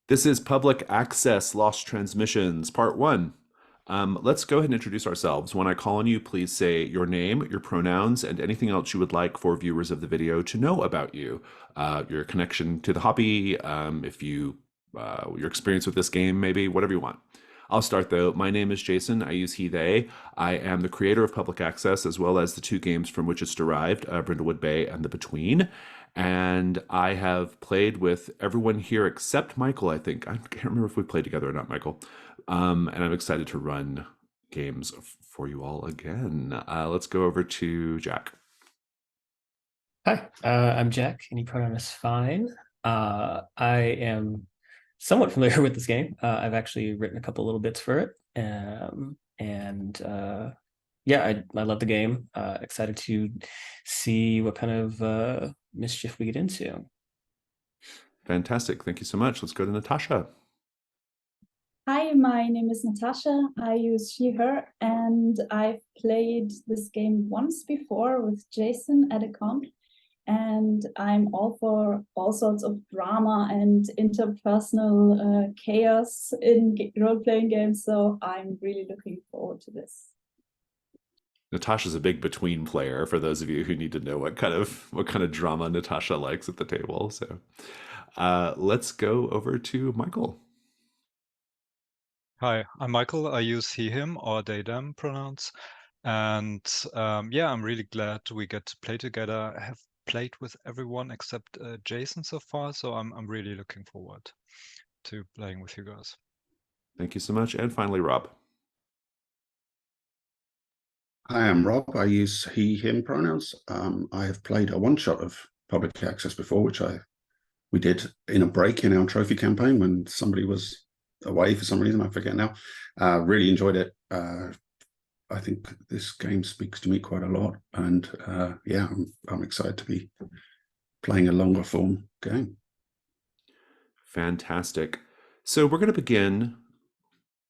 This is Public Access Lost Transmissions, Part 1. Let's go ahead and introduce ourselves. When I call on you, please say your name, your pronouns, and anything else you would like for viewers of the video to know about you. Your connection to the hobby, if you, your experience with this game, maybe, whatever you want. I'll start though. My name is Jason. I use he, they. I am the creator of Public Access as well as the two games from which it's derived, Brindlewood Bay and The Between. And I have played with everyone here except Michael, I think. I can't remember if we played together or not, Michael. And I'm excited to run games for you all again. Let's go over to Jack. Hi, I'm Jack. Any pronoun is fine. I am somewhat familiar with this game. I've actually written a couple little bits for it. Yeah, I love the game. Excited to see what kind of mischief we get into. Fantastic. Thank you so much. Let's go to Natasha. Hi, my name is Natasha. I use she, her, and I've played this game once before with Jason at a con. And I'm all for all sorts of drama and interpersonal chaos in role-playing games, so I'm really looking forward to this. Natasha's a big between player for those of you who need to know what kind of drama Natasha likes at the table. So let's go over to Michael. Hi, I'm Michael. I use he, him, or they, them pronouns. And yeah, I'm really glad we get to play together. I have played with everyone except Jason so far, so I'm really looking forward to playing with you guys. Thank you so much. And finally, Rob. Hi, I'm Rob. I use he, him pronouns. I have played a one-shot of Public Access before, which we did in a break in our trophy campaign when somebody was away for some reason, I forget now. Really enjoyed it. I think this game speaks to me quite a lot, and yeah, I'm excited to be playing a longer form game. Fantastic. So we're going to begin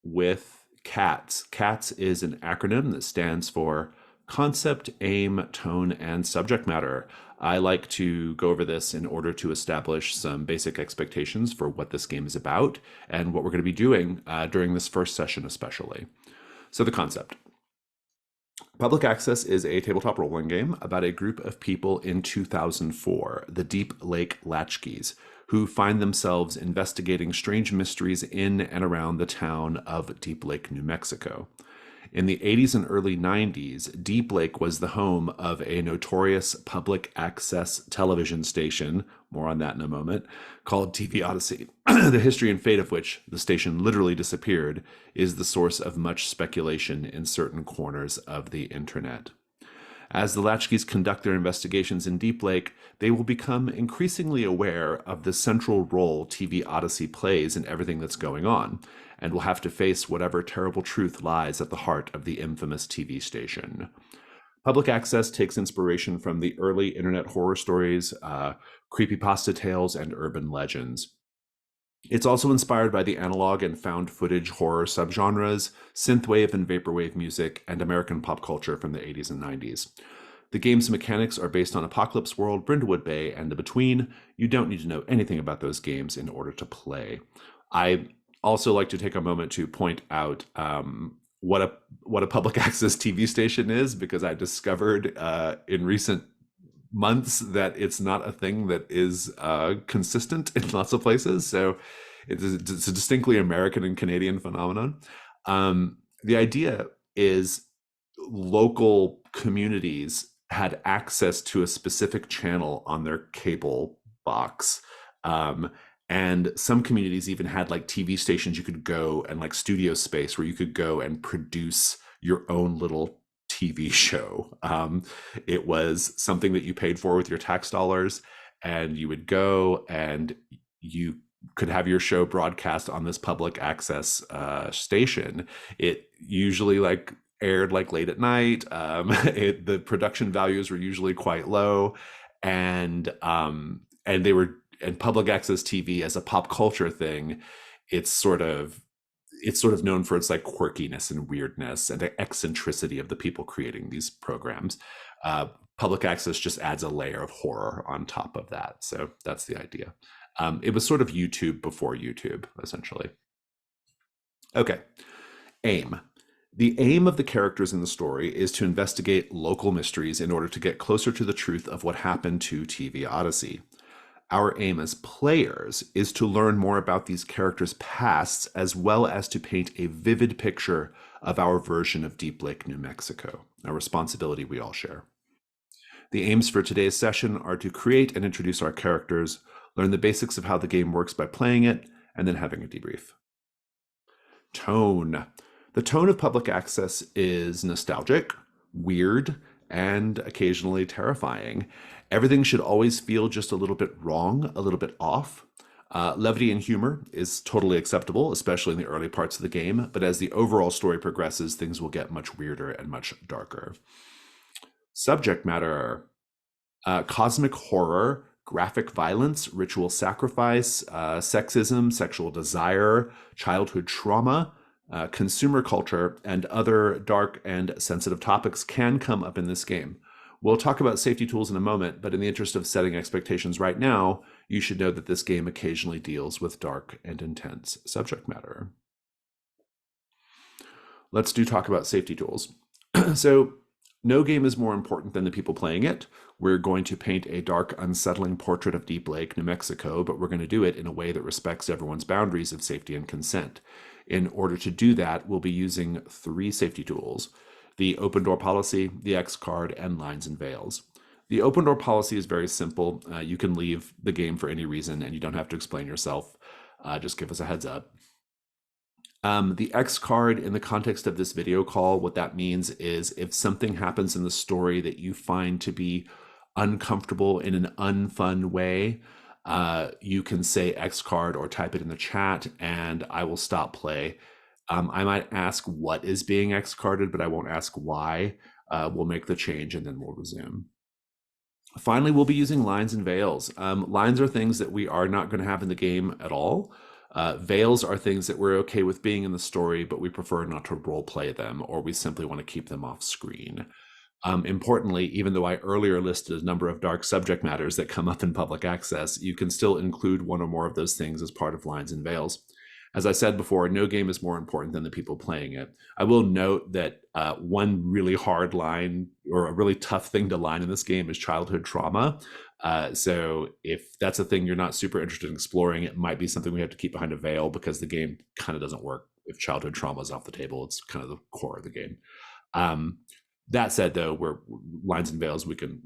with CATS. CATS is an acronym that stands for Concept, Aim, Tone, and Subject Matter. I like to go over this in order to establish some basic expectations for what this game is about and what we're going to be doing during this first session especially. So the concept. Public Access is a tabletop role-playing game about a group of people in 2004, the Deep Lake Latchkeys, who find themselves investigating strange mysteries in and around the town of Deep Lake, New Mexico. In the 80s and early 90s, Deep Lake was the home of a notorious public access television station, more on that in a moment, called TV Odyssey. The history and fate of which, the station literally disappeared, is the source of much speculation in certain corners of the internet. As the Latchkeys conduct their investigations in Deep Lake, they will become increasingly aware of the central role TV Odyssey plays in everything that's going on, and will have to face whatever terrible truth lies at the heart of the infamous TV station. Public Access takes inspiration from the early internet horror stories, creepypasta tales, and urban legends. It's also inspired by the analog and found footage horror subgenres, synthwave and vaporwave music, and American pop culture from the 80s and 90s. The game's mechanics are based on Apocalypse World, Brindlewood Bay, and The Between. You don't need to know anything about those games in order to play. I also like to take a moment to point out what a public access TV station is, because I discovered in recent months that it's not a thing that is consistent in lots of places. So it's a distinctly American and Canadian phenomenon. The idea is local communities had access to a specific channel on their cable box. And some communities even had like TV stations you could go, and like studio space where you could go and produce your own little TV show. It was something that you paid for with your tax dollars, and you would go and you could have your show broadcast on this public access station. It usually like aired like late at night. The production values were usually quite low, and they were, and public access TV as a pop culture thing, it's sort of known for its like quirkiness and weirdness and the eccentricity of the people creating these programs. Public access just adds a layer of horror on top of that. So that's the idea. It was sort of YouTube before YouTube, essentially. Okay, aim. The aim of the characters in the story is to investigate local mysteries in order to get closer to the truth of what happened to TV Odyssey. Our aim as players is to learn more about these characters' pasts, as well as to paint a vivid picture of our version of Deep Lake, New Mexico, a responsibility we all share. The aims for today's session are to create and introduce our characters, learn the basics of how the game works by playing it, and then having a debrief. Tone. The tone of public access is nostalgic, weird, and occasionally terrifying. Everything should always feel just a little bit wrong, a little bit off. Levity and humor is totally acceptable, especially in the early parts of the game, but as the overall story progresses, things will get much weirder and much darker. Subject matter, cosmic horror, graphic violence, ritual sacrifice, sexism, sexual desire, childhood trauma, consumer culture, and other dark and sensitive topics can come up in this game. We'll talk about safety tools in a moment, but in the interest of setting expectations right now, you should know that this game occasionally deals with dark and intense subject matter. Let's talk about safety tools. So, no game is more important than the people playing it. We're going to paint a dark, unsettling portrait of Deep Lake, New Mexico, but we're going to do it in a way that respects everyone's boundaries of safety and consent. In order to do that, we'll be using 3 safety tools: the open door policy, the X card, and lines and veils. The open door policy is very simple. You can leave the game for any reason, and you don't have to explain yourself. Just give us a heads up. The X card, in the context of this video call, what that means is if something happens in the story that you find to be uncomfortable in an unfun way, you can say X card or type it in the chat, and I will stop play. I might ask what is being X carded, but I won't ask why. We'll make the change and then we'll resume. Finally, we'll be using lines and veils. Lines are things that we are not going to have in the game at all. Veils are things that we're okay with being in the story, but we prefer not to role play them, or we simply want to keep them off screen. Importantly, even though I earlier listed a number of dark subject matters that come up in public access, you can still include one or more of those things as part of lines and veils. As I said before, no game is more important than the people playing it. I will note that one really hard line, or a really tough thing to line in this game, is childhood trauma. So if that's a thing you're not super interested in exploring, it might be something we have to keep behind a veil, because the game kind of doesn't work if childhood trauma is off the table. It's kind of the core of the game. That said, though, we're lines and veils, we can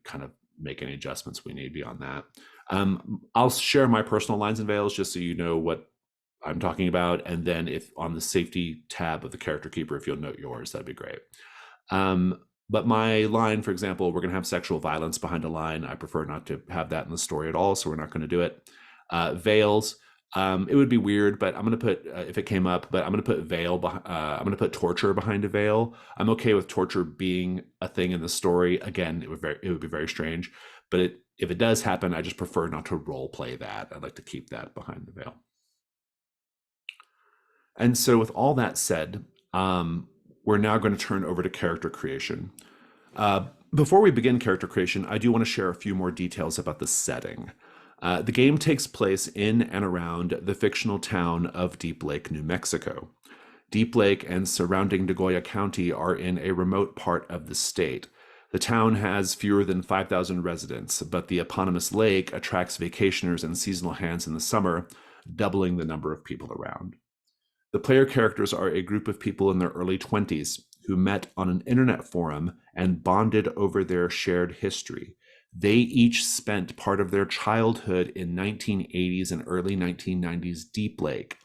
kind of make any adjustments we need beyond that. I'll share my personal lines and veils just so you know what I'm talking about, and then if on the safety tab of the character keeper, if you'll note yours, that'd be great. But my line, for example, we're going to have sexual violence behind a line. I prefer not to have that in the story at all, so we're not going to do it. Veils, it would be weird, but I'm going to put, if it came up, but I'm going to put veil, I'm going to put torture behind a veil. I'm okay with torture being a thing in the story. Again, it would be very strange, but if it does happen, I just prefer not to role play that. I'd like to keep that behind the veil. And so with all that said, we're now going to turn over to character creation. Before we begin character creation, I do want to share a few more details about the setting. The game takes place in and around the fictional town of Deep Lake, New Mexico. Deep Lake and surrounding Nagoya County are in a remote part of the state. The town has fewer than 5,000 residents, but the eponymous lake attracts vacationers and seasonal hands in the summer, doubling the number of people around. The player characters are a group of people in their early 20s who met on an internet forum and bonded over their shared history. They each spent part of their childhood in 1980s and early 1990s Deep Lake.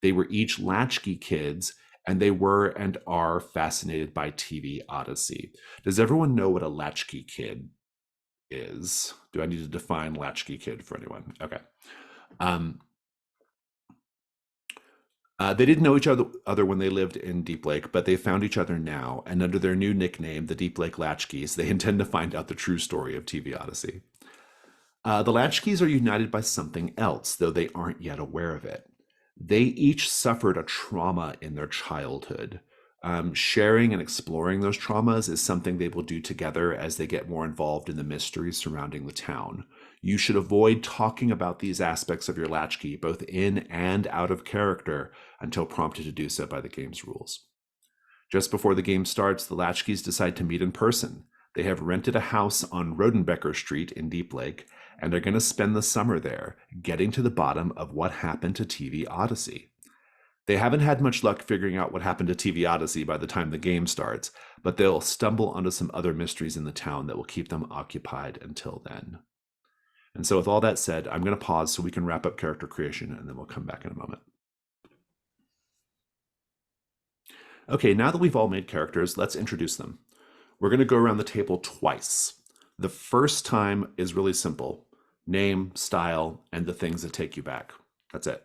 They were each latchkey kids, and they were and are fascinated by TV Odyssey. Does everyone know what a latchkey kid is? Do I need to define latchkey kid for anyone? Okay. They didn't know each other when they lived in Deep Lake, but they found each other now, and under their new nickname, the Deep Lake Latchkeys, they intend to find out the true story of TV Odyssey. The Latchkeys are united by something else, though they aren't yet aware of it. They each suffered a trauma in their childhood. Sharing and exploring those traumas is something they will do together as they get more involved in the mysteries surrounding the town. You should avoid talking about these aspects of your latchkey, both in and out of character, until prompted to do so by the game's rules. Just before the game starts, the Latchkeys decide to meet in person. They have rented a house on Rodenbecker Street in Deep Lake and are going to spend the summer there, getting to the bottom of what happened to TV Odyssey. They haven't had much luck figuring out what happened to TV Odyssey by the time the game starts, but they'll stumble onto some other mysteries in the town that will keep them occupied until then. And so with all that said, I'm going to pause so we can wrap up character creation, and then we'll come back in a moment. Okay, now that we've all made characters, let's introduce them. We're going to go around the table twice. The first time is really simple. Name, style, and the things that take you back. That's it.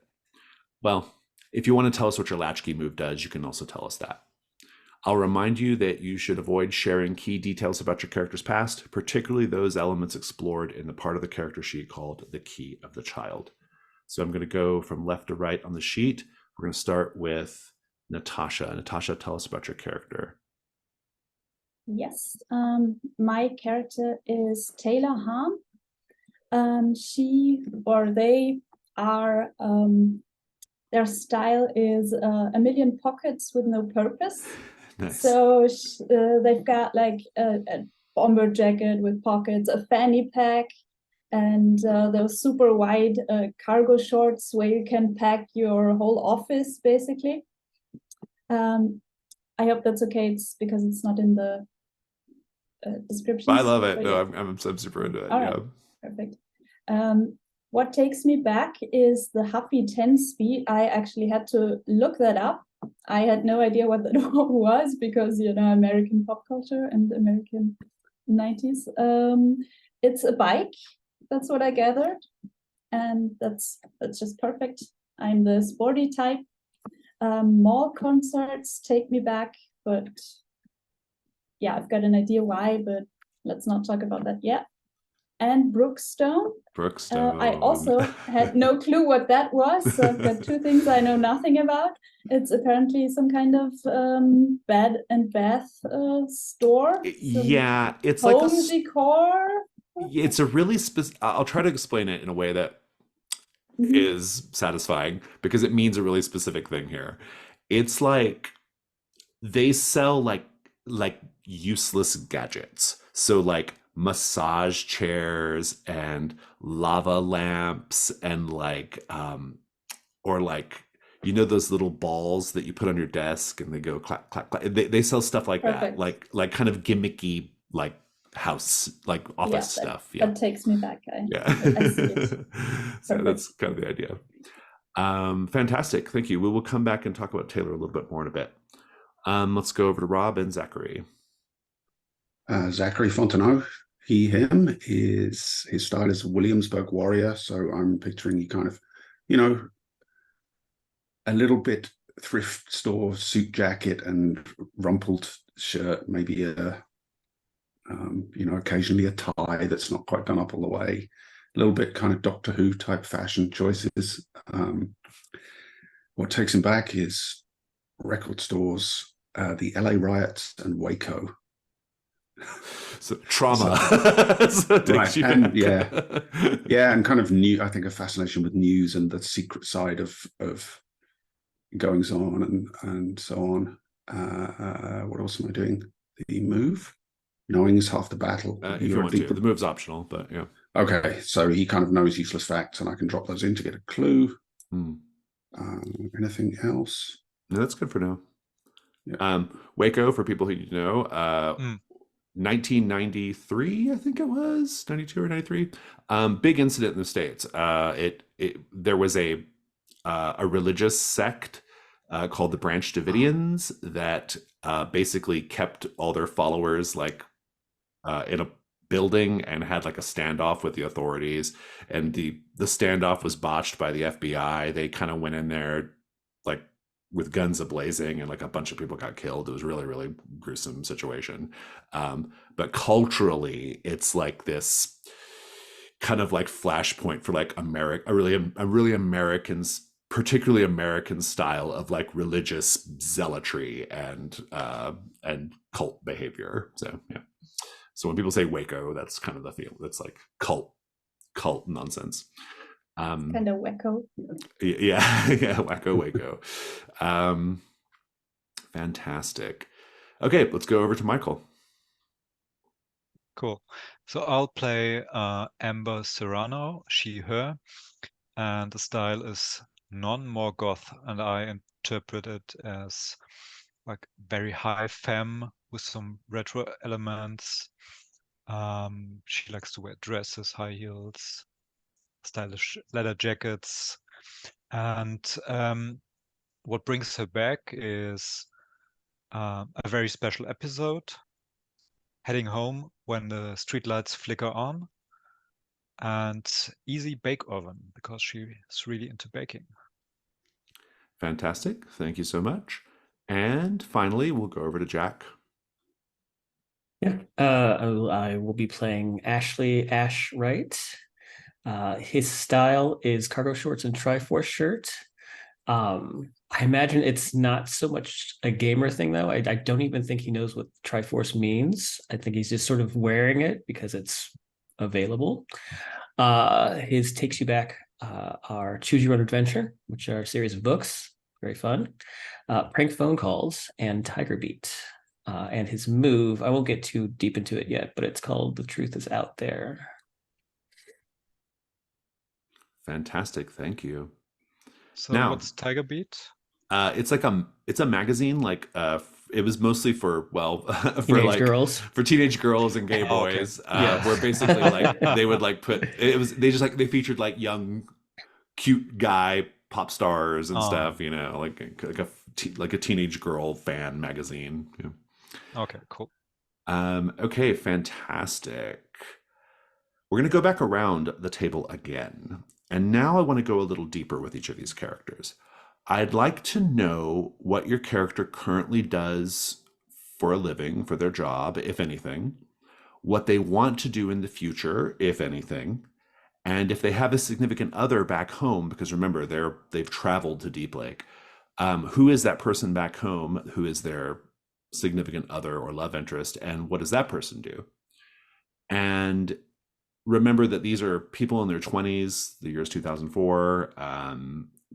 Well, if you want to tell us what your latchkey move does, you can also tell us that. I'll remind you that you should avoid sharing key details about your character's past, particularly those elements explored in the part of the character sheet called the Key of the Child. So I'm going to go from left to right on the sheet. We're going to start with Natasha. Natasha, tell us about your character. Yes, my character is Taylor Hahn. She or they are, their style is a million pockets with no purpose. Nice. So they've got like a bomber jacket with pockets, a fanny pack, and those super wide cargo shorts where you can pack your whole office, basically. I hope that's okay. It's because it's not in the description. I love it. No, I'm super into it. All right. Perfect. What takes me back is the Huffy 10 speed. I actually had to look that up. I had no idea what that was because, you know, American pop culture and American 90s. It's a bike. That's what I gathered. And that's just perfect. I'm the sporty type. Mall concerts take me back, but yeah, I've got an idea why, but let's not talk about that yet. And Brookstone. Brookstone. I also had no clue what that was. So I've got two things I know nothing about. It's apparently some kind of bed and bath store. Yeah, it's home like a decor. It's a really I'll try to explain it in a way that is satisfying because it means a really specific thing here. It's like they sell like useless gadgets. So like massage chairs and lava lamps and like or like, you know, those little balls that you put on your desk and they go clack clack clack. They sell stuff like Perfect. that, like kind of gimmicky, like house, like office stuff. That takes me back. I see it. So that's kind of the idea. Fantastic, thank you. We will come back and talk about Taylor a little bit more in a bit. Let's go over to Rob and Zachary. Zachary Fontenot, he, him, his style is a Williamsburg warrior. So I'm picturing he kind of, you know, a little bit thrift store suit jacket and rumpled shirt, maybe a, you know, occasionally a tie that's not quite done up all the way. A little bit kind of Doctor Who type fashion choices. What takes him back is record stores, the LA riots and Waco. So trauma. Right, and yeah, and kind of new. I think a fascination with news and the secret side of goings on and so on. What else am I doing? The move, knowing is half the battle. If you want to, the move's optional, but yeah. Okay, so he kind of knows useless facts, and I can drop those in to get a clue. Anything else? No, that's good for now. Yeah. Waco, for people who know, 1993, I think it was 92 or 93. Big incident in the States. There was a religious sect called the Branch Davidians that basically kept all their followers like in a building and had like a standoff with the authorities, and the standoff was botched by the FBI. They kind of went in there like with guns a-blazing, and like a bunch of people got killed. It was really, really gruesome situation. But culturally, it's like this kind of like flashpoint for like a really Americans, particularly American style of like religious zealotry and cult behavior. So yeah. So when people say Waco, that's kind of the feel. It's like cult cult nonsense. Kind of wacko. Yeah, yeah, wacko waco. Fantastic. Okay, let's go over to Michael. Cool. So I'll play Amber Serrano, she, her, and the style is more goth, and I interpret it as like very high femme with some retro elements. She likes to wear dresses, high heels, stylish leather jackets, and what brings her back is a very special episode, heading home when the streetlights flicker on, and easy bake oven because she's really into baking. Fantastic. Thank you so much. And finally, we'll go over to Jack. Yeah, I will be playing Ashley Ash Wright. His style is cargo shorts and Triforce shirt. I imagine it's not so much a gamer thing, though. I don't even think he knows what Triforce means. I think he's just sort of wearing it because it's available. His Takes You Back are Choose Your Own Adventure, which are a series of books, very fun. Prank Phone Calls and Tiger Beat. And his move, I won't get too deep into it yet, but it's called The Truth Is Out There. Fantastic. Thank you. So Now, what's Tiger Beat? It's like it's a magazine, like it was mostly for for Teenage girls. for teenage girls and gay Oh, okay. boys, Yeah. where basically like they would like put they featured like young cute guy pop stars and stuff, you know, like a teenage girl fan magazine. Yeah. Okay, cool. Okay, fantastic. We're going to go back around the table again. And now I want to go a little deeper with each of these characters. I'd like to know what your character currently does for a living, for their job, if anything, what they want to do in the future, if anything, and if they have a significant other back home, because remember, they've traveled to Deep Lake. Who is that person back home? Who is their significant other or love interest? And what does that person do? And remember that these are people in their 20s. The year is 2004.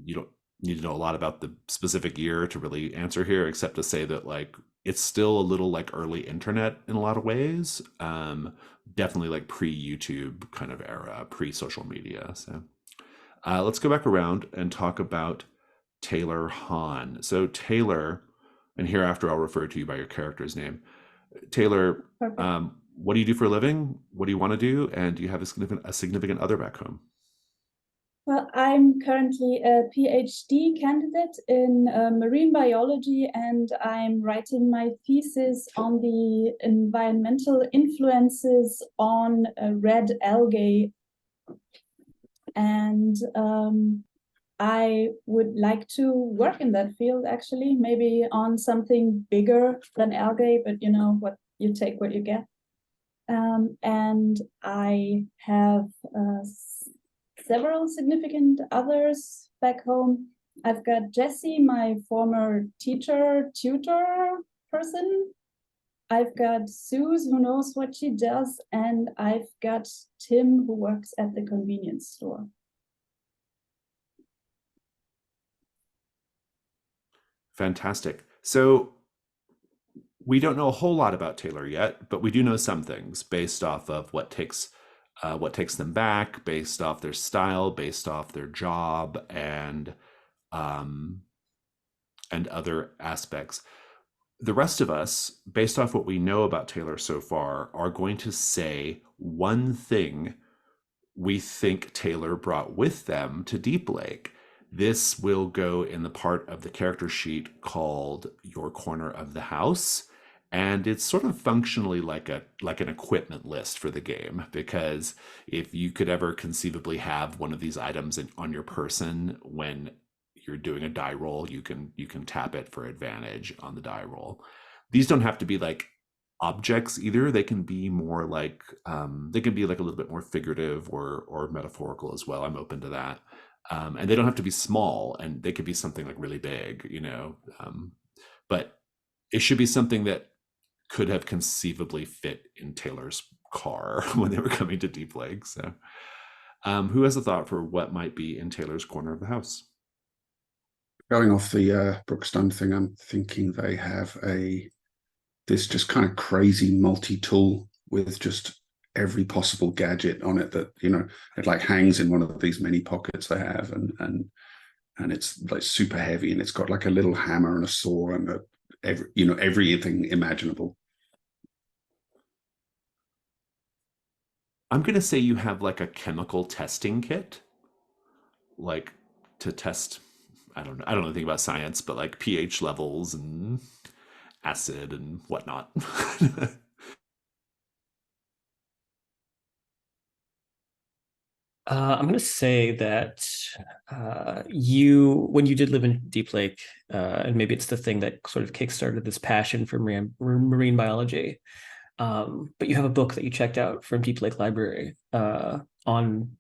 You don't need to know a lot about the specific year to really answer here, except to say that like it's still a little like early internet in a lot of ways. Definitely like pre-YouTube kind of era, pre-social media. So let's go back around and talk about Taylor Hahn. So Taylor, and hereafter I'll refer to you by your character's name. Taylor, what do you do for a living? What do you want to do? And do you have a significant other back home? Well, I'm currently a PhD candidate in marine biology, and I'm writing my thesis on the environmental influences on red algae. And I would like to work in that field, actually, maybe on something bigger than algae, but you know, what you take what you get. And I have several significant others back home. I've got Jessie, my former tutor person. I've got Suze, who knows what she does, and I've got Tim, who works at the convenience store. Fantastic. So we don't know a whole lot about Taylor yet, but we do know some things based off of what takes them back, based off their style, based off their job, and other aspects. The rest of us, based off what we know about Taylor so far, are going to say one thing we think Taylor brought with them to Deep Lake. This will go in the part of the character sheet called Your Corner of the House. And it's sort of functionally like an equipment list for the game, because if you could ever conceivably have one of these items on your person when you're doing a die roll, you can tap it for advantage on the die roll. These don't have to be like objects either. They can be more like they can be like a little bit more figurative or metaphorical as well. I'm open to that. And they don't have to be small, and they could be something like really big, you know. But it should be something that could have conceivably fit in Taylor's car when they were coming to Deep Lake. So Who has a thought for what might be in Taylor's corner of the house? Going off the Brookstone thing, I'm thinking they have this just kind of crazy multi-tool with just every possible gadget on it that, it like hangs in one of these many pockets they have, and it's like super heavy, and it's got like a little hammer and a saw and everything imaginable. I'm gonna say you have like a chemical testing kit, like to test. I don't know. I don't know anything about science, but like pH levels and acid and whatnot. I'm going to say that when you did live in Deep Lake, and maybe it's the thing that sort of kickstarted this passion for marine biology, but you have a book that you checked out from Deep Lake Library on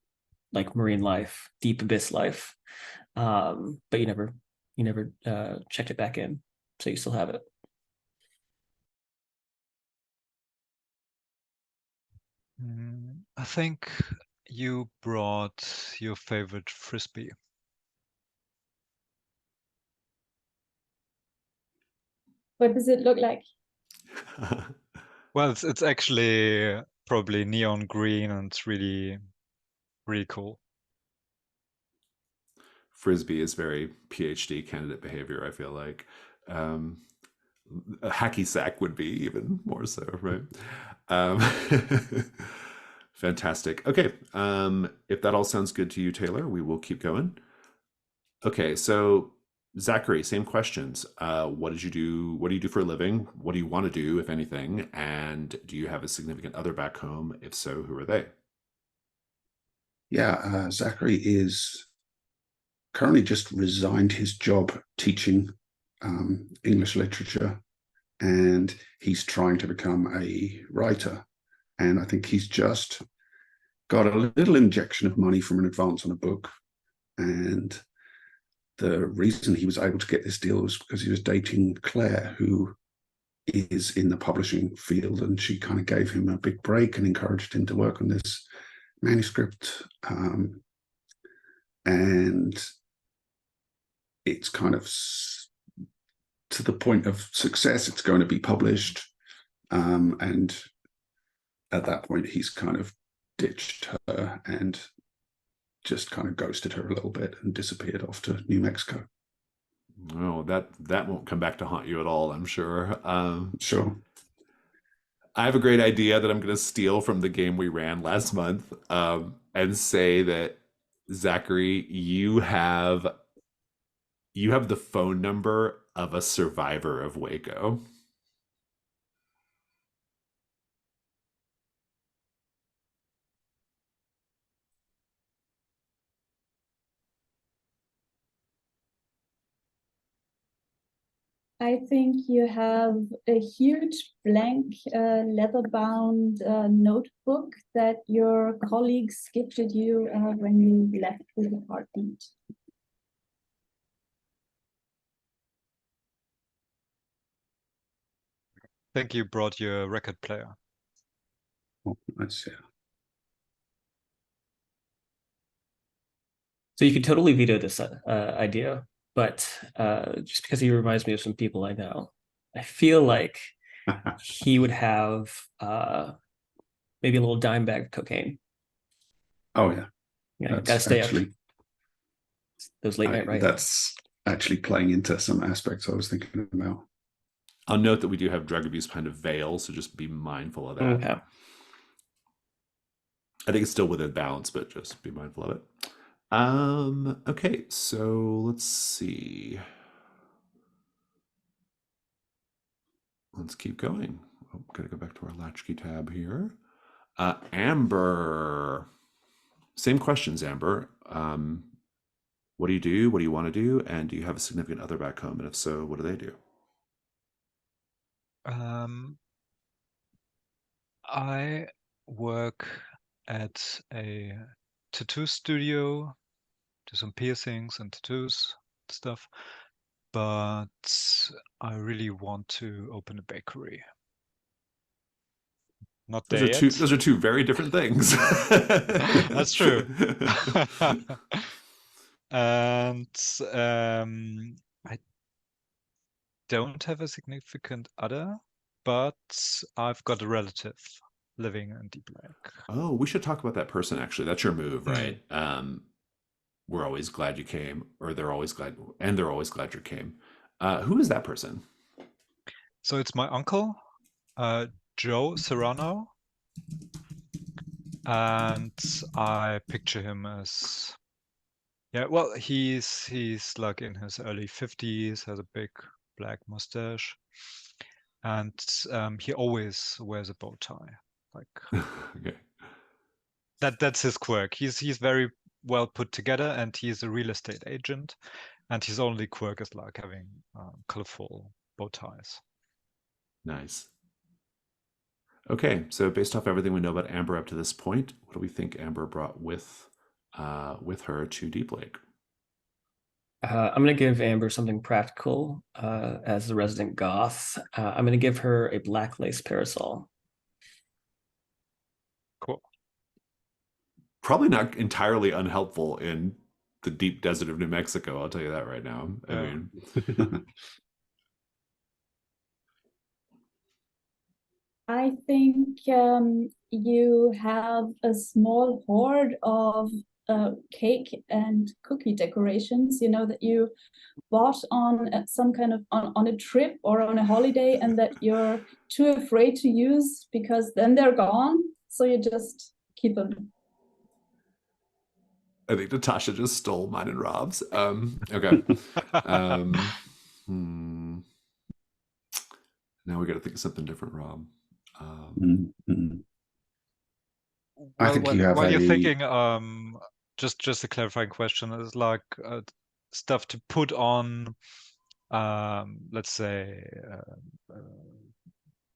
like marine life, deep abyss life, but you never checked it back in, so you still have it. I think you brought your favorite frisbee. What does it look like? Well, it's actually probably neon green, and it's really, really cool. Frisbee is very PhD candidate behavior, I feel like. A hacky sack would be even more so, right? Um, fantastic. Okay. If that all sounds good to you, Taylor, we will keep going. Okay, so Zachary, same questions. What did you do? What do you do for a living? What do you want to do, if anything? And do you have a significant other back home? If so, who are they? Yeah, Zachary is currently just resigned his job teaching English literature, and he's trying to become a writer. And I think he's just got a little injection of money from an advance on a book. And the reason he was able to get this deal was because he was dating Claire, who is in the publishing field, and she kind of gave him a big break and encouraged him to work on this manuscript. And it's kind of to the point of success. It's going to be published. And at that point, he's kind of ditched her and just kind of ghosted her a little bit and disappeared off to New Mexico. Oh, that won't come back to haunt you at all, I'm sure. Sure. I have a great idea that I'm going to steal from the game we ran last month, and say that Zachary, you have the phone number of a survivor of Waco. I think you have a huge blank leather-bound notebook that your colleagues gifted you when you left with a heartbeat. I think you brought your record player. Oh, that's yeah. So you could totally veto this idea, but just because he reminds me of some people I know, I feel like he would have maybe a little dime bag of cocaine. Oh yeah. You That's gotta stay actually up those late night writing. That's actually playing into some aspects I was thinking about. I'll note that we do have drug abuse kind of veil, so just be mindful of that. Okay. I think it's still within balance, but just be mindful of it. Okay, so let's see. Let's keep going. Oh, gotta go back to our Latchkey tab here. Amber. Same questions, Amber. What do you do? What do you want to do? And do you have a significant other back home? And if so, what do they do? I work at a tattoo studio, do some piercings and tattoos stuff, but I really want to open a bakery. Not Those there are yet. two. Those are two very different things. That's true. And I don't have a significant other, but I've got a relative living in Deep Lake. Oh, we should talk about that person. Actually, that's your move, Hmm. right? We're always glad you came, or they're always glad you came. Who is that person? So it's my uncle, Joe Serrano, and I picture him as, yeah, well, he's like in his early 50s, has a big black mustache, and he always wears a bow tie. Like Okay. that's his quirk. He's very well put together, and he's a real estate agent, and his only quirk is like having colorful bow ties. Nice. Okay, so based off everything we know about Amber up to this point, what do we think Amber brought with her to Deep Lake? I'm going to give Amber something practical as the resident goth. I'm going to give her a black lace parasol. Cool. Probably not entirely unhelpful in the deep desert of New Mexico. I'll tell you that right now. I Yeah. mean, I think you have a small hoard of cake and cookie decorations, you know, that you bought on some kind of on a trip or on a holiday, and that you're too afraid to use because then they're gone. So you just keep them. I think Natasha just stole mine and Rob's. Okay. Now we got to think of something different, Rob. Mhm. I Well, think you have while you're a- thinking, just a clarifying question is like stuff to put on, let's say,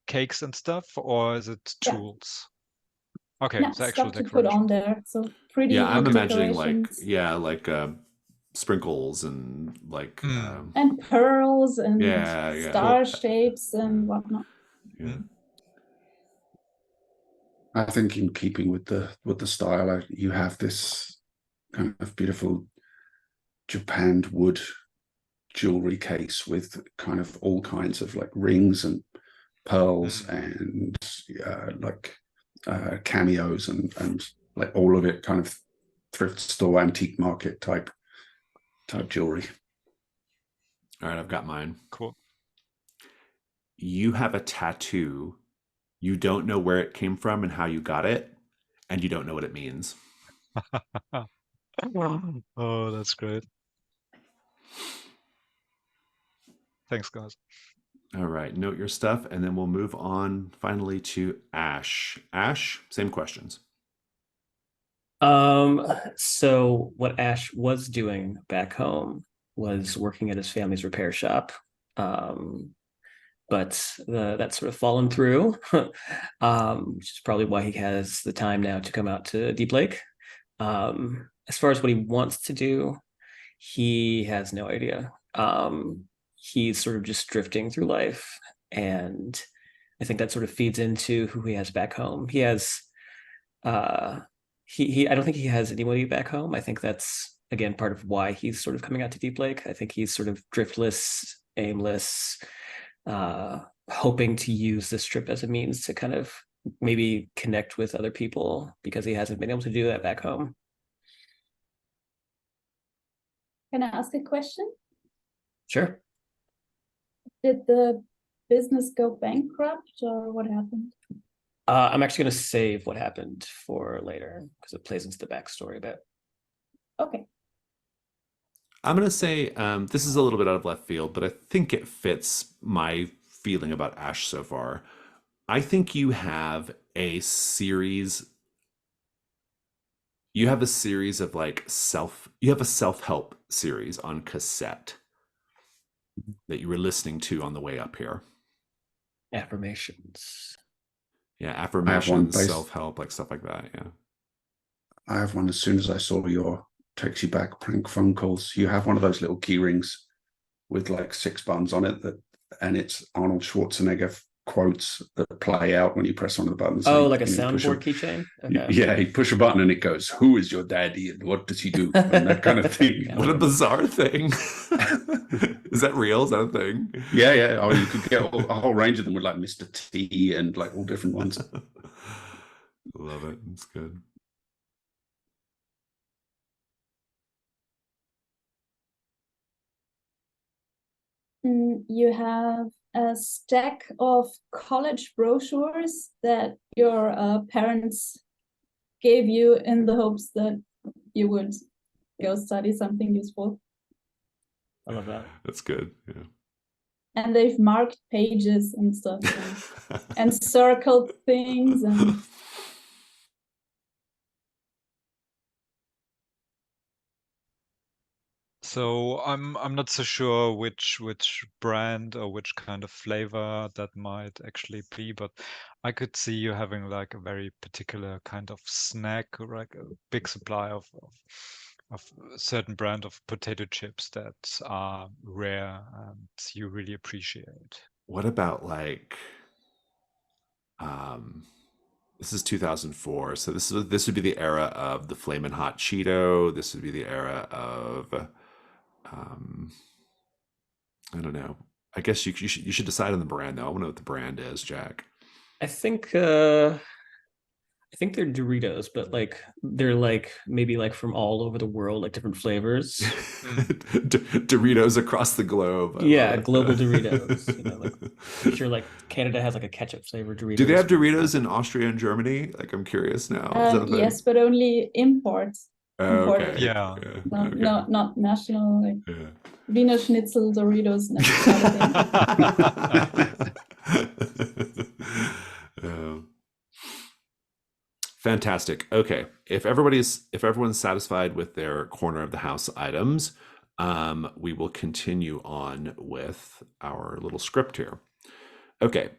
cakes and stuff, or is it Yeah. tools? Okay, Yeah, so actual stuff to put on decoration. there. So pretty Yeah, I'm imagining decorations. like sprinkles and like Mm. And pearls and yeah, star shapes and whatnot. yeah. I think in keeping with the style, you have this kind of beautiful japanned wood jewelry case with kind of all kinds of like rings and pearls and like cameos and like all of it kind of thrift store antique market type jewelry. All right, I've got mine. Cool. You have a tattoo. You don't know where it came from and how you got it, and you don't know what it means. Oh, that's great. Thanks, guys. All right, note your stuff, and then we'll move on finally to Ash. Ash, same questions. So what Ash was doing back home was working at his family's repair shop. But that's sort of fallen through, which is probably why he has the time now to come out to Deep Lake. As far as what he wants to do, he has no idea. He's sort of just drifting through life, and I think that sort of feeds into who he has back home. He has he I don't think he has anybody back home. I think that's again part of why he's sort of coming out to Deep Lake. I think he's sort of driftless, aimless, hoping to use this trip as a means to kind of maybe connect with other people because he hasn't been able to do that back home. Can I ask a question? Sure. Did the business go bankrupt or what happened? I'm actually going to save what happened for later because it plays into the backstory a bit. Okay. I'm going to say this is a little bit out of left field, but I think it fits my feeling about Ash so far. I think you have a series. You have a series of like you have a self-help series on cassette that you were listening to on the way up here. Affirmations. Yeah, I have one affirmations, based- self-help, like stuff like that. Yeah. I have one as soon as I saw your Takes You Back prank phone calls. You have one of those little key rings with like 6 buttons on it and it's Arnold Schwarzenegger quotes that play out when you press one of the buttons. Oh, So like a you push soundboard keychain? Okay. Yeah, he'd push a button and it goes, "Who is your daddy and what does he do?" And that kind of thing. Yeah. What a bizarre thing. Is that real? Is that a thing? Yeah. Oh, you could get a whole range of them with like Mr. T and like all different ones. Love it. It's good. You have a stack of college brochures that your parents gave you in the hopes that you would go study something useful. I love that. That's good. Yeah. And they've marked pages and stuff and circled things and So I'm not so sure which brand or which kind of flavor that might actually be, but I could see you having like a very particular kind of snack, or like a big supply of a certain brand of potato chips that are rare and you really appreciate. What about like this is 2004, so this would be the era of the Flamin' Hot Cheeto. This would be the era of I don't know. I guess you should decide on the brand though. I want to know what the brand is, Jack. I think they're Doritos, but like they're like maybe like from all over the world, like different flavors. Doritos across the globe. Yeah, global Doritos. You know, like I'm sure like Canada has like a ketchup flavored Doritos. Do they have Doritos in Austria and Germany? Like I'm curious now. Is that a thing? yes, but only imports. Oh, imported. okay. Yeah. Not, okay. not national, like Yeah. Wiener Schnitzel, Doritos, and Oh. Fantastic. Okay. If everyone's satisfied with their corner of the house items, we will continue on with our little script here. Okay.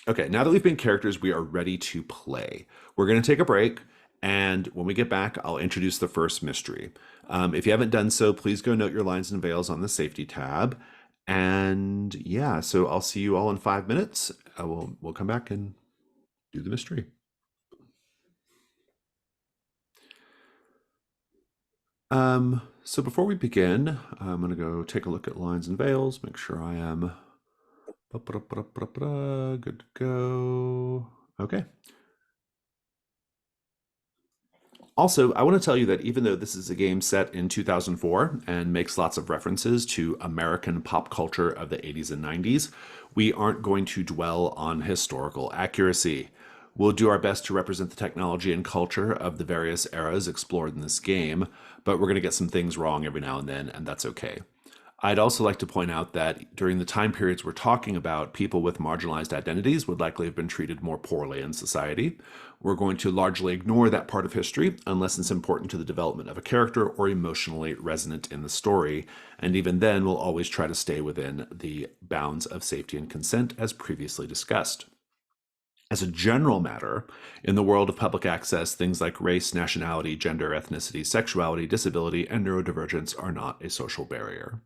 Okay, now that we've been characters, we are ready to play. We're going to take a break, and when we get back, I'll introduce the first mystery. If you haven't done so, please go note your lines and veils on the safety tab. And yeah, so I'll see you all in 5 minutes. We'll come back and do the mystery. So before we begin, I'm going to go take a look at lines and veils, make sure I am good to go. Okay. Also, I want to tell you that even though this is a game set in 2004 and makes lots of references to American pop culture of the 80s and 90s, we aren't going to dwell on historical accuracy. We'll do our best to represent the technology and culture of the various eras explored in this game, but we're going to get some things wrong every now and then, and that's okay. I'd also like to point out that during the time periods we're talking about, people with marginalized identities would likely have been treated more poorly in society. We're going to largely ignore that part of history unless it's important to the development of a character or emotionally resonant in the story, and even then we'll always try to stay within the bounds of safety and consent as previously discussed. As a general matter, in the world of public access, things like race, nationality, gender, ethnicity, sexuality, disability, and neurodivergence are not a social barrier.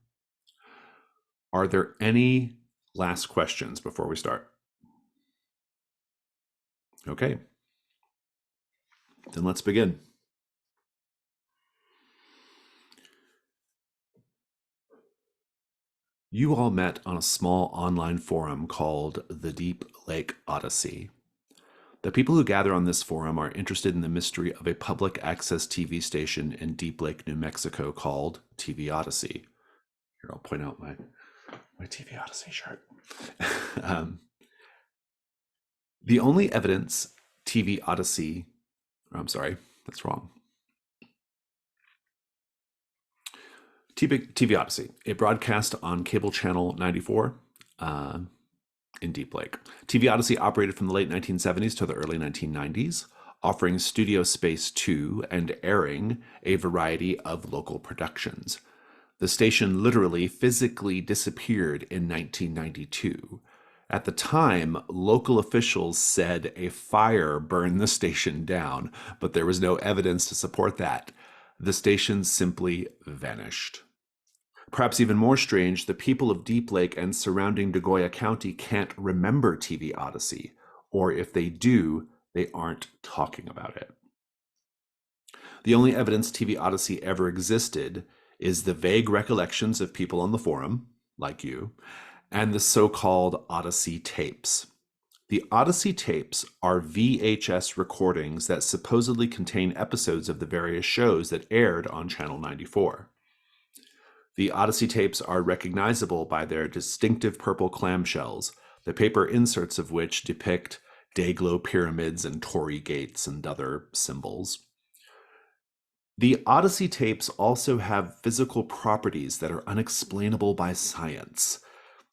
Are there any last questions before we start? Okay. Then let's begin. You all met on a small online forum called the Deep Lake Odyssey. The people who gather on this forum are interested in the mystery of a public access TV station in Deep Lake, New Mexico called TV Odyssey. Here, I'll point out my TV Odyssey shirt. The only evidence TV Odyssey, I'm sorry, that's wrong. TV Odyssey, it broadcast on cable channel 94 in Deep Lake. TV Odyssey operated from the late 1970s to the early 1990s, offering studio space to and airing a variety of local productions. The station literally physically disappeared in 1992. At the time, local officials said a fire burned the station down, but there was no evidence to support that. The station simply vanished. Perhaps even more strange, the people of Deep Lake and surrounding Nagoya County can't remember TV Odyssey, or if they do, they aren't talking about it. The only evidence TV Odyssey ever existed is the vague recollections of people on the forum, like you, and the so-called Odyssey tapes. The Odyssey tapes are VHS recordings that supposedly contain episodes of the various shows that aired on Channel 94. The Odyssey tapes are recognizable by their distinctive purple clamshells, the paper inserts of which depict Dayglow pyramids and Torii gates and other symbols. The Odyssey tapes also have physical properties that are unexplainable by science.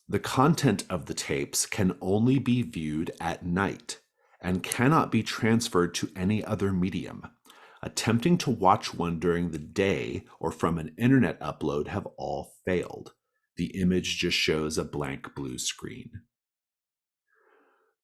The content of the tapes can only be viewed at night and cannot be transferred to any other medium. Attempting to watch one during the day or from an internet upload have all failed. The image just shows a blank blue screen.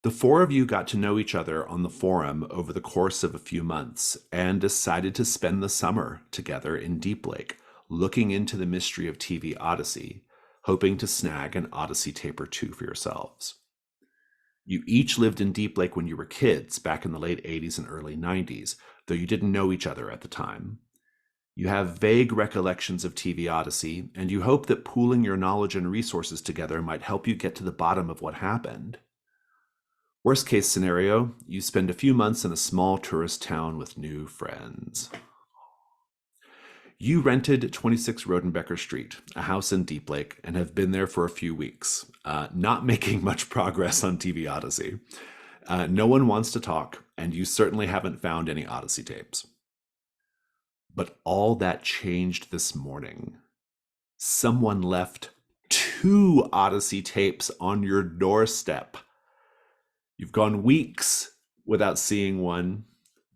The four of you got to know each other on the forum over the course of a few months and decided to spend the summer together in Deep Lake, looking into the mystery of TV Odyssey, hoping to snag an Odyssey tape or two for yourselves. You each lived in Deep Lake when you were kids, back in the late 80s and early 90s, though you didn't know each other at the time. You have vague recollections of TV Odyssey, and you hope that pooling your knowledge and resources together might help you get to the bottom of what happened. Worst case scenario, you spend a few months in a small tourist town with new friends. You rented 26 Rodenbecker Street, a house in Deep Lake, and have been there for a few weeks, not making much progress on TV Odyssey. No one wants to talk, and you certainly haven't found any Odyssey tapes. But all that changed this morning. Someone left 2 Odyssey tapes on your doorstep. You've gone weeks without seeing one.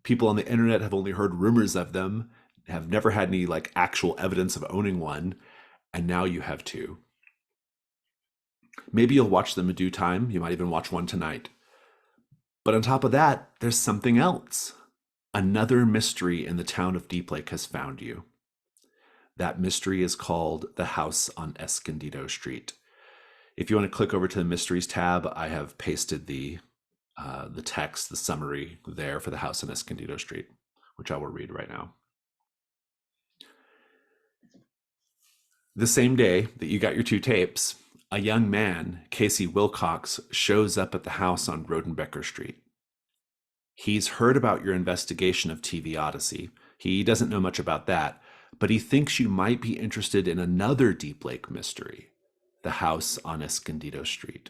People on the internet have only heard rumors of them, have never had any actual evidence of owning one, and now you have 2. Maybe you'll watch them in due time. You might even watch one tonight. But on top of that, there's something else. Another mystery in the town of Deep Lake has found you. That mystery is called the house on Escondido Street. If you want to click over to the Mysteries tab, I have pasted the text, the summary there for the house on Escondido Street, which I will read right now. The same day that you got your 2 tapes, a young man, Casey Wilcox, shows up at the house on Rodenbecker Street. He's heard about your investigation of TV Odyssey. He doesn't know much about that, but he thinks you might be interested in another Deep Lake mystery, the house on Escondido Street.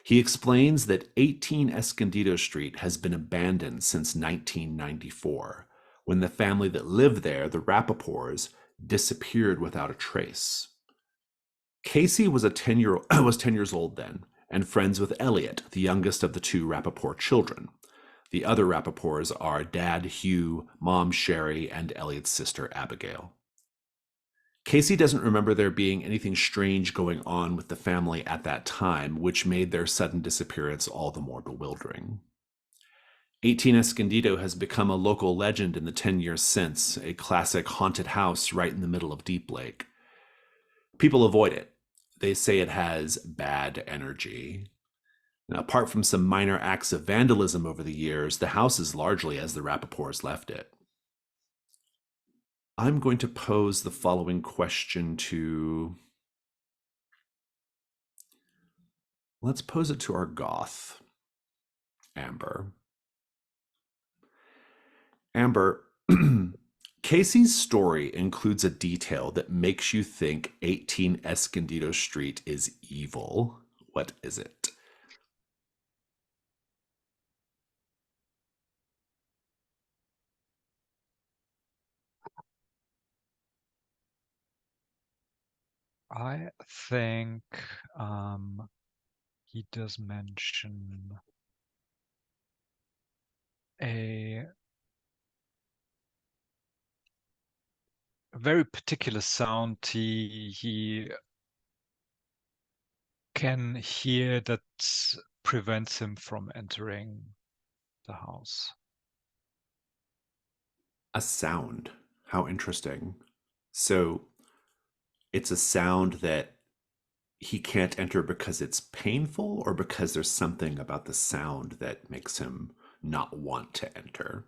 He explains that 18 Escondido Street has been abandoned since 1994, when the family that lived there, the Rappaports, disappeared without a trace. Casey was 10 years old then, and friends with Elliot, the youngest of the 2 Rappaport children. The other Rappaports are Dad Hugh, Mom Sherry, and Elliot's sister Abigail. Casey doesn't remember there being anything strange going on with the family at that time, which made their sudden disappearance all the more bewildering. 18 Escondido has become a local legend in the 10 years since, a classic haunted house right in the middle of Deep Lake. People avoid it. They say it has bad energy. Now, apart from some minor acts of vandalism over the years, the house is largely as the Rappaports left it. I'm going to pose the following question to... Let's pose it to our goth, Amber. Amber, Casey's story includes a detail that makes you think 18 Escondido Street is evil. What is it? I think he does mention a very particular sound he can hear that prevents him from entering the house. A sound. How interesting. So it's a sound that he can't enter because it's painful, or because there's something about the sound that makes him not want to enter?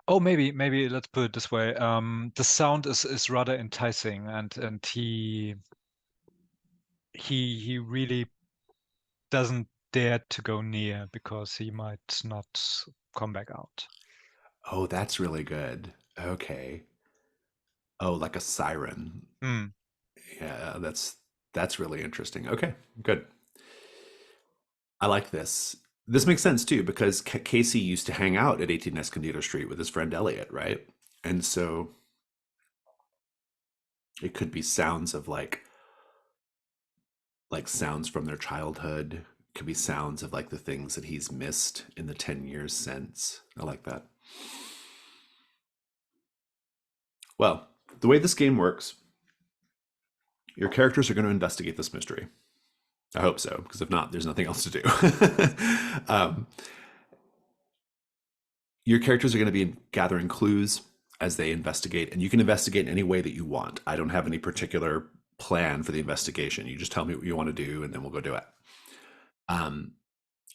Oh, maybe let's put it this way. The sound is rather enticing, and he really doesn't dare to go near because he might not come back out. Oh, that's really good. Okay. Oh, like a siren. Hmm. Yeah, that's really interesting. Okay, good. I like this. This makes sense too, because Casey used to hang out at 18 Escondido Street with his friend Elliot, right? And so it could be sounds of like sounds from their childhood. It could be sounds of like the things that he's missed in the 10 years since. I like that. Well, the way this game works, your characters are going to investigate this mystery. I hope so, because if not, there's nothing else to do. Your characters are going to be gathering clues as they investigate, and you can investigate in any way that you want. I don't have any particular plan for the investigation. You just tell me what you want to do, and then we'll go do it.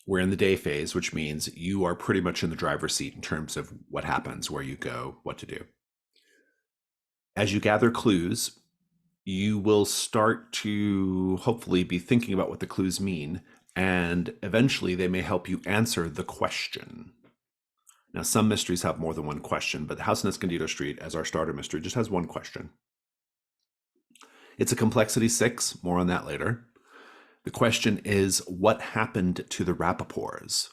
We're in the day phase, which means you are pretty much in the driver's seat in terms of what happens, where you go, what to do. As you gather clues, you will start to hopefully be thinking about what the clues mean, and eventually they may help you answer the question. Now, some mysteries have more than one question, but the House in Escondido Street, as our starter mystery, just has one question. It's a complexity 6, more on that later. The question is, what happened to the Rappaports?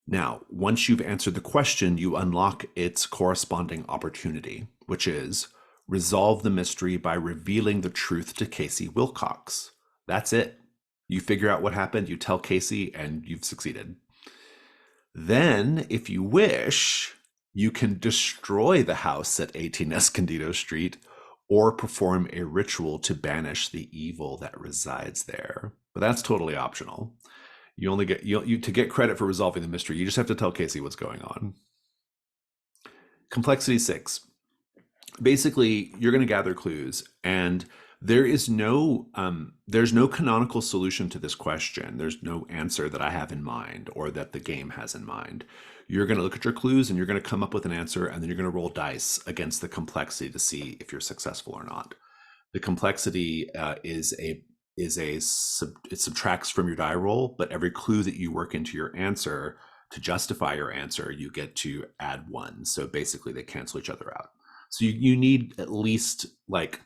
Now, once you've answered the question, you unlock its corresponding opportunity, which is resolve the mystery by revealing the truth to Casey Wilcox. That's it. You figure out what happened, you tell Casey, and you've succeeded. Then, if you wish, you can destroy the house at 18 Escondido Street or perform a ritual to banish the evil that resides there. But that's totally optional. You only get you to get credit for resolving the mystery. You just have to tell Casey what's going on. Complexity 6. Basically, you're going to gather clues, and there's no canonical solution to this question. There's no answer that I have in mind or that the game has in mind. You're going to look at your clues and you're going to come up with an answer, and then you're going to roll dice against the complexity to see if you're successful or not. The complexity it subtracts from your die roll, but every clue that you work into your answer to justify your answer, you get to add 1. So basically, they cancel each other out. So you need at least like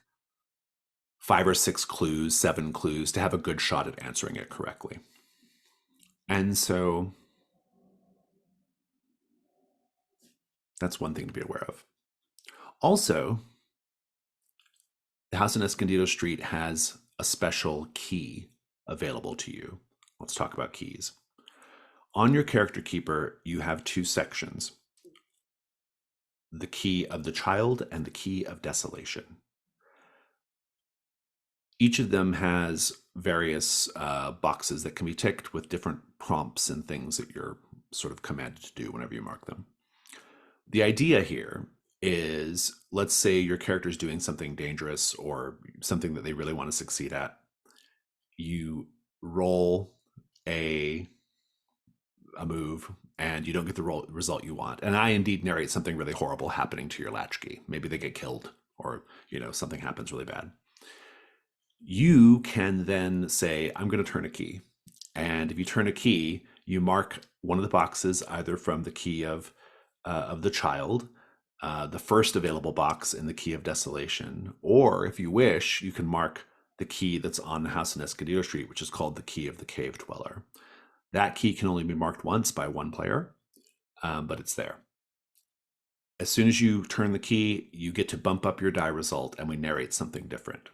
5 or 6 clues, 7 clues to have a good shot at answering it correctly. And so that's one thing to be aware of. Also, the house in Escondido Street has a special key available to you. Let's talk about keys. On your character keeper, you have 2 sections: the key of the child and the key of desolation. Each of them has various boxes that can be ticked with different prompts and things that you're sort of commanded to do whenever you mark them. The idea here is, let's say your character is doing something dangerous or something that they really want to succeed at. You roll a move and you don't get the result you want. And I indeed narrate something really horrible happening to your latchkey. Maybe they get killed, or something happens really bad. You can then say, I'm going to turn a key. And if you turn a key, you mark one of the boxes either from the key of the child, the first available box in the key of desolation, or if you wish, you can mark the key that's on the house in Escondido Street, which is called the key of the cave dweller. That key can only be marked once by one player, but it's there. As soon as you turn the key, you get to bump up your die result, and we narrate something different.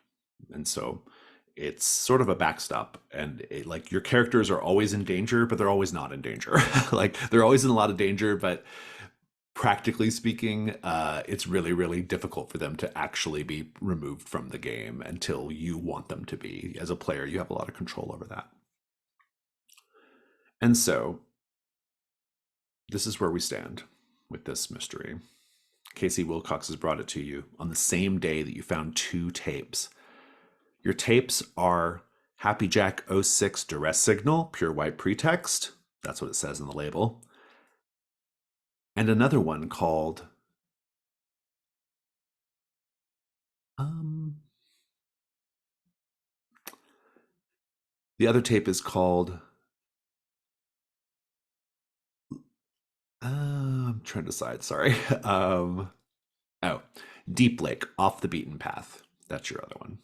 And so it's sort of a backstop, and like your characters are always in danger, but they're always not in danger. Like they're always in a lot of danger, but practically speaking, it's really, really difficult for them to actually be removed from the game until you want them to be. As a player, you have a lot of control over that. And so this is where we stand with this mystery. Casey Wilcox has brought it to you on the same day that you found 2 tapes. Your tapes are Happy Jack '06 Duress Signal, Pure White Pretext. That's what it says in the label. And another one called the other tape is called I'm trying to decide, sorry. Deep Lake, Off the Beaten Path. That's your other one.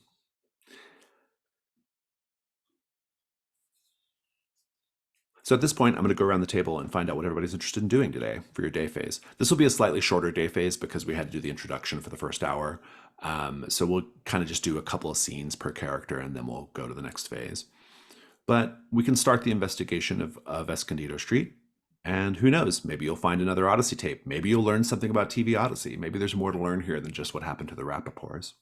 So at this point, I'm going to go around the table and find out what everybody's interested in doing today for your day phase. This will be a slightly shorter day phase because we had to do the introduction for the first hour. So we'll kind of just do a couple of scenes per character and then we'll go to the next phase. But we can start the investigation of Escondido Street. And who knows, maybe you'll find another Odyssey tape. Maybe you'll learn something about TV Odyssey. Maybe there's more to learn here than just what happened to the Rappaports.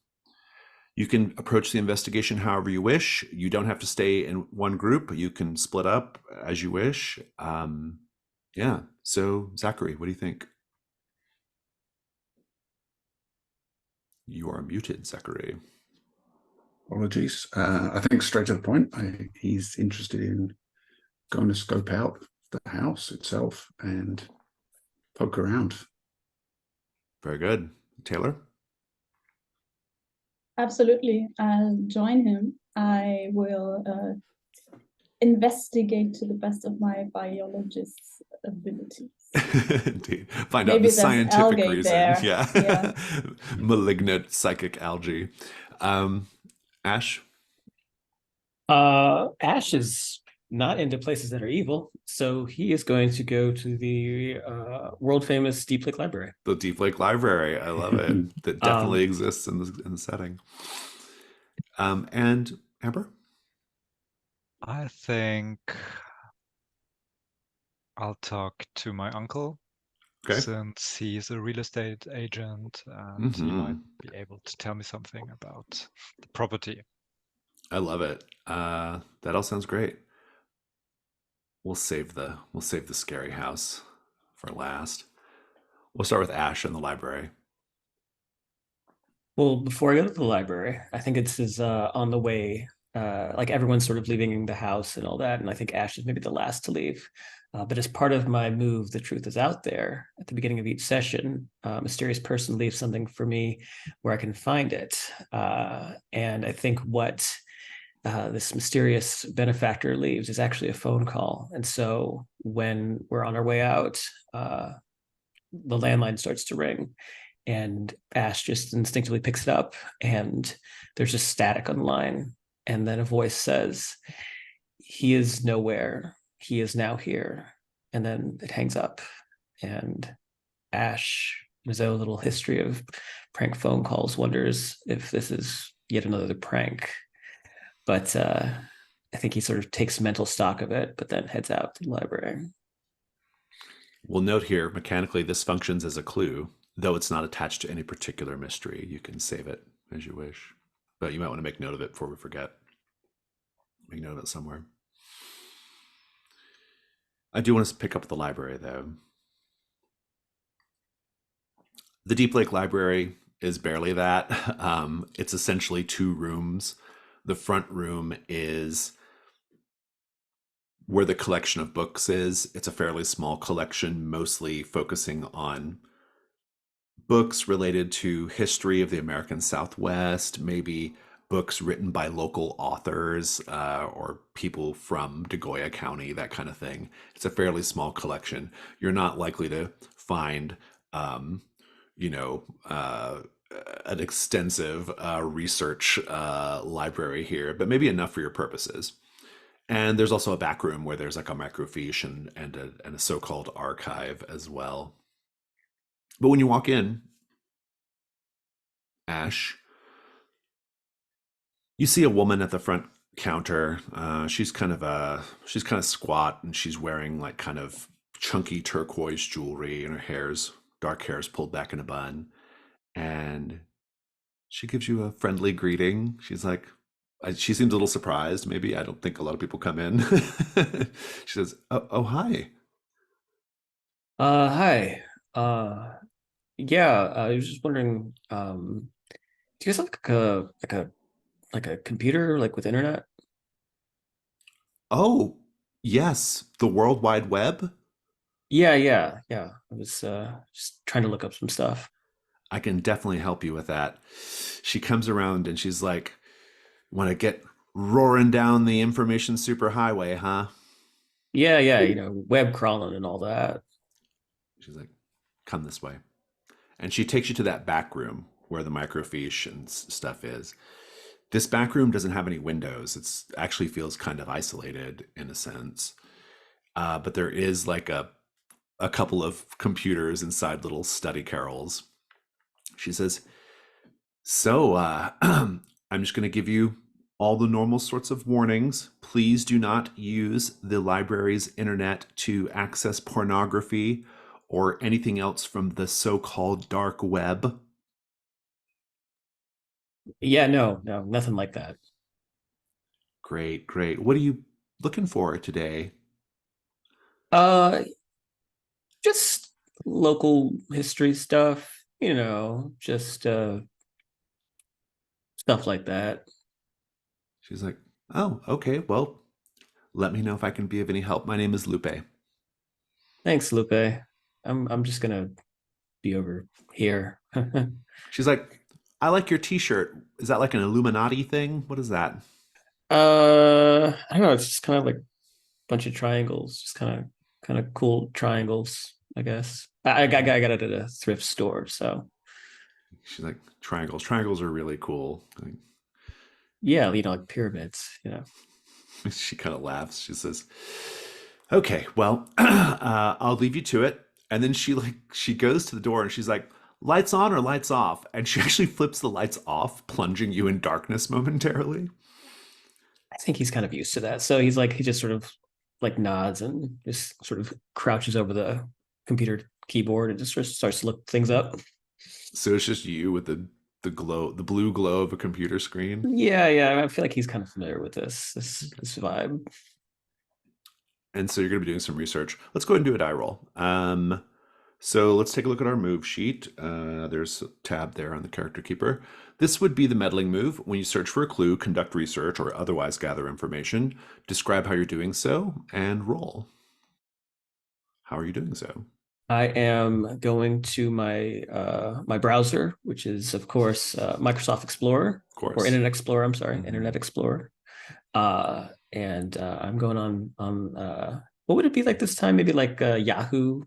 You can approach the investigation however you wish. You don't have to stay in one group. You can split up as you wish. Yeah, so Zachary, what do you think? You are muted, Zachary. Apologies. I think straight to the point, he's interested in going to scope out the house itself and poke around. Very good. Taylor? Absolutely. I'll join him. I will investigate to the best of my biologist's abilities. Indeed. Find Maybe out the there's scientific algae reason. there. Yeah. Yeah. Malignant psychic algae. Ash? Ash is not into places that are evil, so he is going to go to the world famous Deep Lake Library. The Deep Lake Library. I love it. That definitely exists in the setting. And Amber? I think I'll talk to my uncle, Okay. since he's a real estate agent and he might be able to tell me something about the property. I love it. That all sounds great. We'll save the scary house for last. We'll start with Ash in the library. Well, before I go to the library, I think it's on the way. Like everyone's sort of leaving the house and all that, and I think Ash is maybe the last to leave. But as part of my move, The Truth Is Out There, at the beginning of each session, a mysterious person leaves something for me where I can find it. And I think what this mysterious benefactor leaves is actually a phone call. And so when we're on our way out, the landline starts to ring. And Ash just instinctively picks it up, and there's just static on the line. And then a voice says, "He is nowhere. He is now here." And then it hangs up. And Ash, in his own little history of prank phone calls, wonders if this is yet another prank. But I think he sort of takes mental stock of it, but then heads out to the library. We'll note here, mechanically, this functions as a clue. Though it's not attached to any particular mystery, you can save it as you wish. But you might want to make note of it before we forget. Make note of it somewhere. I do want to pick up the library, though. The Deep Lake Library is barely that. It's essentially 2 rooms. The front room is where the collection of books is. It's a fairly small collection, mostly focusing on books related to history of the American Southwest, maybe books written by local authors or people from DeGoya County, that kind of thing. It's a fairly small collection. You're not likely to find, an extensive research library here, but maybe enough for your purposes. And there's also a back room where there's like a microfiche and a so-called archive as well. But when you walk in, Ash, you see a woman at the front counter. She's kind of squat, and she's wearing like kind of chunky turquoise jewelry, and her dark hair's pulled back in a bun. And she gives you a friendly greeting. She's like, she seems a little surprised. Maybe I don't think a lot of people come in. She says, "Oh, hi." Hi. Yeah, I was just wondering, do you guys have like a computer like with internet? Oh, yes, the World Wide Web. Yeah. I was just trying to look up some stuff. I can definitely help you with that. She comes around and she's like, want to get roaring down the information superhighway, huh? Yeah, web crawling and all that. She's like, come this way. And she takes you to that back room where the microfiche and stuff is. This back room doesn't have any windows. It's actually feels kind of isolated in a sense. But there is like a couple of computers inside little study carrels. She says, so I'm just going to give you all the normal sorts of warnings. Please do not use the library's internet to access pornography or anything else from the so-called dark web. Yeah, no, nothing like that. Great, great. What are you looking for today? Uh, just local history stuff, just stuff like that. She's like, oh, okay. Well, let me know if I can be of any help. My name is Lupe. Thanks, Lupe. I'm just gonna be over here. She's like, I like your t-shirt. Is that like an Illuminati thing? What is that? I don't know, it's just kind of like a bunch of triangles, just kind of cool triangles, I guess. I got it at a thrift store, so She's like, triangles. Triangles are really cool. yeah, like pyramids. She kind of laughs. She says, okay, well, I'll leave you to it. And then she goes to the door and she's like, lights on or lights off? And she actually flips the lights off, plunging you in darkness momentarily. I think he's kind of used to that. So he just sort of like nods and just sort of crouches over the computer keyboard and just sort of starts to look things up. So it's just you with the glow, the blue glow of a computer screen. Yeah. I feel like he's kind of familiar with this vibe. And so you're going to be doing some research. Let's go ahead and do a die roll. So let's take a look at our move sheet. There's a tab there on the character keeper. This would be the meddling move. When you search for a clue, conduct research, or otherwise gather information, describe how you're doing so, and roll. How are you doing so? I am going to my my browser, which is of course Microsoft Explorer Of course. or Internet Explorer. I'm sorry, Mhm. Internet Explorer. And I'm going on what would it be like this time? Maybe like Yahoo.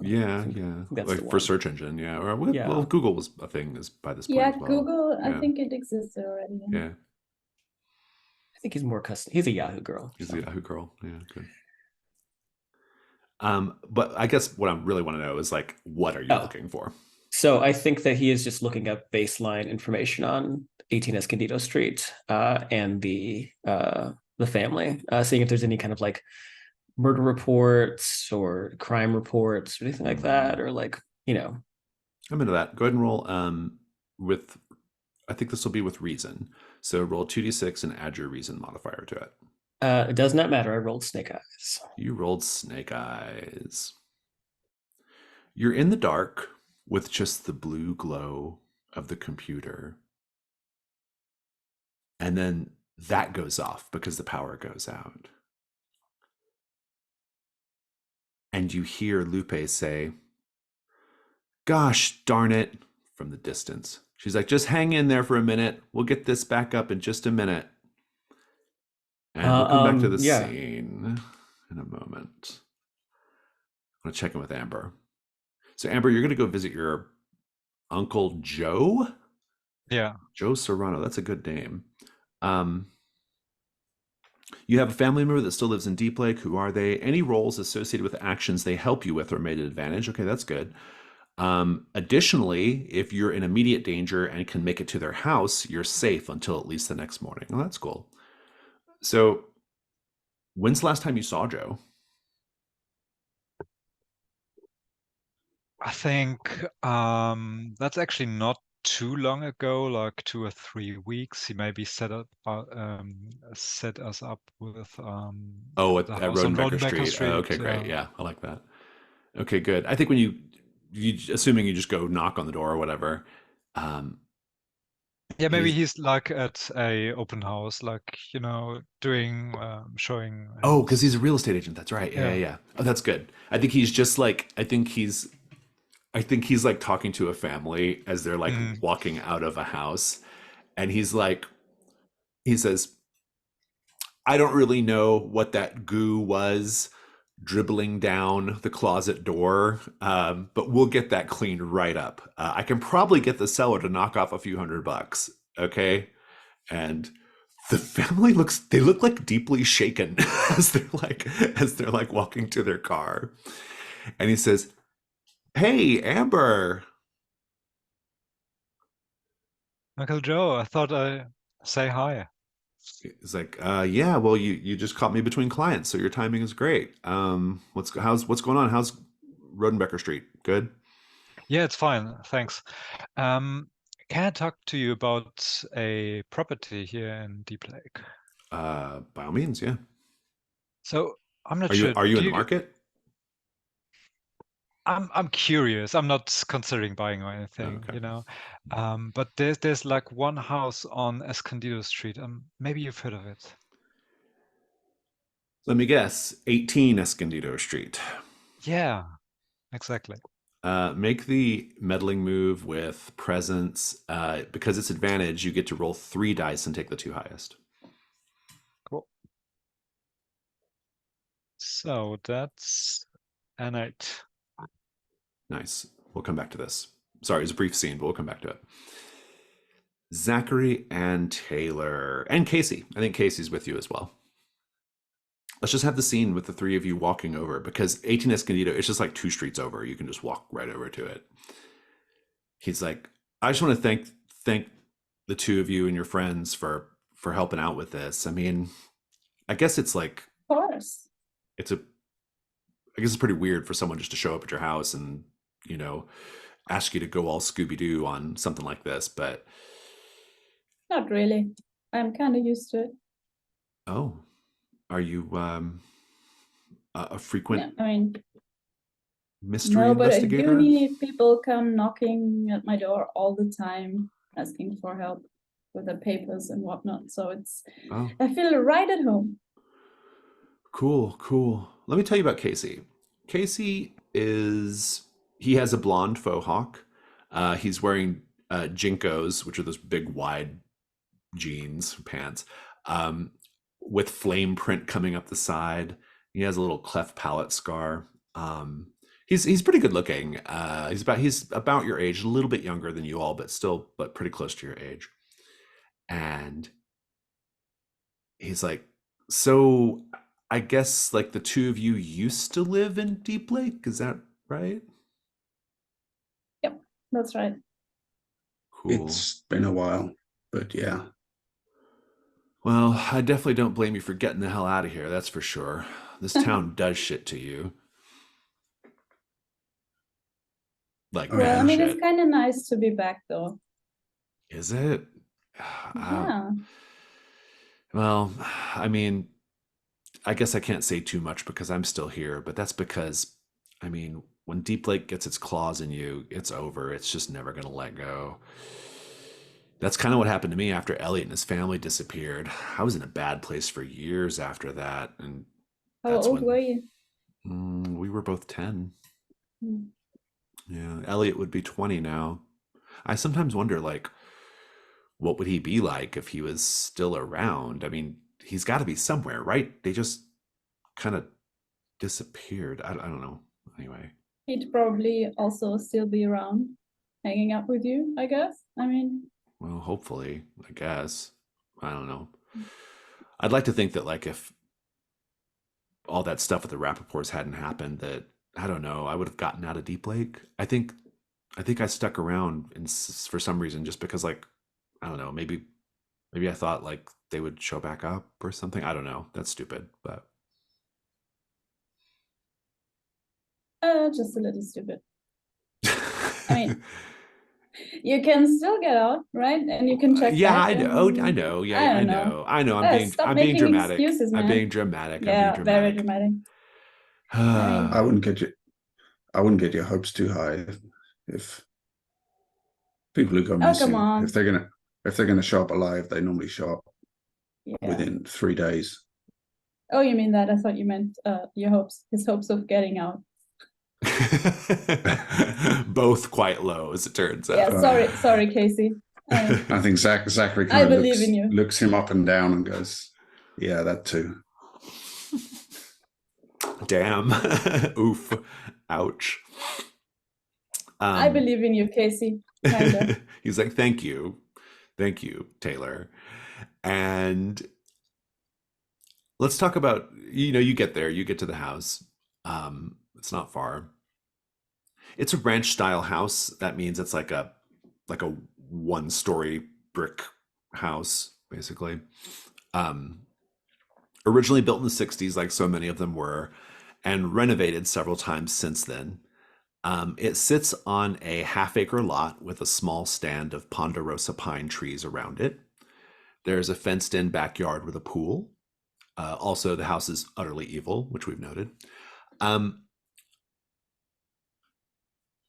Yeah, I think that's like the for one. search engine, yeah. Or Yeah. well, Google was a thing is by this point Yeah, as well. Google, I Yeah. think it exists already. Yeah, I think he's more custom. He's a Yahoo girl. he's so. a Yahoo girl. Yeah, good. But I guess what I really want to know is like, what are you Oh. looking for? So I think that he is just looking up baseline information on 18 Escondido Street and the family, seeing if there's any kind of like murder reports or crime reports or anything like that, or like, I'm into that. Go ahead and roll with, I think this will be with reason. So roll 2d6 and add your reason modifier to it. it does not matter. I rolled snake eyes. You rolled snake eyes. You're in the dark with just the blue glow of the computer. And then that goes off because the power goes out. And you hear Lupe say, gosh darn it, from the distance. She's like, just hang in there for a minute. We'll get this back up in just a minute. And we'll come back to the scene in a moment. I'm going to check in with Amber. So Amber, you're going to go visit your Uncle Joe? Yeah. Joe Serrano. That's a good name. You have a family member that still lives in Deep Lake. Who are they? Any roles associated with actions they help you with are made an advantage. Okay, that's good. Additionally, if you're in immediate danger and can make it to their house, you're safe until at least the next morning. Oh, that's cool. So, when's the last time you saw Joe? I think that's actually not too long ago, like 2 or 3 weeks. He maybe set us up with Oh, the at house on Rodenbecker Rodenbecker Street. Street. Okay, great. Yeah, I like that. Okay, good. I think when you assuming you just go knock on the door or whatever. Yeah, maybe He's- he's like at a open house, like, doing showing. Oh, because he's a real estate agent. That's right. Yeah, Yeah. yeah. Oh, that's good. I think he's just like I think he's like talking to a family as they're like Mhm. walking out of a house, and he says, "I don't really know what that goo was dribbling down the closet door, but we'll get that cleaned right up. I can probably get the seller to knock off a few $100, okay?" And the family look like deeply shaken as they're like walking to their car. And he says, "Hey, Amber." Uncle Joe, I thought I say hi. He's like, "Yeah, well, you just caught me between clients, so your timing is great. What's going on? How's Rodenbecker Street? Good?" Yeah, it's fine. Thanks. Can I talk to you about a property here in Deep Lake? By all means, yeah. So I'm not Are you sure. are you in Do the you? market? I'm curious. I'm not considering buying or Oh, anything, okay. But there's like one house on Escondido Street. Maybe you've heard of it. Let me guess. 18 Escondido Street. Yeah, exactly. Make the meddling move with presence. Because it's advantage, you get to roll 3 dice and take the 2 highest. Cool. So that's an 8. Nice. We'll come back to this. Sorry, it's a brief scene, but we'll come back to it. Zachary and Taylor and Casey. I think Casey's with you as well. Let's just have the scene with the 3 of you walking over, because 18 Escondido, it's just like 2 streets over. You can just walk right over to it. He's like, "I just want to thank the 2 of you and your friends for helping out with this. I mean, I guess it's like Of course. I guess it's pretty weird for someone just to show up at your house and, ask you to go all Scooby-Doo on something like this, but Not really. I'm kind of used to it. oh, are you a frequent Yeah, I mean, mystery no, but I investigator? do need people come knocking at my door all the time, asking for help with the papers and whatnot. So Oh, I feel right at home. cool. Let me tell you about Casey. Casey he has a blonde faux hawk. He's wearing Jinkos, which are those big wide jeans pants, with flame print coming up the side. He has a little cleft palate scar. He's pretty good looking. He's about your age, a little bit younger than you all, but pretty close to your age. And he's like, "So I guess like the 2 of you used to live in Deep Lake, is that right?" Yep, that's right. Cool. It's been a while, but yeah. Well, I definitely don't blame you for getting the hell out of here, that's for sure. This town does shit to you. Like, Oh, Well, I mad mean, shit. it's kind of nice to be back, though. Is it? Yeah. Well, I mean, I guess I can't say too much because I'm still here, but that's because, I mean, when Deep Lake gets its claws in you, it's over. It's just never going to let go. That's kind of what happened to me after Elliot and his family disappeared. I was in a bad place for years after that, and How that's old when were you? we were both 10. Hmm. Yeah, Elliot would be 20 now. I sometimes wonder, like, what would he be like if he was still around? I mean, he's got to be somewhere, right? They just kind of disappeared. I don't know. Anyway, He'd probably also still be around, hanging out with you, I guess. I mean, well, hopefully, I guess. I don't know. I'd like to think that, like, if all that stuff with the Rappaports hadn't happened, that I don't know, I would have gotten out of Deep Lake. I think I stuck around for some reason, just because, like, I don't know, maybe I thought like they would show back up or something. I don't know. That's stupid, but just a little stupid. I mean, you can still get out, right? And you can check yeah, back. I know. and- I know. Yeah, I I don't know. I know. Stop I'm being making dramatic. excuses, I'm man. being dramatic. Yeah, I'm being very dramatic. dramatic. I wouldn't get you. I wouldn't get your hopes too high if people who go Oh, come missing, on. if they're gonna show up alive, they normally show up Yeah. within 3 days. Oh, you mean that? I thought you meant his hopes of getting out. Both quite low, as it turns Yeah, out. sorry, Casey. I think Zachary I kind of believe in you. looks him up and down and goes, "Yeah, that too." Damn. Oof. Ouch. I believe in you, Casey. Kinda. He's like, thank you, Taylor. And let's talk about, you get there, you get to the house. It's not far. It's a ranch style house. That means it's like a 1-story brick house, basically. Originally built in the 60s, like so many of them were, and renovated several times since then. It sits on a half-acre lot with a small stand of ponderosa pine trees around it. There's a fenced-in backyard with a pool. Also, the house is utterly evil, which we've noted.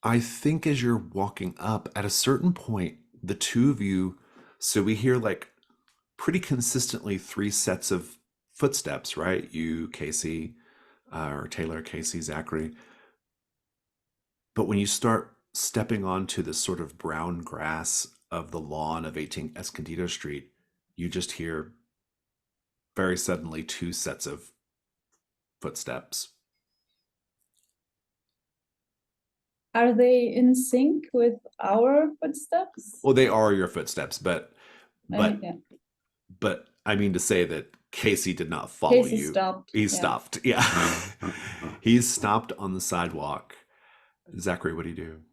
I think as you're walking up, at a certain point, the two of you, so we hear like pretty consistently 3 sets of footsteps, right? You, Casey, or Taylor, Casey, Zachary. But when you start stepping onto this sort of brown grass of the lawn of 18 Escondido Street, you just hear very suddenly 2 sets of footsteps. Are they in sync with our footsteps? Well, they are your footsteps, but Yeah. but I mean to say that Casey did not follow Casey you. stopped. He Yeah. stopped. Yeah. He's stopped on the sidewalk. Zachary, what do you do?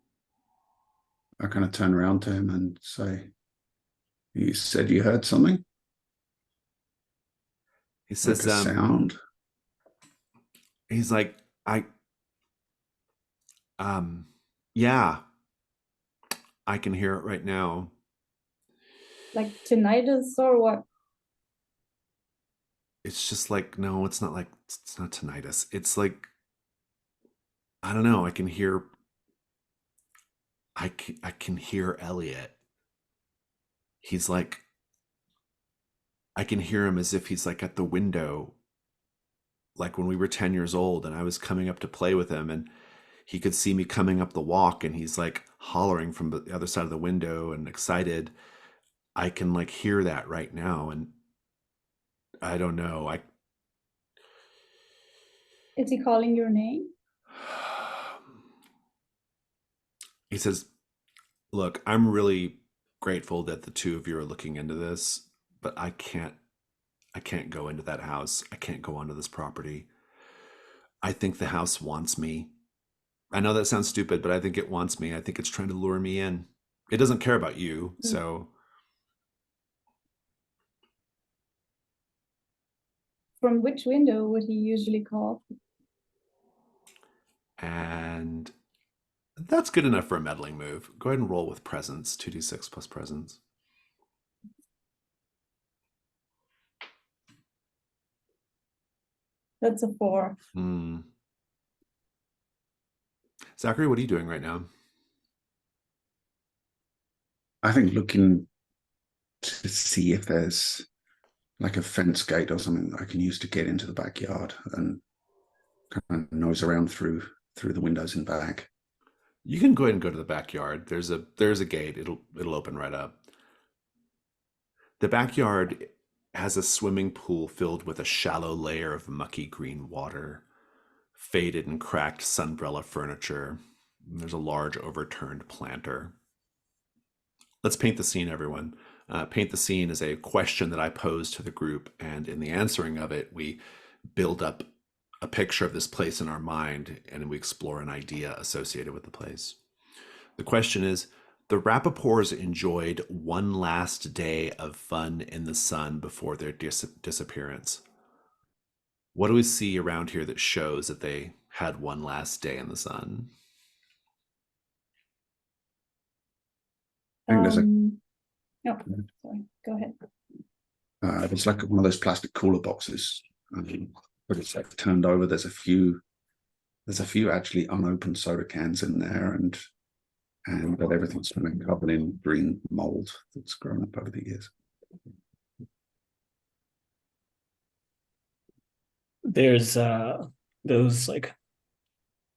I kind of turn around to him and say, "You said you heard something? He says, Like a sound?" He's like, yeah, I can hear it right now. Like tinnitus or what? It's just like, no, it's not tinnitus. It's like, I don't know. I can hear Elliot. He's like, I can hear him as if he's like at the window, like when we were 10 years old and I was coming up to play with him and he could see me coming up the walk and he's like hollering from the other side of the window and excited. I can like hear that right now. And I don't know. Is he calling your name? He says, look, I'm really grateful that the two of you are looking into this, but I can't go into that house. I can't go onto this property. I think the house wants me. I know that sounds stupid, but I think it wants me. I think it's trying to lure me in. It doesn't care about you, so. From which window would he usually call? And that's good enough for a meddling move. Go ahead and roll with presence, 2d6 plus presence. That's a 4. Zachary, what are you doing right now? I think looking to see if there's like a fence gate or something that I can use to get into the backyard and kind of nose around through the windows in back. You can go ahead and go to the backyard. There's a gate. It'll open right up. The backyard has a swimming pool filled with a shallow layer of mucky green water, faded and cracked sunbrella furniture. There's a large overturned planter. Let's paint the scene, everyone. Paint the scene is a question that I pose to the group, and in the answering of it, we build up a picture of this place in our mind, and we explore an idea associated with the place. The question is, the Rappaports enjoyed one last day of fun in the sun before their disappearance. What do we see around here that shows that they had one last day in the sun? I think there's a No, sorry, go ahead. it's like one of those plastic cooler boxes. But it's like turned over. There's a few there's a few actually unopened soda cans in there, and but everything's been covered in green mold that's grown up over the years. There's those like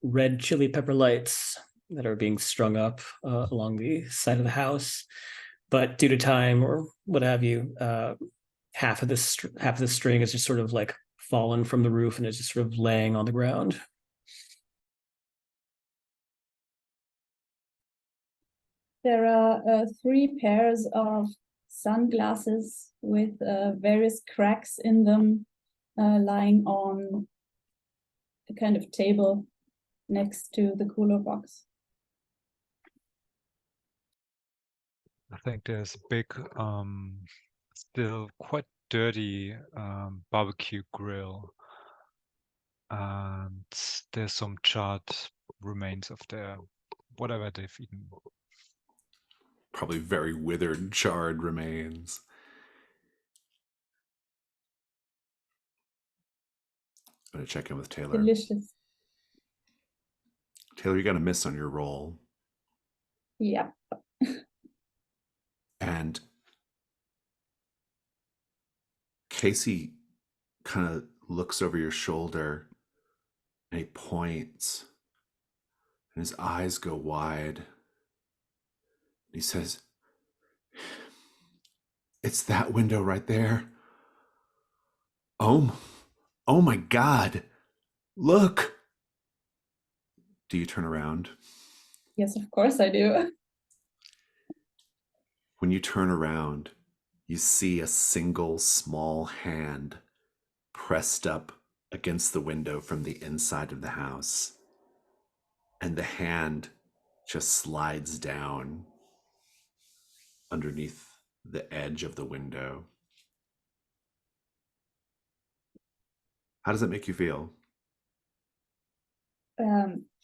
red chili pepper lights that are being strung up along the side of the house, but due to time or what have you, half of the string is just sort of like fallen from the roof and is just sort of laying on the ground. There are 3 pairs of sunglasses with various cracks in them, lying on a kind of table next to the cooler box. I think there's a big, still quite dirty barbecue grill, and there's some charred remains of their whatever they've eaten. Probably very withered, charred remains. I'm gonna check in with Taylor. Delicious. Taylor, you got a miss on your roll. Yeah. And Casey kind of looks over your shoulder and he points and his eyes go wide. He says, "It's that window right there. Oh my God. Look." Do you turn around? Yes, of course I do. When you turn around, you see a single small hand pressed up against the window from the inside of the house. And the hand just slides down underneath the edge of the window. How does that make you feel?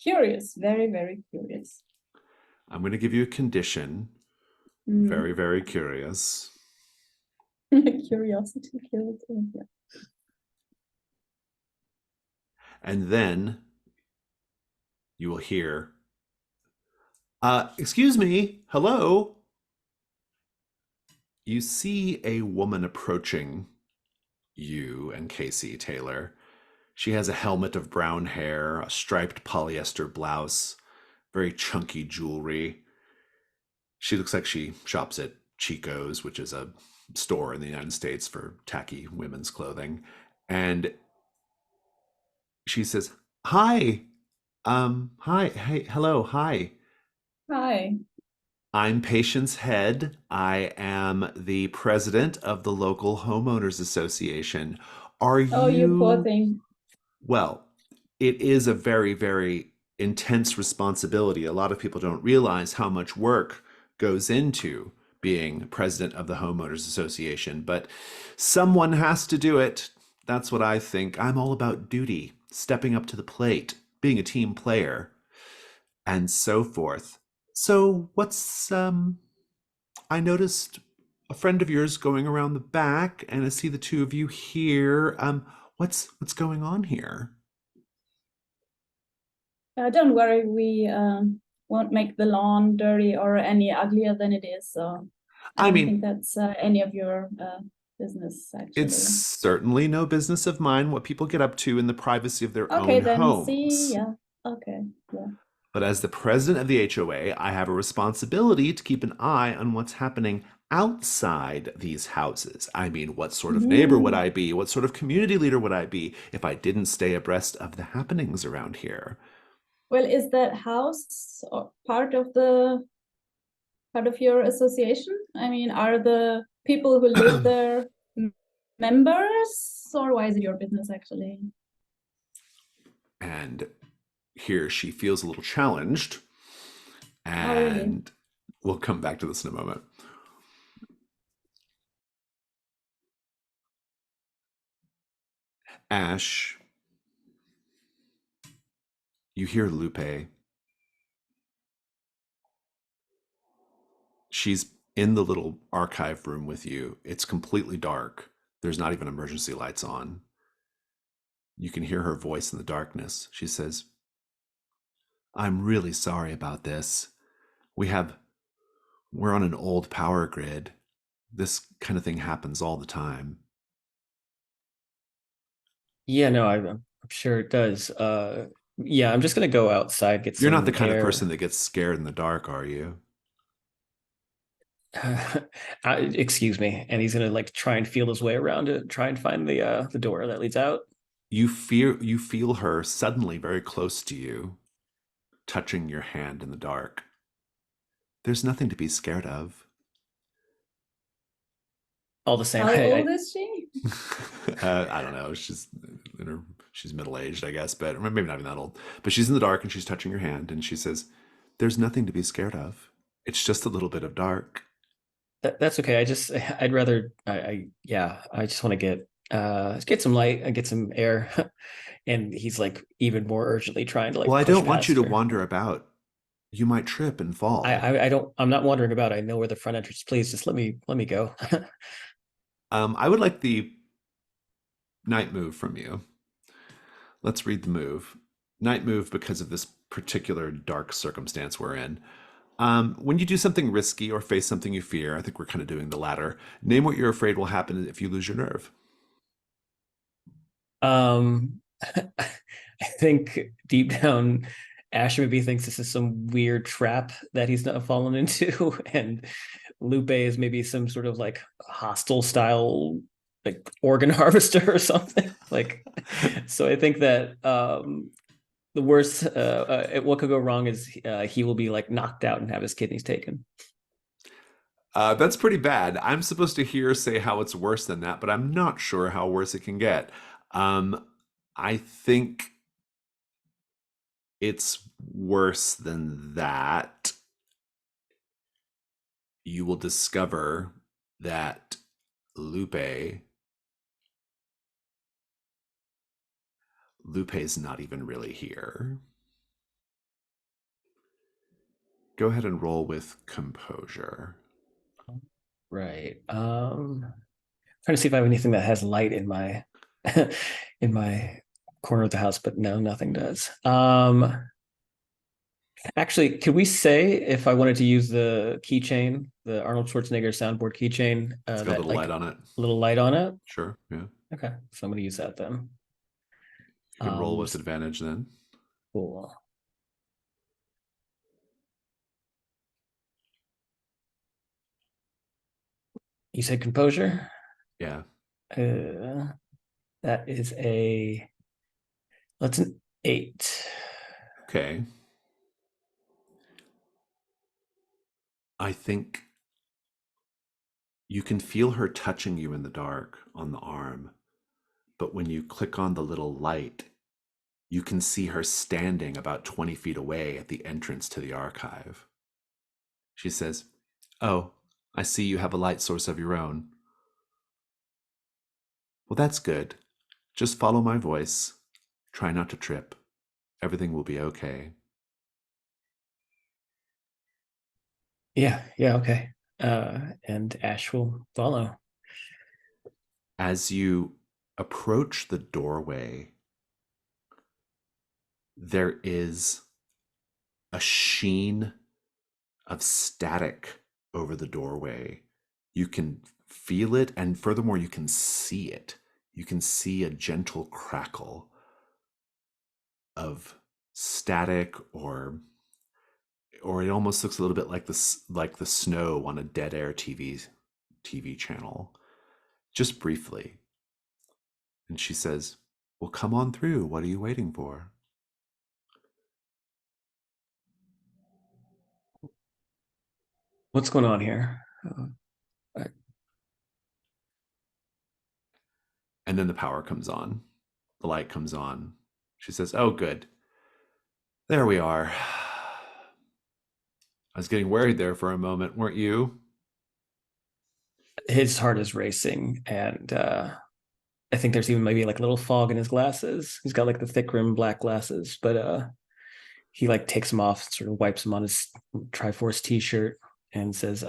Curious, very, very curious. I'm going to give you a condition. Very, very curious. Curiosity, yeah. And then you will hear, "Excuse me, hello." You see a woman approaching you and Casey, Taylor. She has a helmet of brown hair, a striped polyester blouse, very chunky jewelry. She looks like she shops at Chico's, which is a store in the United States for tacky women's clothing. And she says, "Hi, hey, hello, hi. Hi. I'm Patience Head. I am the president of the local homeowners association. Are you..." Oh, you poor thing. Well, it is a very, very intense responsibility. A lot of people don't realize how much work goes into being president of the homeowners association, but someone has to do it. That's what I think. I'm all about duty, stepping up to the plate, being a team player, and so forth. So what's, I noticed a friend of yours going around the back, and I see the two of you here. What's going on here? Don't worry, we won't make the lawn dirty or any uglier than it is. So I don't think that's any of your business, actually. It's certainly no business of mine what people get up to in the privacy of their Okay, own then homes. see, yeah. Okay, yeah. But as the president of the HOA, I have a responsibility to keep an eye on what's happening outside these houses. I mean, what sort of neighbor would I be? What sort of community leader would I be if I didn't stay abreast of the happenings around here? Well, is that house part of your association? I mean, are the people who live there members, or why is it your business, actually? And here she feels a little challenged, and really? We'll come back to this in a moment. Ash, you hear Lupe. She's in the little archive room with you. It's completely dark. There's not even emergency lights on. You can hear her voice in the darkness. She says, I'm really sorry about this. We're on an old power grid. This kind of thing happens all the time. Yeah, no, I'm sure it does. Yeah, I'm just gonna go outside, get You're not the some kind of air. person that gets scared in the dark, are you? Excuse me. And he's gonna like try and feel his way around to try and find the door that leads out. You feel her suddenly very close to you, touching your hand in the dark. There's nothing to be scared of. All the same, How old is she? I don't know. She's middle aged, I guess, but maybe not even that old. But she's in the dark and she's touching your hand and she says, "There's nothing to be scared of. It's just a little bit of dark." that's okay. I'd rather yeah, I just want to get some light and get some air. And he's like even more urgently trying to Well, like I push don't want you past to her. wander about. You might trip and fall. I don't, I'm not wandering about. I know where the front entrance. Please just let me go. I would like the night move from you. Let's read the move. Night move because of this particular dark circumstance we're in. When you do something risky or face something you fear, I think we're kind of doing the latter. Name what you're afraid will happen if you lose your nerve. Um, I think deep down, Ash maybe thinks this is some weird trap that he's not fallen into, and Lupe is maybe some sort of like hostile style like organ harvester or something. Like, so I think that the worst, what could go wrong is he will be like knocked out and have his kidneys taken. That's pretty bad. I'm supposed to hear say how it's worse than that, but I'm not sure how worse it can get. Um, I think it's worse than that. You will discover that Lupe's not even really here. Go ahead and roll with composure. Right. Trying to see if I have anything that has light in my in my corner of the house, but no, nothing does. Actually, could we say if I wanted to use the keychain, the Arnold Schwarzenegger soundboard keychain, It's got a that little like light on it. a little light on it? Sure, yeah. Okay, so I'm gonna use that then. You can roll with S- advantage then. Cool. You said composure? Yeah. Uh, that is that's an 8. Okay. I think you can feel her touching you in the dark on the arm, but when you click on the little light, you can see her standing about 20 feet away at the entrance to the archive. She says, "Oh, I see you have a light source of your own. Well, that's good. Just follow my voice. Try not to trip. Everything will be okay." Yeah, okay. And Ash will follow. As you approach the doorway, there is a sheen of static over the doorway. You can feel it, and furthermore, you can see it. You can see a gentle crackle of static, or it almost looks a little bit like the snow on a dead air TV channel, just briefly. And she says, "Well, come on through. What are you waiting for?" What's going on here? I- And then the power comes on. The light comes on. She says, "Oh, good. There we are. I was getting worried there for a moment, weren't you?" His heart is racing, and I think there's even maybe like a little fog in his glasses. He's got like the thick rim black glasses, but he like takes them off, sort of wipes them on his Triforce t-shirt and says,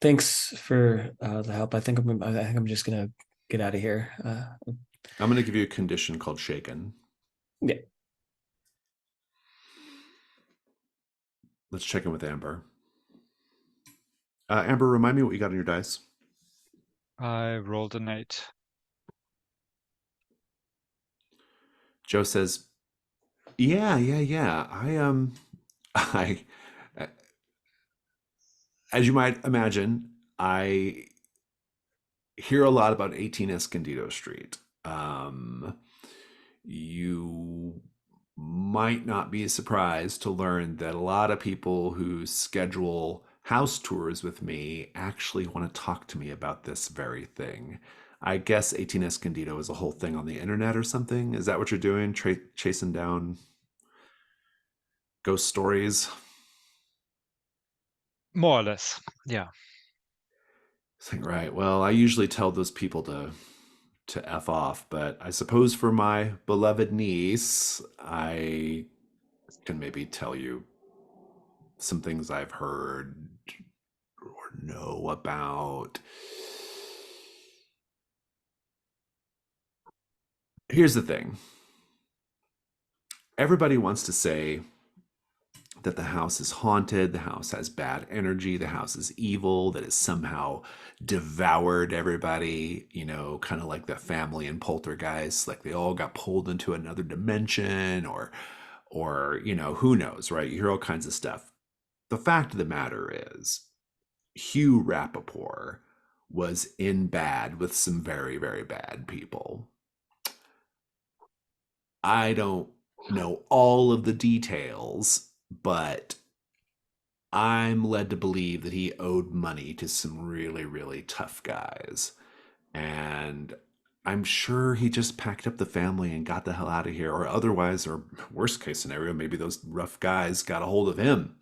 thanks for the help. I think I'm just gonna get out of here. I'm going to give you a condition called shaken. Yeah. Let's check in with Amber. Amber, remind me what you got on your dice. I rolled an 8. Joe says, "Yeah. I, as you might imagine, I hear a lot about 18 Escondido Street. You might not be surprised to learn that a lot of people who schedule house tours with me actually want to talk to me about this very thing. I guess 18 Escondido is a whole thing on the internet or something. Is that what you're doing? Chasing down ghost stories?" More or less, yeah. It's like, right. Well, I usually tell those people to F off, but I suppose for my beloved niece, I can maybe tell you some things I've heard or know about. Here's the thing. Everybody wants to say that the house is haunted, the house has bad energy, the house is evil, that it somehow devoured everybody, kind of like the family in Poltergeist, like they all got pulled into another dimension or who knows, right? You hear all kinds of stuff. The fact of the matter is, Hugh Rappaport was in bad with some very, very bad people. I don't know all of the details, but I'm led to believe that he owed money to some really, really tough guys. And I'm sure he just packed up the family and got the hell out of here. Or otherwise, or worst case scenario, maybe those rough guys got a hold of him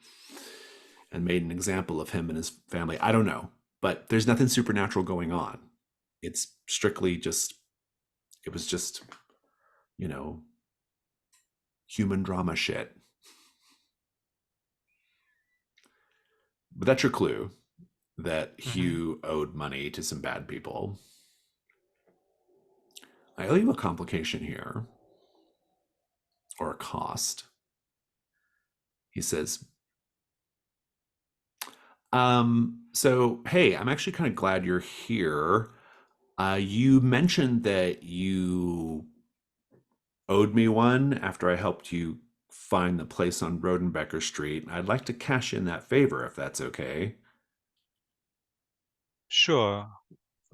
and made an example of him and his family. I don't know. But there's nothing supernatural going on. It's strictly just, it was just, human drama shit. But that's your clue, that Hugh owed money to some bad people. I owe you a complication here, or a cost. He says, so, hey, I'm actually kind of glad you're here. You mentioned that you owed me one after I helped you find the place on Rodenbecker Street. I'd like to cash in that favor if that's okay. Sure.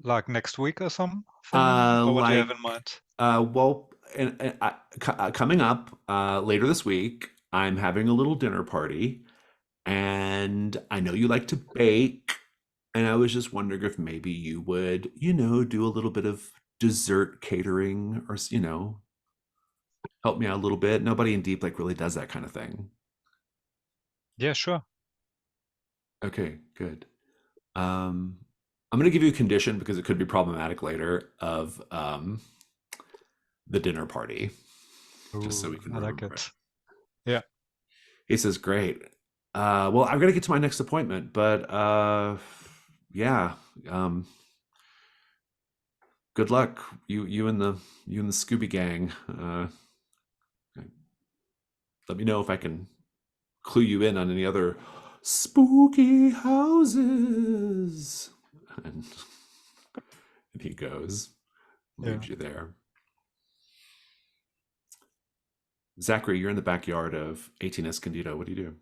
Like next week or something? Or what do you have in mind? Well, coming up later this week, I'm having a little dinner party, and I know you like to bake, and I was just wondering if maybe you would, do a little bit of dessert catering, or help me out a little bit. Nobody in Deep Lake really does that kind of thing. Yeah, sure. Okay, good. I'm going to give you a condition because it could be problematic later of the dinner party, just so we can I like remember it. it. Yeah. He says, "Great. Well, I've got to get to my next appointment, but yeah. Good luck, you and the Scooby Gang. Let me know if I can clue you in on any other spooky houses." And he goes, leaves you there. Zachary, you're in the backyard of 18 Escondido. What do you do?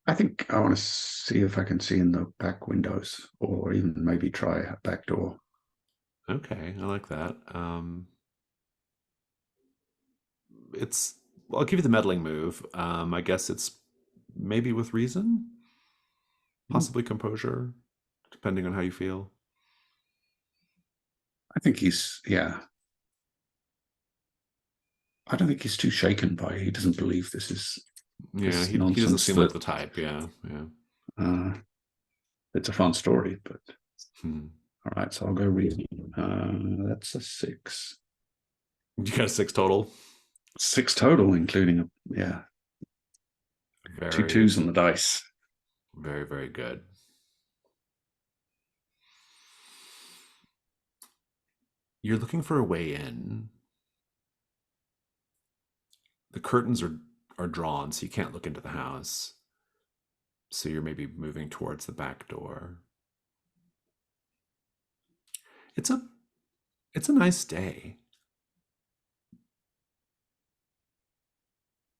I think I want to see if I can see in the back windows, or even maybe try a back door. Okay, I like that. I'll give you the meddling move. I guess it's maybe with reason, possibly composure, depending on how you feel. I think yeah. I don't think he's too shaken by it. He doesn't believe this is Yeah, he doesn't nonsense seem like the type. Yeah. It's a fun story, but Hmm. all right, so I'll go reason. That's a 6. You got a 6 total. 6 total, including Very, 2 2s on the dice. very, very good. You're looking for a way in. The curtains are drawn, so you can't look into the house. So you're maybe moving towards the back door. It's a nice day.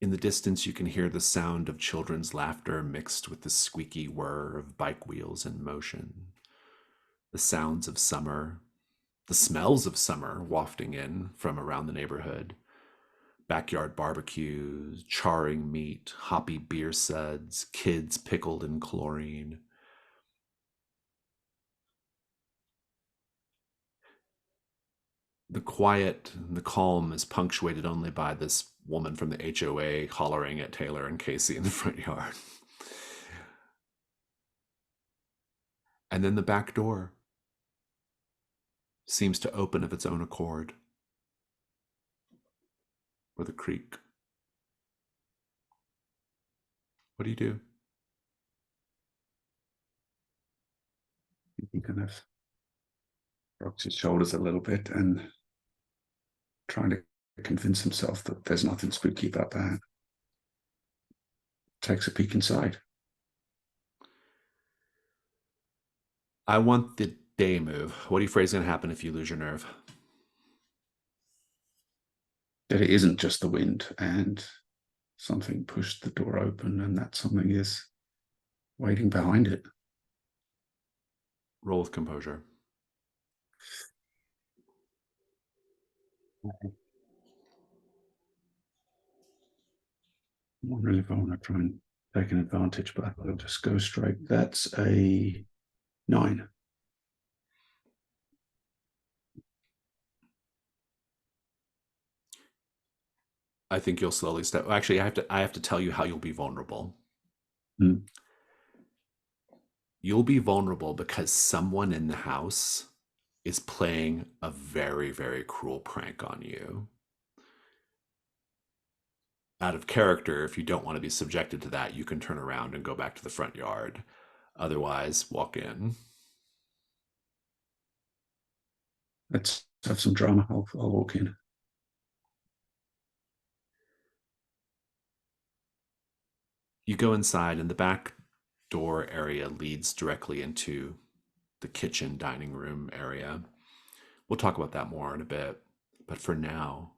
In the distance, you can hear the sound of children's laughter mixed with the squeaky whir of bike wheels in motion. The sounds of summer, the smells of summer wafting in from around the neighborhood. Backyard barbecues, charring meat, hoppy beer suds, kids pickled in chlorine. The quiet, the calm is punctuated only by this woman from the HOA hollering at Taylor and Casey in the front yard. And then the back door seems to open of its own accord with a creak. What do you do? He kind of rocks his shoulders a little bit and trying to convince himself that there's nothing spooky about that. Takes a peek inside. I want the day move. What are you afraid is going to happen if you lose your nerve? That it isn't just the wind and something pushed the door open and that something is waiting behind it. Roll with composure. I don't really want to try and take an advantage, but I'll just go straight. That's a 9. I think you'll slowly step. Actually, I have to tell you how you'll be vulnerable. Hmm. You'll be vulnerable because someone in the house is playing a very, very cruel prank on you. Out of character, if you don't want to be subjected to that, you can turn around and go back to the front yard. Otherwise, walk in. Let's have some drama. I'll walk in. You go inside, and the back door area leads directly into the kitchen dining room area. We'll talk about that more in a bit. But for now,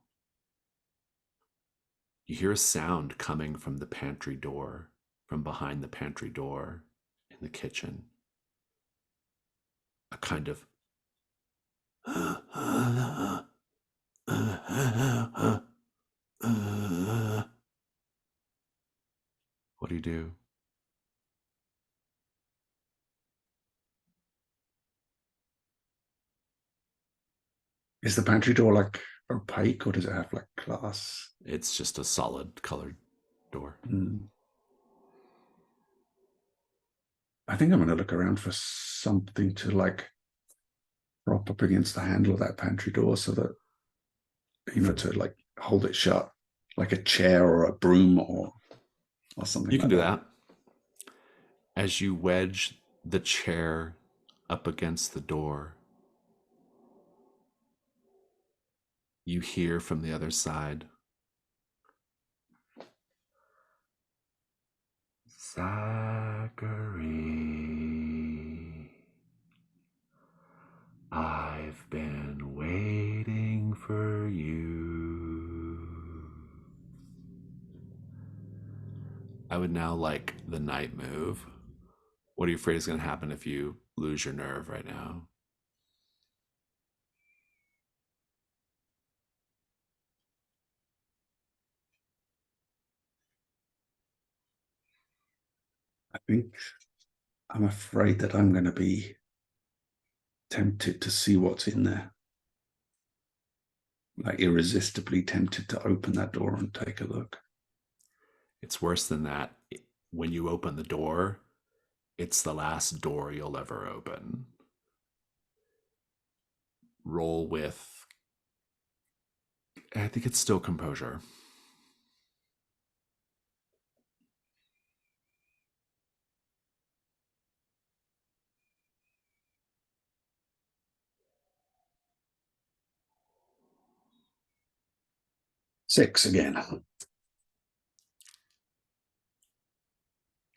you hear a sound coming from the pantry door, from behind the pantry door in the kitchen. A kind of what do you do? Is the pantry door like opaque or does it have like glass? It's just a solid colored door. I think I'm going to look around for something to like prop up against the handle of that pantry door so that, you know, to like hold it shut, like a chair or a broom or something. You can like do that. As you wedge the chair up against the door, you hear from the other side, Zachary, I've been waiting for you. I would now like the night move. What are you afraid is going to happen if you lose your nerve right now? I think I'm afraid that I'm going to be tempted to see what's in there. Like irresistibly tempted to open that door and take a look. It's worse than that. When you open the door, it's the last door you'll ever open. Roll with, I think it's still composure. Six again.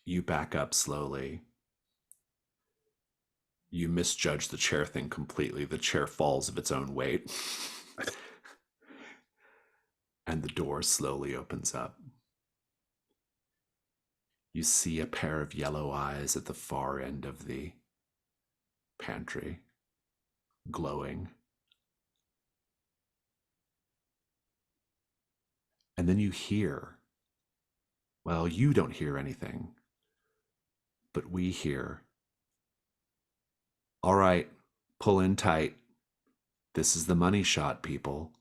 You back up slowly. You misjudge the chair thing completely. The chair falls of its own weight. And the door slowly opens up. You see a pair of yellow eyes at the far end of the pantry, glowing. And then you hear, well, you don't hear anything, but we hear, all right, pull in tight. This is the money shot, people.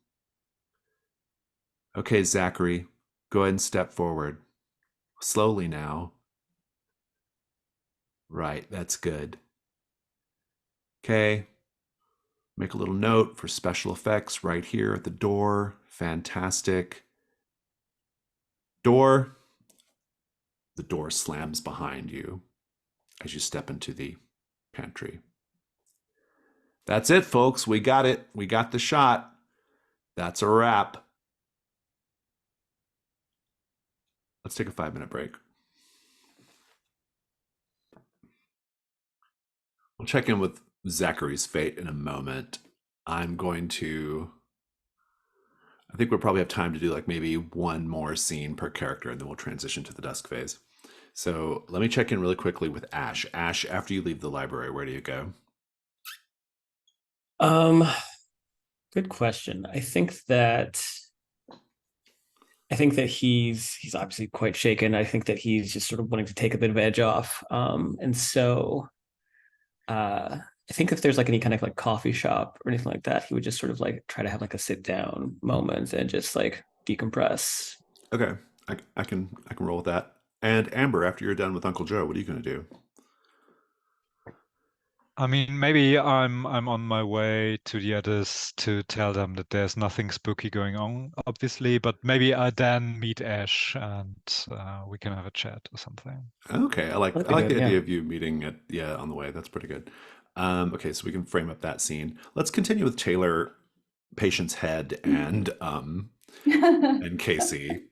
Okay, Zachary, go ahead and step forward. Slowly now. Right, that's good. Okay, make a little note for special effects right here at the door. Fantastic. Door. The door slams behind you as you step into the pantry. That's it, folks. We got it. We got the shot. That's a wrap. Let's take a 5-minute break. We'll check in with Zachary's fate in a moment. I think we'll probably have time to do like maybe one more scene per character, and then we'll transition to the dusk phase. So let me check in really quickly with Ash. Ash, after you leave the library, where do you go? Good question. I think that he's obviously quite shaken. I think that he's just sort of wanting to take a bit of edge off. And so I think if there's like any kind of like coffee shop or anything like that, he would just sort of like try to have like a sit down moment and just like decompress. Okay, I can roll with that. And Amber, after you're done with Uncle Joe, what are you going to do? I mean, maybe I'm on my way to the others to tell them that there's nothing spooky going on, obviously, but maybe I then meet Ash and we can have a chat or something. Okay, I like That'd be the good, idea yeah. of you meeting on the way. That's pretty good. Okay, so we can frame up that scene. Let's continue with Taylor, Patience Head, and Casey.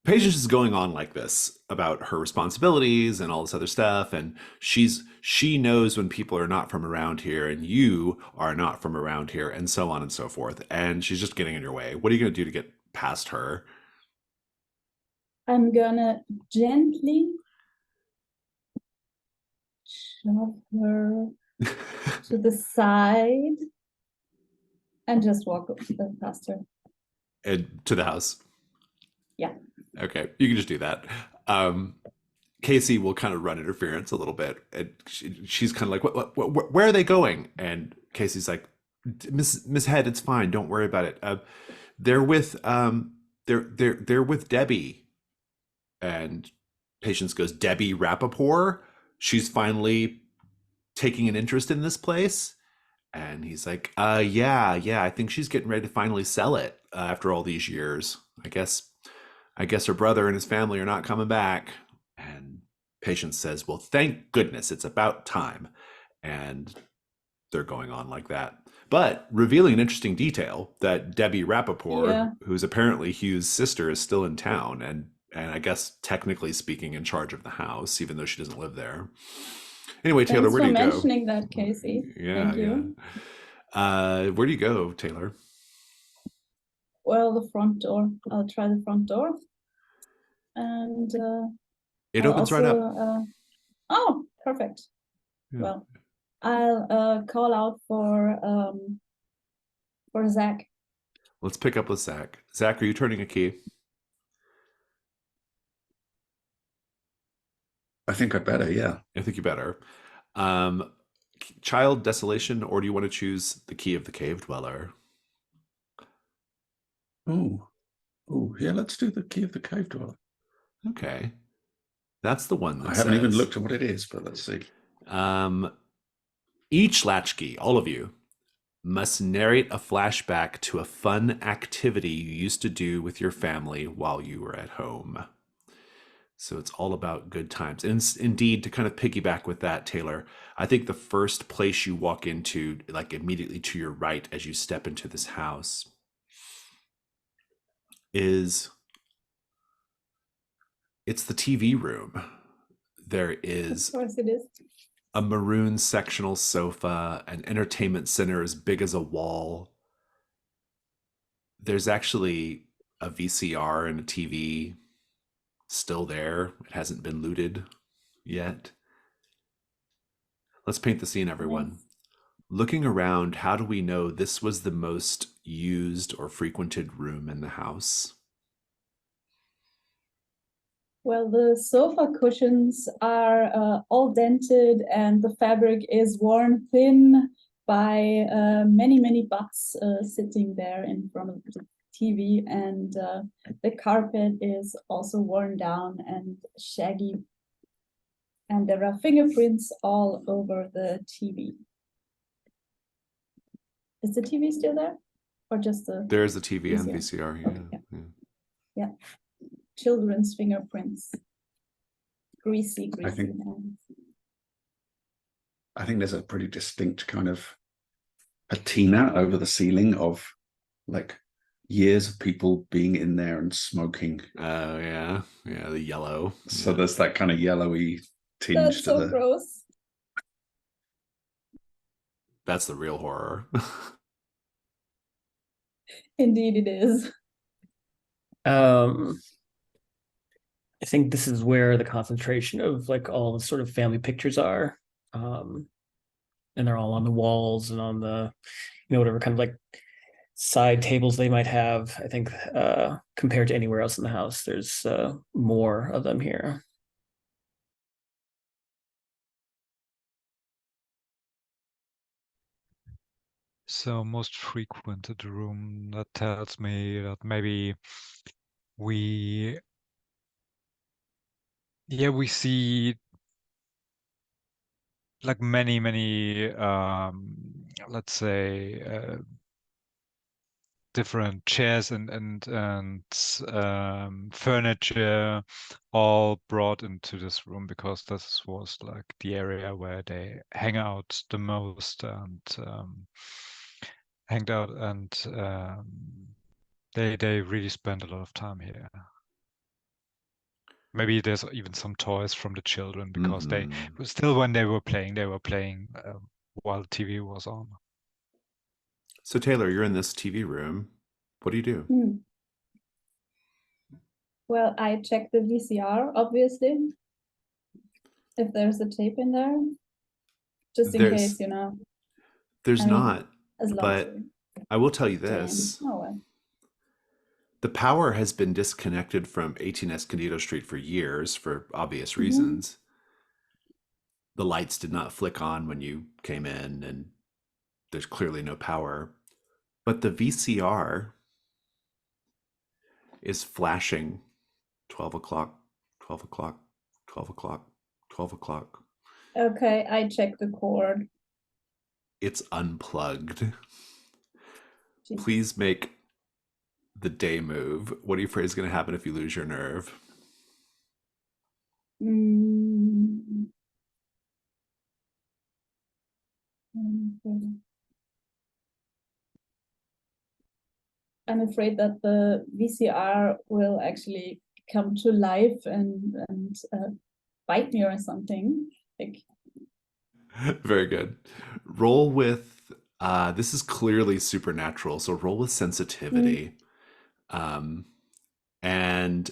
Patience is going on like this about her responsibilities and all this other stuff, and she knows when people are not from around here, and you are not from around here, and so on and so forth. And she's just getting in your way. What are you going to do to get past her? I'm gonna gently shove her to the side and just walk past her. And to the house. Yeah. Okay, you can just do that. Casey will kind of run interference a little bit, and she's kind of like, "What? Where are they going?" And Casey's like, "Miss Head, it's fine. Don't worry about it. They're with they're with Debbie." And Patience goes, "Debbie Rappaport? She's finally taking an interest in this place?" And he's like, yeah, I think she's getting ready to finally sell it after all these years. I guess her brother and his family are not coming back." And Patience says, "Well, thank goodness, it's about time." And they're going on like that. But revealing an interesting detail that Debbie Rappaport, who's apparently Hugh's sister, is still in town and I guess technically speaking in charge of the house, even though she doesn't live there. Anyway, Taylor, where do you go? Thanks for mentioning that, Casey. Thank you. Yeah. Where do you go, Taylor? Well, the front door. I'll try the front door. And it I'll opens also, right up. Oh, perfect. Yeah. Well, I'll call out for Zach. Let's pick up with Zach. Zach, are you turning a key? I think I'd better, yeah. I think you better. Child Desolation, or do you want to choose the key of the cave dweller? Oh, yeah, let's do the key of the cave dweller. Okay. That's the one that I haven't even looked at what it is, but let's see. Each latchkey, all of you, must narrate a flashback to a fun activity you used to do with your family while you were at home. So it's all about good times. And indeed, to kind of piggyback with that, Taylor, I think the first place you walk into, like immediately to your right as you step into this house, is It's the TV room. There Of is course it is. a maroon sectional sofa, an entertainment center as big as a wall. There's actually a VCR and a TV still there. It hasn't been looted yet. Let's paint the scene, everyone. Nice. Looking around, how do we know this was the most used or frequented room in the house? Well, the sofa cushions are all dented, and the fabric is worn thin by many butts sitting there in front of the TV, and the carpet is also worn down and shaggy. And there are fingerprints all over the TV. Is the TV still there? Or just the There's the TV and VCR? VCR. Okay, Yeah. yeah. Children's fingerprints. Greasy I think hands. I think there's a pretty distinct kind of patina over the ceiling of like years of people being in there and smoking. Oh, yeah. Yeah, the yellow. So Yeah. there's that kind of yellowy tinge That's to so the. gross. That's the real horror. Indeed it is. I think this is where the concentration of like all the sort of family pictures are. And they're all on the walls and on the, whatever kind of like side tables they might have. I think compared to anywhere else in the house, there's more of them here. So most frequented room, that tells me that maybe we see like many let's say different chairs and furniture all brought into this room, because this was like the area where they hang out the most and hanged out, and they really spend a lot of time here. Maybe there's even some toys from the children, because they still, when they were playing while the TV was on. So Taylor, you're in this TV room. What do you do? Well, I check the VCR, obviously. If there's a tape in there. Just in case, There's not, as long but I will tell you this. Oh, well. The power has been disconnected from 18 Escondido Street for years for obvious reasons. The lights did not flick on when you came in, and there's clearly no power. But the VCR is flashing 12 o'clock, 12 o'clock, 12 o'clock, 12 o'clock. Okay, I check the cord. It's unplugged. Jeez. Please make the day move. What are you afraid is going to happen if you lose your nerve? I'm afraid that the VCR will actually come to life and bite me or something. Like. Very good. Roll with this is clearly supernatural, so roll with sensitivity. And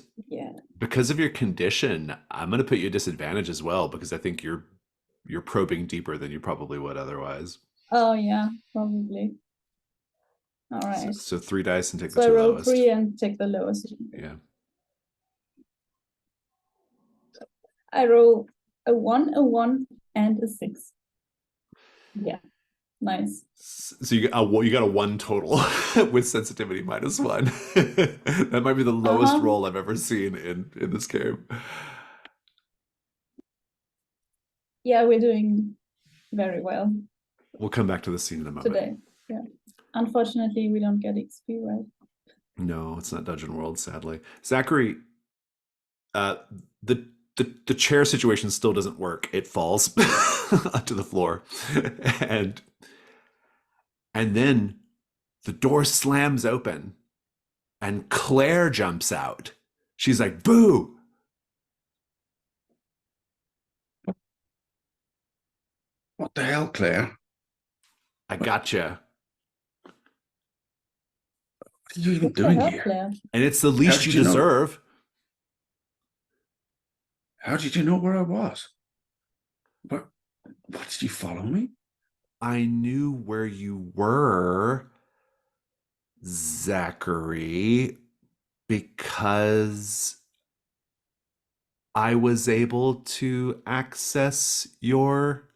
because of your condition, I'm going to put you at disadvantage as well, because I think you're probing deeper than you probably would otherwise. Oh yeah, probably. All right. So 3 dice and take the so 2 I roll lowest. 3 and take the lowest. Yeah. I roll a 1, and a 6. Yeah, nice. So you got a 1 total with sensitivity -1. That might be the lowest roll I've ever seen in this game. Yeah, we're doing very well. We'll come back to the scene in a moment. Today, yeah. Unfortunately, we don't get XP, right? No, it's not Dungeon World, sadly. Zachary, the chair situation still doesn't work. It falls onto the floor, and then the door slams open, and Claire jumps out. She's like, "Boo!" What the hell, Claire? I gotcha. What are you even Good to doing help, here? Claire. And it's the How least did you you know? deserve. How did you know where I was? What did you follow me? I knew where you were, Zachary, because I was able to access your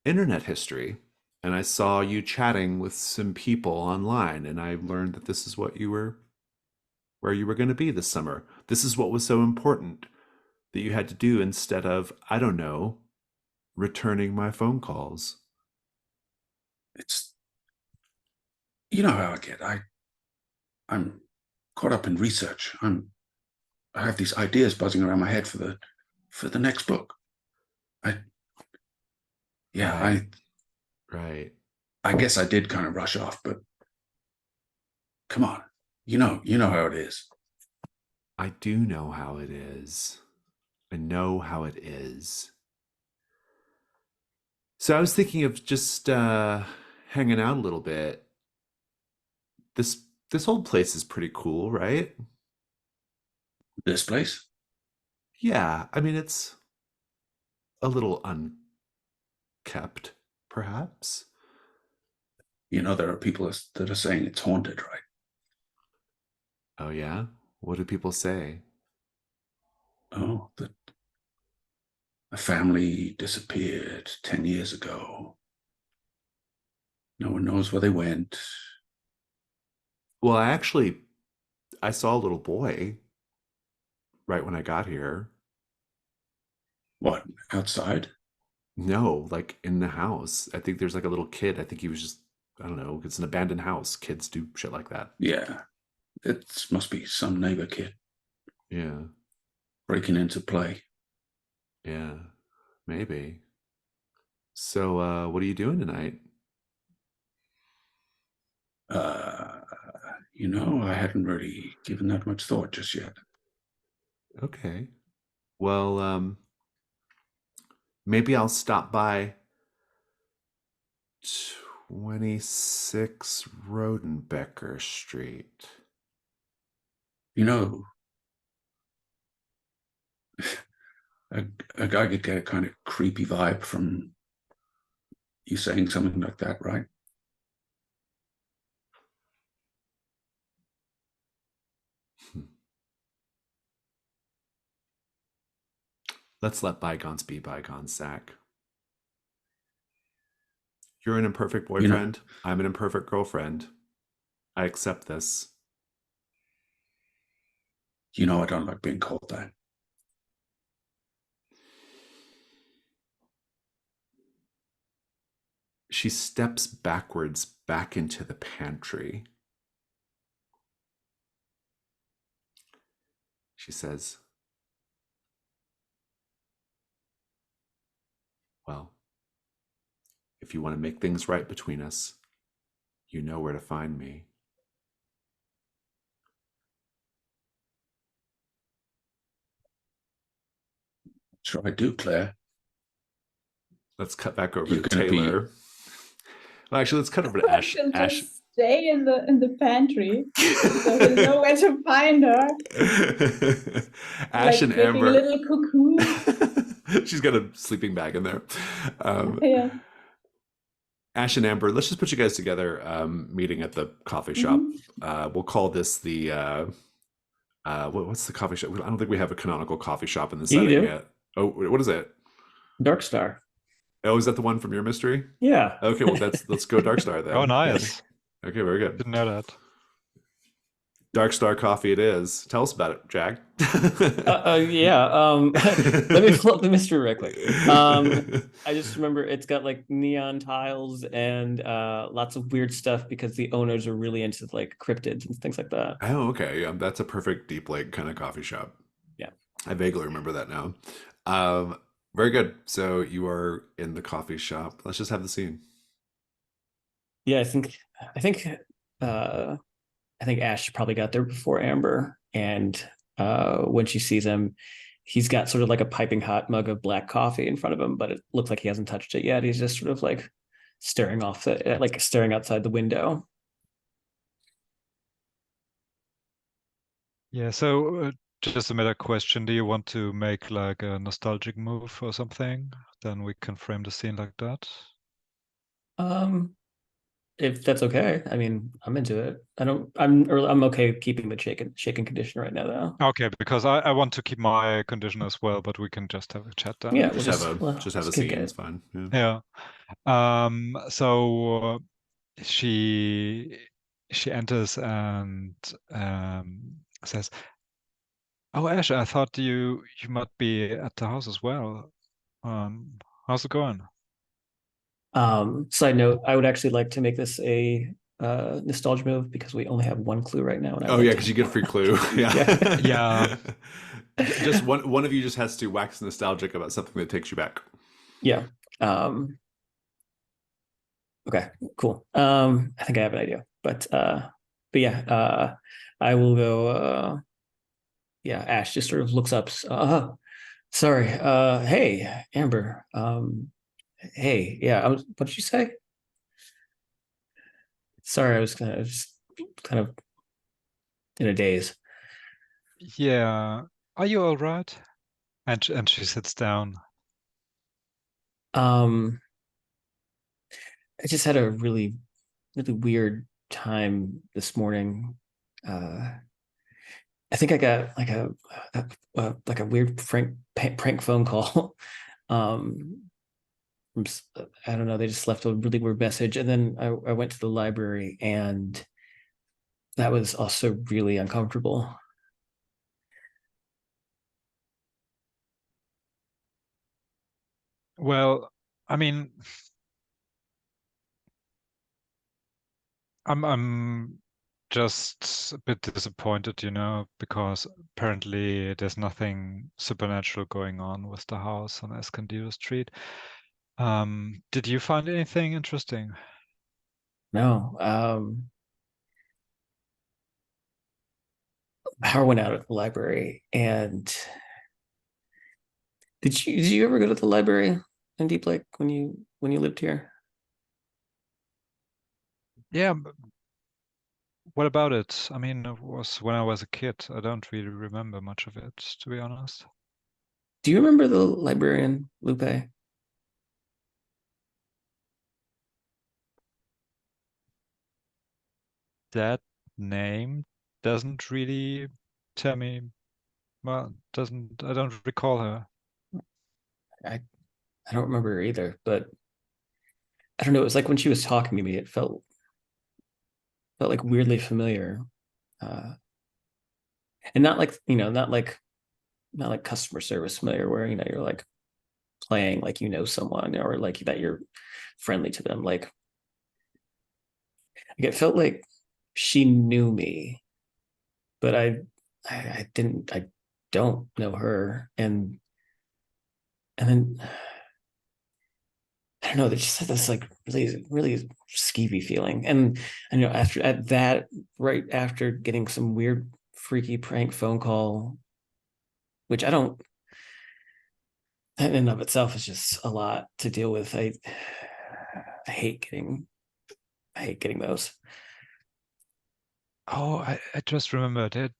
internet history. And I saw you chatting with some people online, and I learned that this is where you were going to be this summer. This is what was so important that you had to do instead of, I don't know, returning my phone calls. It's, you know how I get. I'm caught up in research. I have these ideas buzzing around my head for the next book. Right. Right. I guess I did kind of rush off, but come on, you know how it is. I do know how it is. I know how it is. So I was thinking of just hanging out a little bit. This whole place is pretty cool, right? This place, Yeah, I mean it's a little unkept, perhaps. there are people that are saying it's haunted, right? Oh yeah? What do people say? Oh, that a family disappeared 10 years ago. No one knows where they went. Well, I saw a little boy right when I got here. What, outside? No, like in the house. I think there's like a little kid. I think he was just, I don't know, it's an abandoned house. Kids do shit like that. Yeah, it must be some neighbor kid Yeah. breaking into play. Yeah. Maybe. So what are you doing tonight? I hadn't really given that much thought just yet. Okay. Well, maybe I'll stop by 26 Rodenbecker Street. You know, a guy could get a kind of creepy vibe from you saying something like that, right? Let's let bygones be bygones, Zach. You're an imperfect boyfriend. I'm an imperfect girlfriend. I accept this. I don't like being called that. She steps backwards back into the pantry. She says, well, if you want to make things right between us, you know where to find me. Sure I do, Claire. Let's cut back over You're to gonna be- Taylor. Well, actually, let's cut over to Ash. She'll Ash. just stay in the pantry, so he'll know where to find her. Ash like and making Amber. a little cocoon. She's got a sleeping bag in there. Yeah. Ash and Amber, let's just put you guys together, meeting at the coffee shop. We'll call this the what's the coffee shop? I don't think we have a canonical coffee shop in the You setting do. yet. Oh, what is it? Dark Star. Oh, is that the one from your mystery? Yeah. Okay, well let's go Dark Star then. Oh, nice. Okay, very good. Didn't know that. Dark Star Coffee it is. Tell us about it, Jag. Yeah. Let me pull up the mystery real quick. I just remember it's got like neon tiles and lots of weird stuff because the owners are really into like cryptids and things like that. Oh, okay. Yeah, that's a perfect Deep Lake kind of coffee shop. Yeah. I vaguely remember that now. Very good. So you are in the coffee shop. Let's just have the scene. Yeah, I think Ash probably got there before Amber, and when she sees him, he's got sort of like a piping hot mug of black coffee in front of him, but it looks like he hasn't touched it yet. He's just sort of like staring outside the window. Yeah, so just a meta question. Do you want to make like a nostalgic move or something? Then we can frame the scene like that. If that's okay. I mean, I'm into it. I'm okay keeping the shaken condition right now though. Okay, because I want to keep my condition as well, but we can just have a chat then. Yeah, Just have a kick scene. it. It's fine. Yeah. Yeah. So she enters and says, "Oh, Ash, I thought you might be at the house as well. How's it going?" Side note, I would actually like to make this a nostalgia move because we only have one clue right now, and Oh yeah, because you get a free clue. Yeah. Yeah. Just one of you just has to wax nostalgic about something that takes you back. Yeah. Okay, cool. I think I have an idea, but yeah, I will go. Yeah, Ash just sort of looks up. Sorry. Hey, Amber. Hey, yeah. What did you say? Sorry, I was just kind of in a daze. Yeah. Are you all right? And she sits down. Um, I just had a really, really weird time this morning. I think I got like a weird prank phone call. um, from I don't know. They just left a really weird message, and then I went to the library, and that was also really uncomfortable. Well, I mean, I'm just a bit disappointed, because apparently there's nothing supernatural going on with the house on Escondido Street. Did you find anything interesting? No, power went out at the library, and did you ever go to the library in Deep Lake when you lived here? Yeah, what about it? I mean, it was when I was a kid. I don't really remember much of it, to be honest. Do you remember the librarian Lupe? That name doesn't really tell me, well, I don't recall her. I don't remember her either, but I don't know. It was like when she was talking to me, it felt like weirdly familiar, uh, and not like customer service familiar, where you're like playing like someone or like that you're friendly to them. Like it felt like she knew me, but I didn't. I don't know her, and then I don't know. They just had this like really, really skeevy feeling, and after at that, right after getting some weird, freaky prank phone call, which I don't, that in and of itself is just a lot to deal with. I hate getting those. Oh, I just remembered it.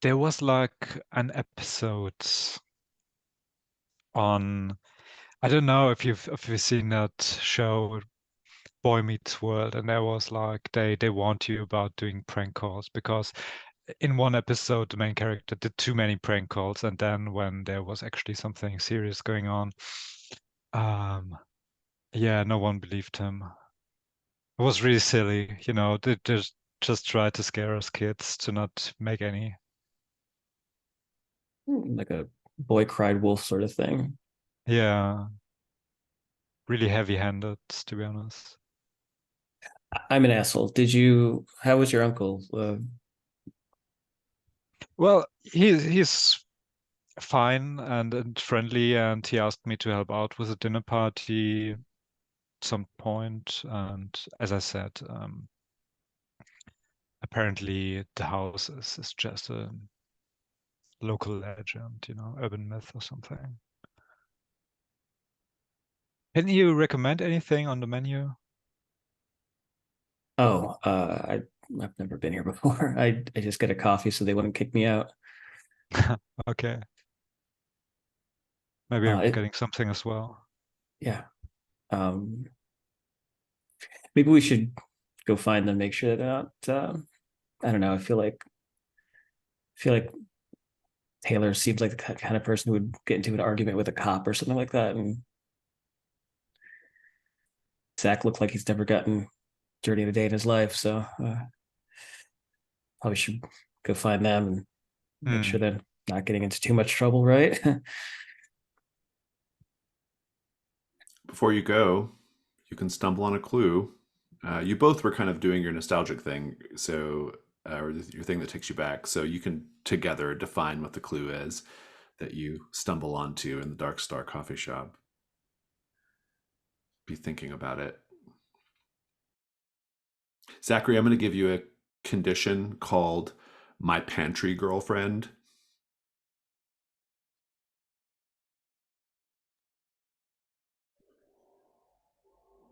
There was like an episode on, I don't know if you've seen that show Boy Meets World, and there was like they warned you about doing prank calls because in one episode the main character did too many prank calls, and then when there was actually something serious going on, yeah, no one believed him. It was really silly, they just tried to scare us kids to not make any. Like a boy cried wolf sort of thing. Yeah, really heavy-handed, to be honest. I'm an asshole. How was your uncle? Well, he's fine and friendly, and he asked me to help out with a dinner party at some point. And as I said, apparently the house is just a local legend, you know, urban myth or something. Can you recommend anything on the menu? Oh, I've never been here before. I just got a coffee so they wouldn't kick me out. Okay. Maybe I'm It, getting something as well. yeah. Maybe we should go find them, make sure they're not. I don't know. I feel like Taylor seems like the kind of person who would get into an argument with a cop or something like that, and Zach looked like he's never gotten dirty in a day in his life. So probably should go find them and make sure they're not getting into too much trouble, right? Before you go, you can stumble on a clue. You both were kind of doing your nostalgic thing, so or your thing that takes you back. So you can together define what the clue is that you stumble onto in the Dark Star coffee shop. Be thinking about it. Zachary, I'm going to give you a condition called My Pantry Girlfriend.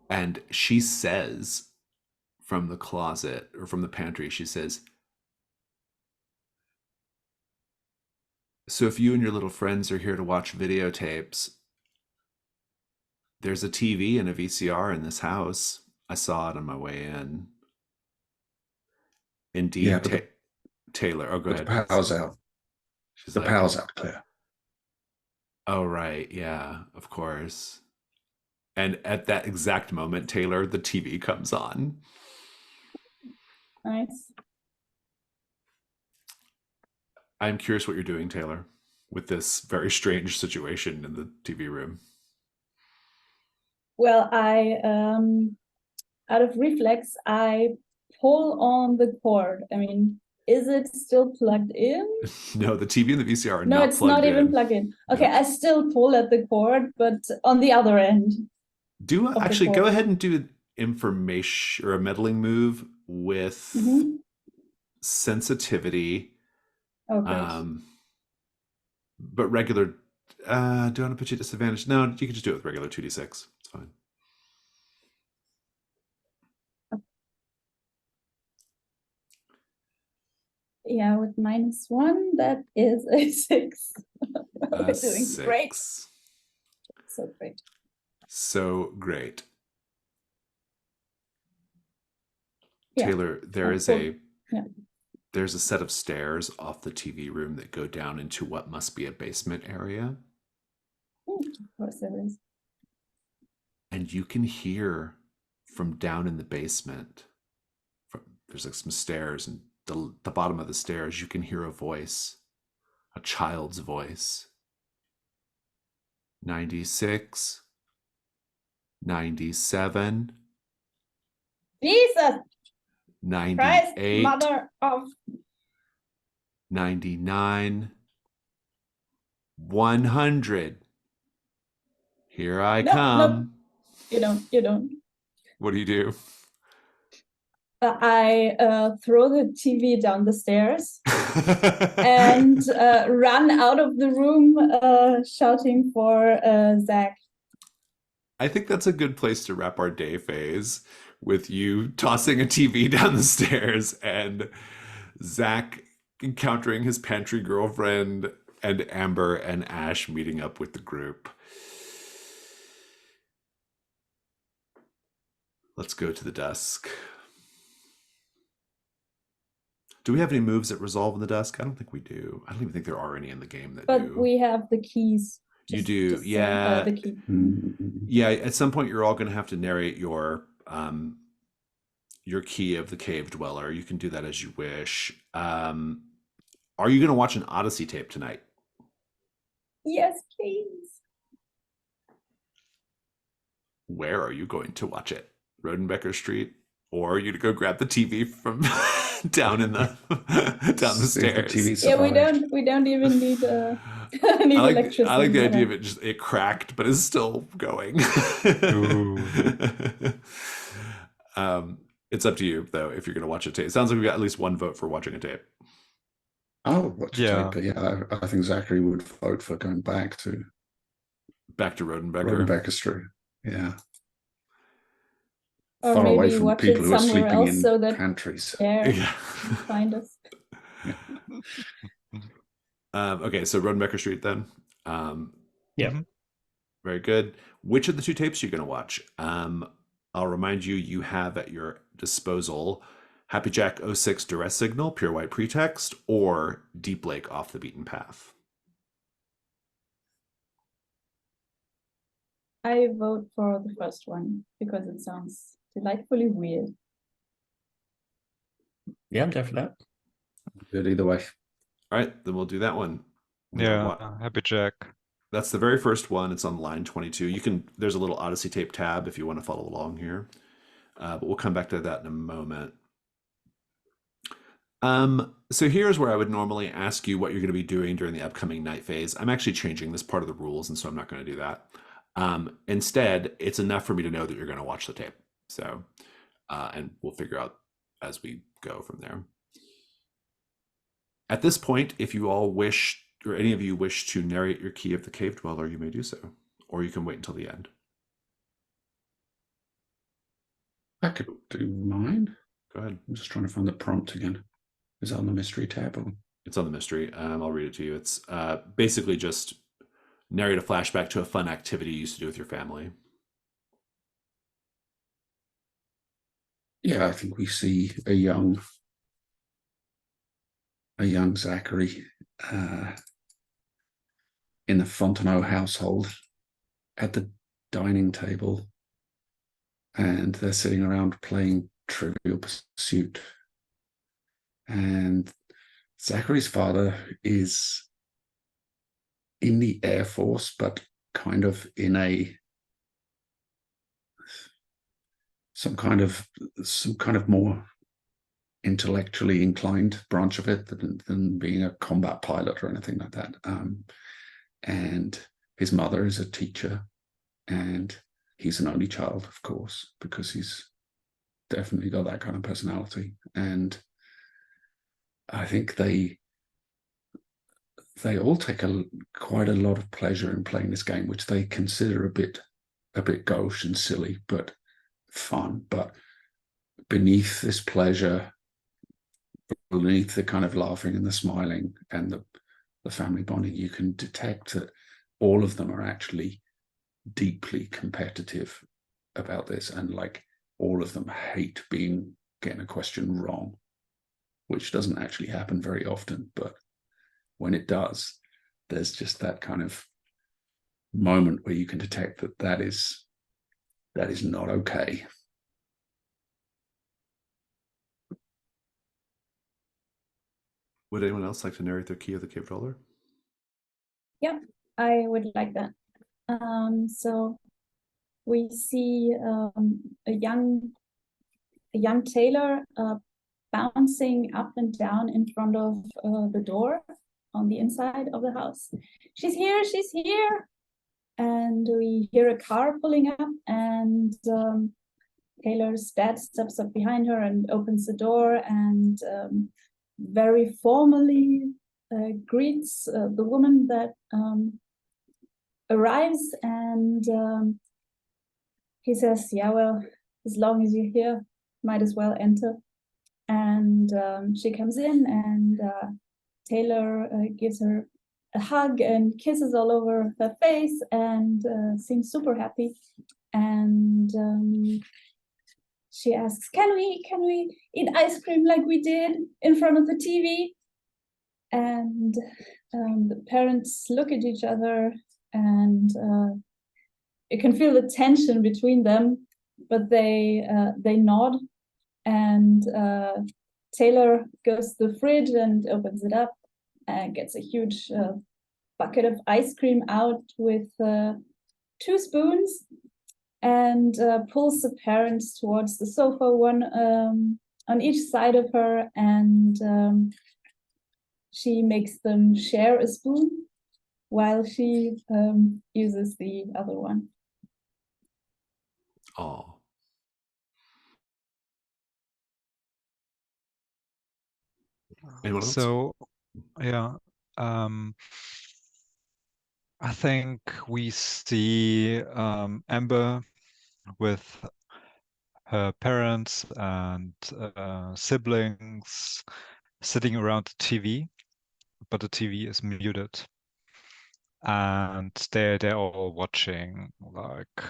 And she says from the closet or from the pantry, she says, so if you and your little friends are here to watch videotapes, there's a TV and a VCR in this house. I saw it on my way in. Indeed, Yeah, Taylor. Oh, go but ahead. the power's out. She's The like, power's out, Claire. oh, right. Yeah, of course. And at that exact moment, Taylor, the TV comes on. Nice. I'm curious what you're doing, Taylor, with this very strange situation in the TV room. Well, I out of reflex, I pull on the cord. I mean, is it still plugged in? No, the TV and the VCR are No, not it's plugged not even in. plugged in. Okay, No. I still pull at the cord, but on the other end. Do the actually go cord. ahead and do information or a meddling move with sensitivity. Oh, great. But regular. Do I want to put you at disadvantage? No, you can just do it with regular 2d6. It's fine. Yeah, with -1, that is a 6. We're doing 6. great. So great. So great. Yeah. Taylor, there's a set of stairs off the TV room that go down into what must be a basement area. Of course there is. And you can hear from down in the basement, there's like some stairs, and the bottom of the stairs, you can hear a voice, a child's voice. 96, 97, Jesus 98, Christ, mother of 99, 100. Here I No, come. no, you don't. What do you do? I throw the TV down the stairs and run out of the room shouting for Zach. I think that's a good place to wrap our day phase, with you tossing a TV down the stairs and Zach encountering his pantry girlfriend and Amber and Ash meeting up with the group. Let's go to the desk. Do we have any moves that resolve in the desk? I don't think we do. I don't even think there are any in the game that do. But we have the keys. You do, yeah. The key. Yeah, at some point you're all going to have to narrate your key of the cave dweller. You can do that as you wish. Are you going to watch an Odyssey tape tonight? Yes, please. Where are you going to watch it? Rodenbecker Street? Or are you to go grab the TV from down the stairs? Yeah, we don't even need electricity. I like the idea of it cracked, but it's still going. It's up to you though if you're going to watch a tape. It sounds like we got at least one vote for watching a tape. I'll watch a tape, Yeah. but yeah, I think Zachary would vote for going back to Rodenbecker. Rodenbecker Street. Yeah. Or Far away maybe from watch people it who are somewhere sleeping else in so that pantries. Claire Yeah. can find us. Okay, so Rodenbecker Street then. Yeah. Mhm. Very good. Which of the 2 tapes are you going to watch? I'll remind you, you have at your disposal Happy Jack 06 Duress Signal, Pure White Pretext, or Deep Lake Off the Beaten Path. I vote for the first one because it sounds delightfully weird. Yeah, I'm there for that. Good either way. All right, then we'll do that one. Yeah, Happy Jack. That's the very first one. It's on line 22. There's a little Odyssey tape tab if you want to follow along here. But we'll come back to that in a moment. So here's where I would normally ask you what you're going to be doing during the upcoming night phase. I'm actually changing this part of the rules, and so I'm not going to do that. Instead, it's enough for me to know that you're going to watch the tape. So, and we'll figure out as we go from there. At this point, if you all wish, or any of you wish to narrate your Key of the Cave Dweller, you may do so, or you can wait until the end. I could do mine. Go ahead. I'm just trying to find the prompt again. Is that on the mystery tab? Or? It's on the mystery. I'll read it to you. It's basically just narrate a flashback to a fun activity you used to do with your family. Yeah, I think we see a young Zachary in the Fontenot household at the dining table, and they're sitting around playing Trivial Pursuit. And Zachary's father is in the Air Force, but kind of in some kind of more intellectually inclined branch of it than being a combat pilot or anything like that. And his mother is a teacher, and he's an only child, of course, because he's definitely got that kind of personality. And I think they all take quite a lot of pleasure in playing this game, which they consider a bit gauche and silly, but fun. But beneath this pleasure, beneath the kind of laughing and the smiling and the family bonding, you can detect that all of them are actually deeply competitive about this, and like all of them hate getting a question wrong, which doesn't actually happen very often, but when it does, there's just that kind of moment where you can detect that is not okay. Would anyone else like to narrate their Key of the Cave Dweller? Yeah, I would like that. So we see a young tailor bouncing up and down in front of the door on the inside of the house. She's here, she's here. And we hear a car pulling up, and Taylor's dad steps up behind her and opens the door and very formally greets the woman that arrives, and he says, yeah, well, as long as you're here, might as well enter. And she comes in, and Taylor gives her a hug and kisses all over her face, and seems super happy. And she asks, can we eat ice cream like we did in front of the TV? And the parents look at each other, and you can feel the tension between them, but they nod. And Taylor goes to the fridge and opens it up and gets a huge bucket of ice cream out with 2 spoons, and pulls the parents towards the sofa, one on each side of her, and she makes them share a spoon while she uses the other one. Oh. Anyone else? So Yeah. Um, I think we see Amber with her parents and siblings sitting around the TV, but the TV is muted, and they're all watching like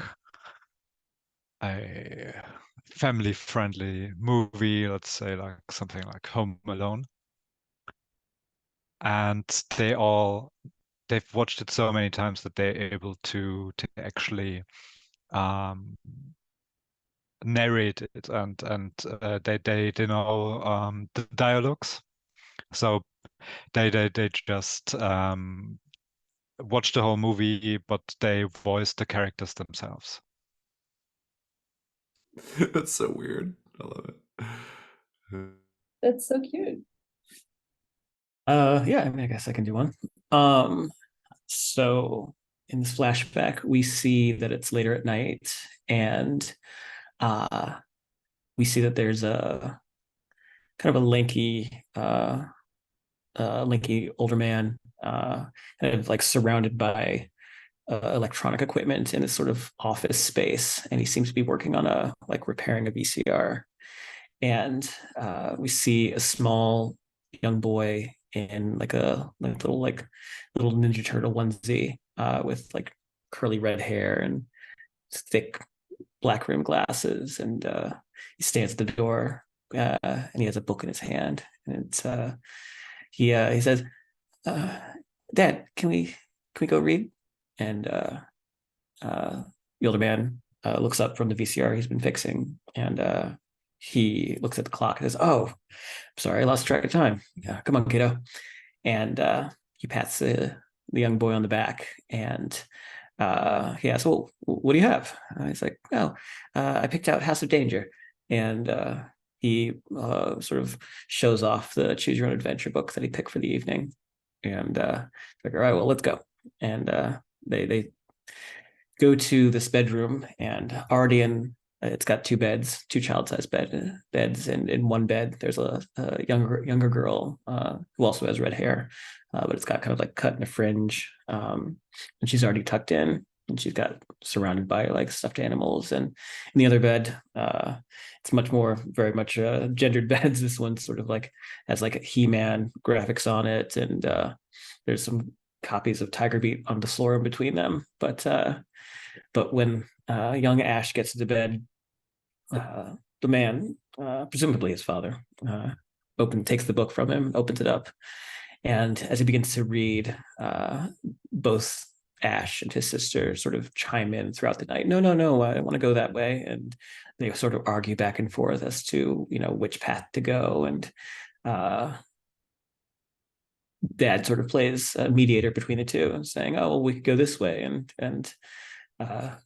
a family-friendly movie, let's say like something like Home Alone, and they've watched it so many times that they're able to actually um, narrate it, and they know the dialogues, so they just watch the whole movie, but they voice the characters themselves. That's so weird. I love it. That's so cute. Yeah, I mean, I guess I can do one. So in this flashback, we see that it's later at night, and we see that there's a kind of a lanky older man, kind of like surrounded by electronic equipment in this sort of office space, and he seems to be working on repairing a VCR. And we see a small young boy in little Ninja Turtle onesie with like curly red hair and thick black rimmed glasses, and he stands at the door, and he has a book in his hand, and it's he says, "Dad, can we go read?" And the older man looks up from the VCR he's been fixing, and he looks at the clock and says, "Oh, sorry, I lost track of time. Yeah, come on, kiddo." And he pats the young boy on the back, and he asks, "Well, what do you have?" He's like, "Oh, I picked out House of Danger," and he sort of shows off the Choose Your Own Adventure book that he picked for the evening, and like, "All right, well, let's go." And they go to this bedroom, and already it's got two beds, two child-sized beds, and in one bed there's a younger girl who also has red hair, but it's got kind of like cut in a fringe, and she's already tucked in, and she's got surrounded by like stuffed animals. And in the other bed, it's very much gendered beds. This one sort of like has like a He-Man graphics on it, and there's some copies of Tiger Beat on the floor in between them. But when young Ash gets to bed, the man, presumably his father, takes the book from him, opens it up, and as he begins to read, both Ash and his sister sort of chime in throughout the night. No, no, no, I want to go that way, and they sort of argue back and forth as to which path to go. And Dad sort of plays a mediator between the two, saying, "Oh, well, we could go this way," and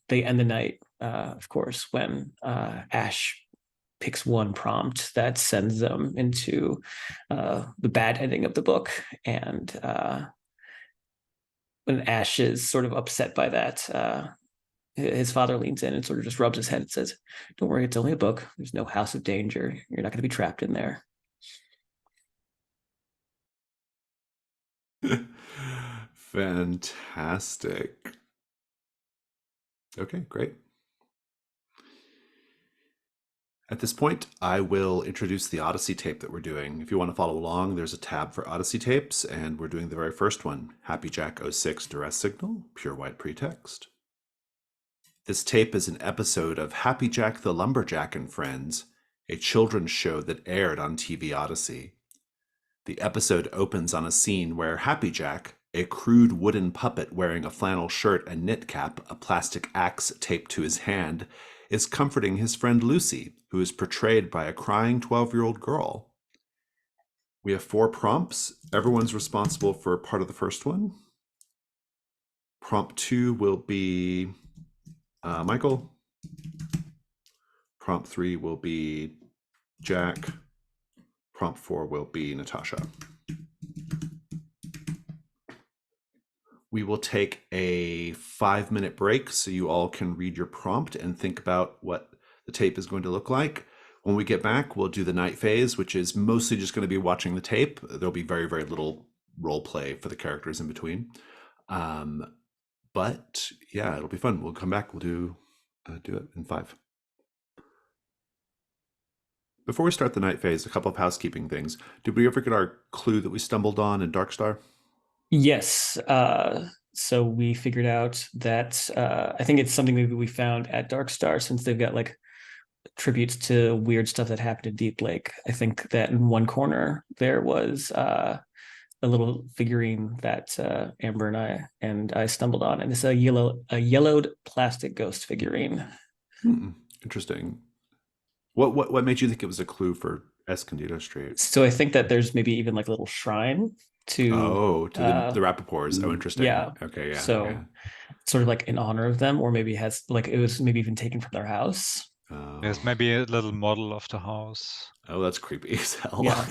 they end the night, of course, when Ash picks one prompt that sends them into the bad ending of the book. And when Ash is sort of upset by that, his father leans in and sort of just rubs his head and says, "Don't worry, it's only a book. There's no House of Danger. You're not going to be trapped in there." Fantastic. Okay, great. At this point, I will introduce the Odyssey tape that we're doing. If you want to follow along, there's a tab for Odyssey tapes, and we're doing the very first one, Happy Jack 06 Duress Signal, Pure White Pretext. This tape is an episode of Happy Jack the Lumberjack and Friends, a children's show that aired on TV Odyssey. The episode opens on a scene where Happy Jack, a crude wooden puppet wearing a flannel shirt and knit cap, a plastic axe taped to his hand, is comforting his friend Lucy, who is portrayed by a crying 12-year-old girl. We have 4 prompts. Everyone's responsible for part of the first one. Prompt 2 will be Michael. Prompt 3 will be Jack. Prompt 4 will be Natasha. We will take a 5-minute break so you all can read your prompt and think about what the tape is going to look like. When we get back, we'll do the night phase, which is mostly just going to be watching the tape. There'll be very, very little role play for the characters in between. But yeah, it'll be fun. We'll come back. We'll do it in 5. Before we start the night phase, a couple of housekeeping things. Did we ever get our clue that we stumbled on in Darkstar? Yes. So we figured out that I think it's something maybe we found at Darkstar, since they've got like tributes to weird stuff that happened in Deep Lake. I think that in one corner there was a little figurine that Amber and I stumbled on, and it's a yellowed plastic ghost figurine. Interesting. What made you think it was a clue for Escondido Street? So I think that there's maybe even like a little shrine to the Rappaports. Oh, interesting. Yeah. Okay, yeah. So okay. sort of like in honor of them, or maybe has like it was maybe even taken from their house. There's maybe a little model of the house. Oh, that's creepy as hell. Yeah.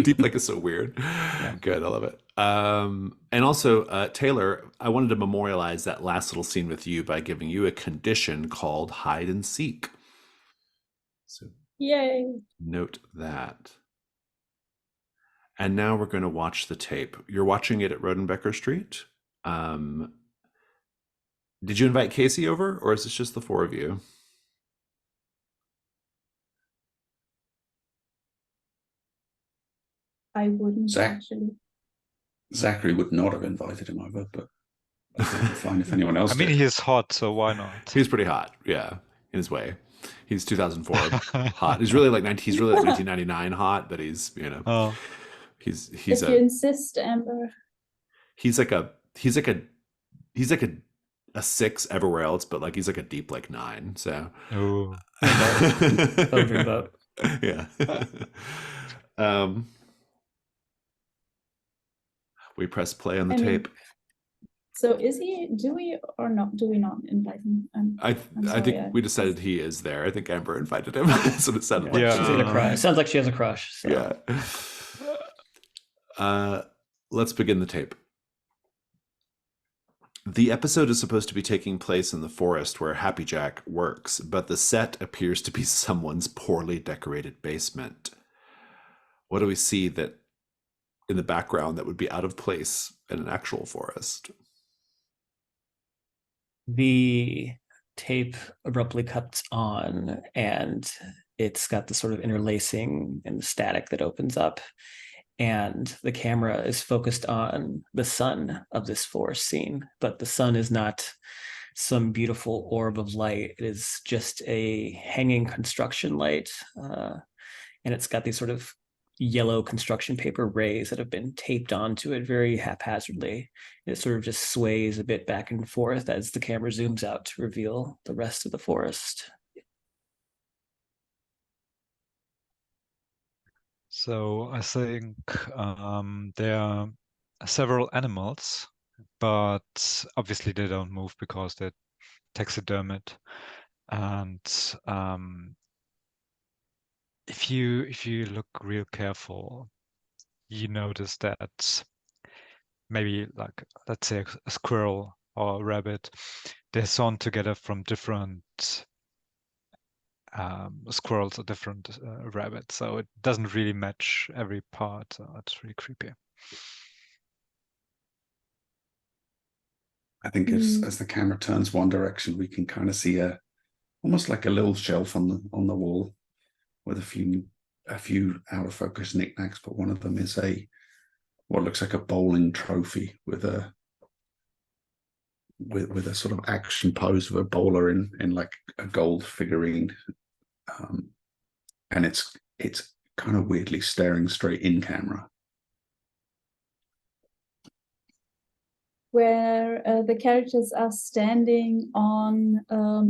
Deep Lake is so weird. Yeah. Good, I love it. And also, Taylor, I wanted to memorialize that last little scene with you by giving you a condition called hide and seek. So Yay. note that. And now we're going to watch the tape. You're watching it at Rodenbecker Street. Did you invite Casey over, or is this just the 4 of you? I wouldn't Zach? actually. Zachary would not have invited him over, but I think it'd be fine if anyone else I mean, did. he's hot, so why not? He's pretty hot, yeah, in his way. He's 2004 hot. He's really like 1999 hot, but he's Oh, he's If you insist, Amber. he's like a 6 everywhere else, but like he's like a deep like 9. So ooh. Vote. yeah. We press play on the tape. So is he? Do we or not? Do we not invite him? I sorry, think we decided he is there. I think Amber invited him. That's what it sounded like. Yeah. She's gonna cry. Sounds like she has a crush. So. Yeah. Let's begin the tape. The episode is supposed to be taking place in the forest where Happy Jack works, but the set appears to be someone's poorly decorated basement. What do we see that in the background that would be out of place in an actual forest? The tape abruptly cuts on, and it's got the sort of interlacing and the static that opens up, and the camera is focused on the sun of this forest scene, but the sun is not some beautiful orb of light. It is just a hanging construction light, and it's got these sort of yellow construction paper rays that have been taped onto it very haphazardly. It sort of just sways a bit back and forth as the camera zooms out to reveal the rest of the forest. So I think there are several animals, but obviously they don't move because they're taxidermied. And if you look real careful, you notice that maybe, like, let's say a squirrel or a rabbit, they're sewn together from different squirrels or different rabbits, so it doesn't really match every part. So it's really creepy. I think as the camera turns one direction, we can kind of see almost like a little shelf on the wall with a few out of focus knickknacks, but one of them is what looks like a bowling trophy with a sort of action pose of a bowler in like a gold figurine, and it's kind of weirdly staring straight in camera. Where the characters are standing on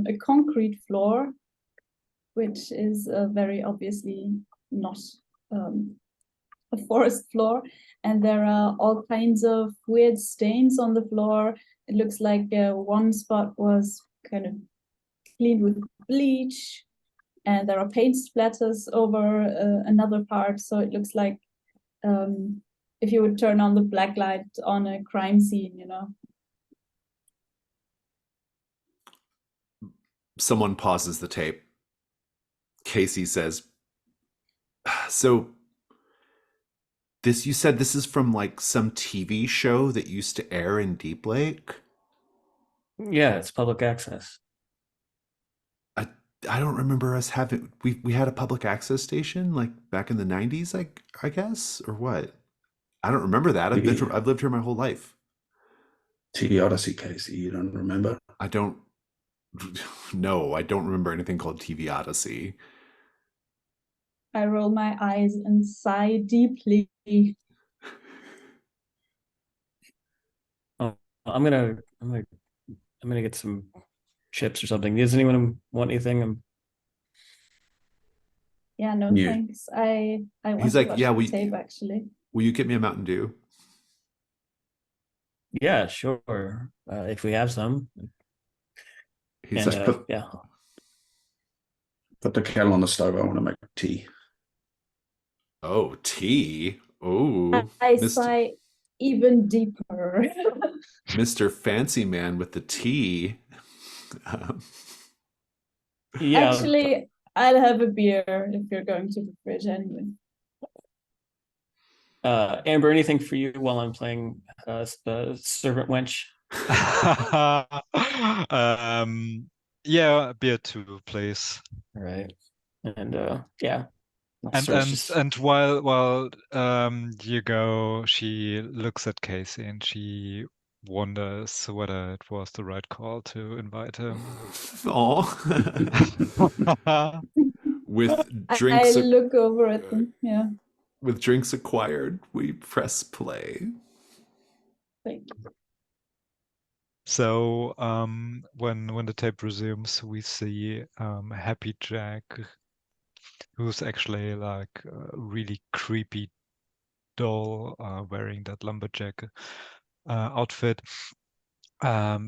a concrete floor, which is very obviously not a forest floor, and there are all kinds of weird stains on the floor. It looks like one spot was kind of cleaned with bleach, and there are paint splatters over another part, so it looks like if you would turn on the black light on a crime scene, Someone pauses the tape. Casey says, so This, you said this is from like some TV show that used to air in Deep Lake? Yeah, it's public access. I I don't remember us having we had a public access station like back in the 90s, I guess, or what? I don't remember that. I've lived here my whole life. TV Odyssey, Casey, you don't remember? I don't no, I don't remember anything called TV Odyssey. I roll my eyes and sigh deeply. Oh, I'm gonna get some chips or something. Does anyone want anything? Yeah, no You. thanks. I want He's to like, watch yeah, the tape actually. will you get me a Mountain Dew? Yeah, sure. If we have some. He's And like, yeah. Put the kettle on the stove. I want to make tea. oh, tea. Oh, I Mr. sigh even deeper. Mr. Fancy Man with the tea. Um, Yeah. Actually, I'll have a beer if you're going to the fridge anyway. Amber, anything for you while I'm playing the servant wench? Yeah, beer too, please. All right. And yeah. And while you go, she looks at Casey and she wonders whether it was the right call to invite him. Aw. With I drinks look over at them. Yeah, with drinks acquired, we press play. thank you. So when the tape resumes, we see Happy Jack, who's actually like a really creepy doll wearing that lumberjack outfit,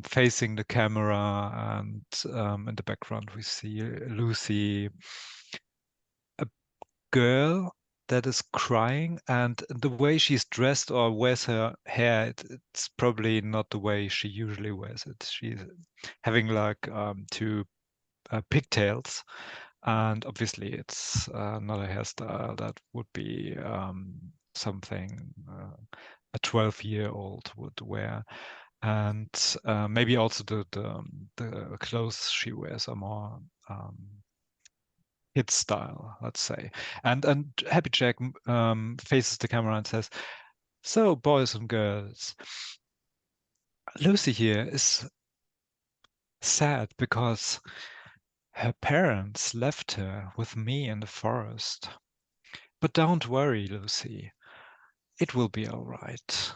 facing the camera, and in the background we see Lucy, a girl that is crying, and the way she's dressed or wears her hair, it's probably not the way she usually wears it. She's having like two pigtails, and obviously it's not a hairstyle that would be something a 12-year-old would wear. And maybe also the clothes she wears are more hit style, let's say. And Happy Jack faces the camera and says, "So, boys and girls, Lucy here is sad because her parents left her with me in the forest. But don't worry, Lucy. It will be all right.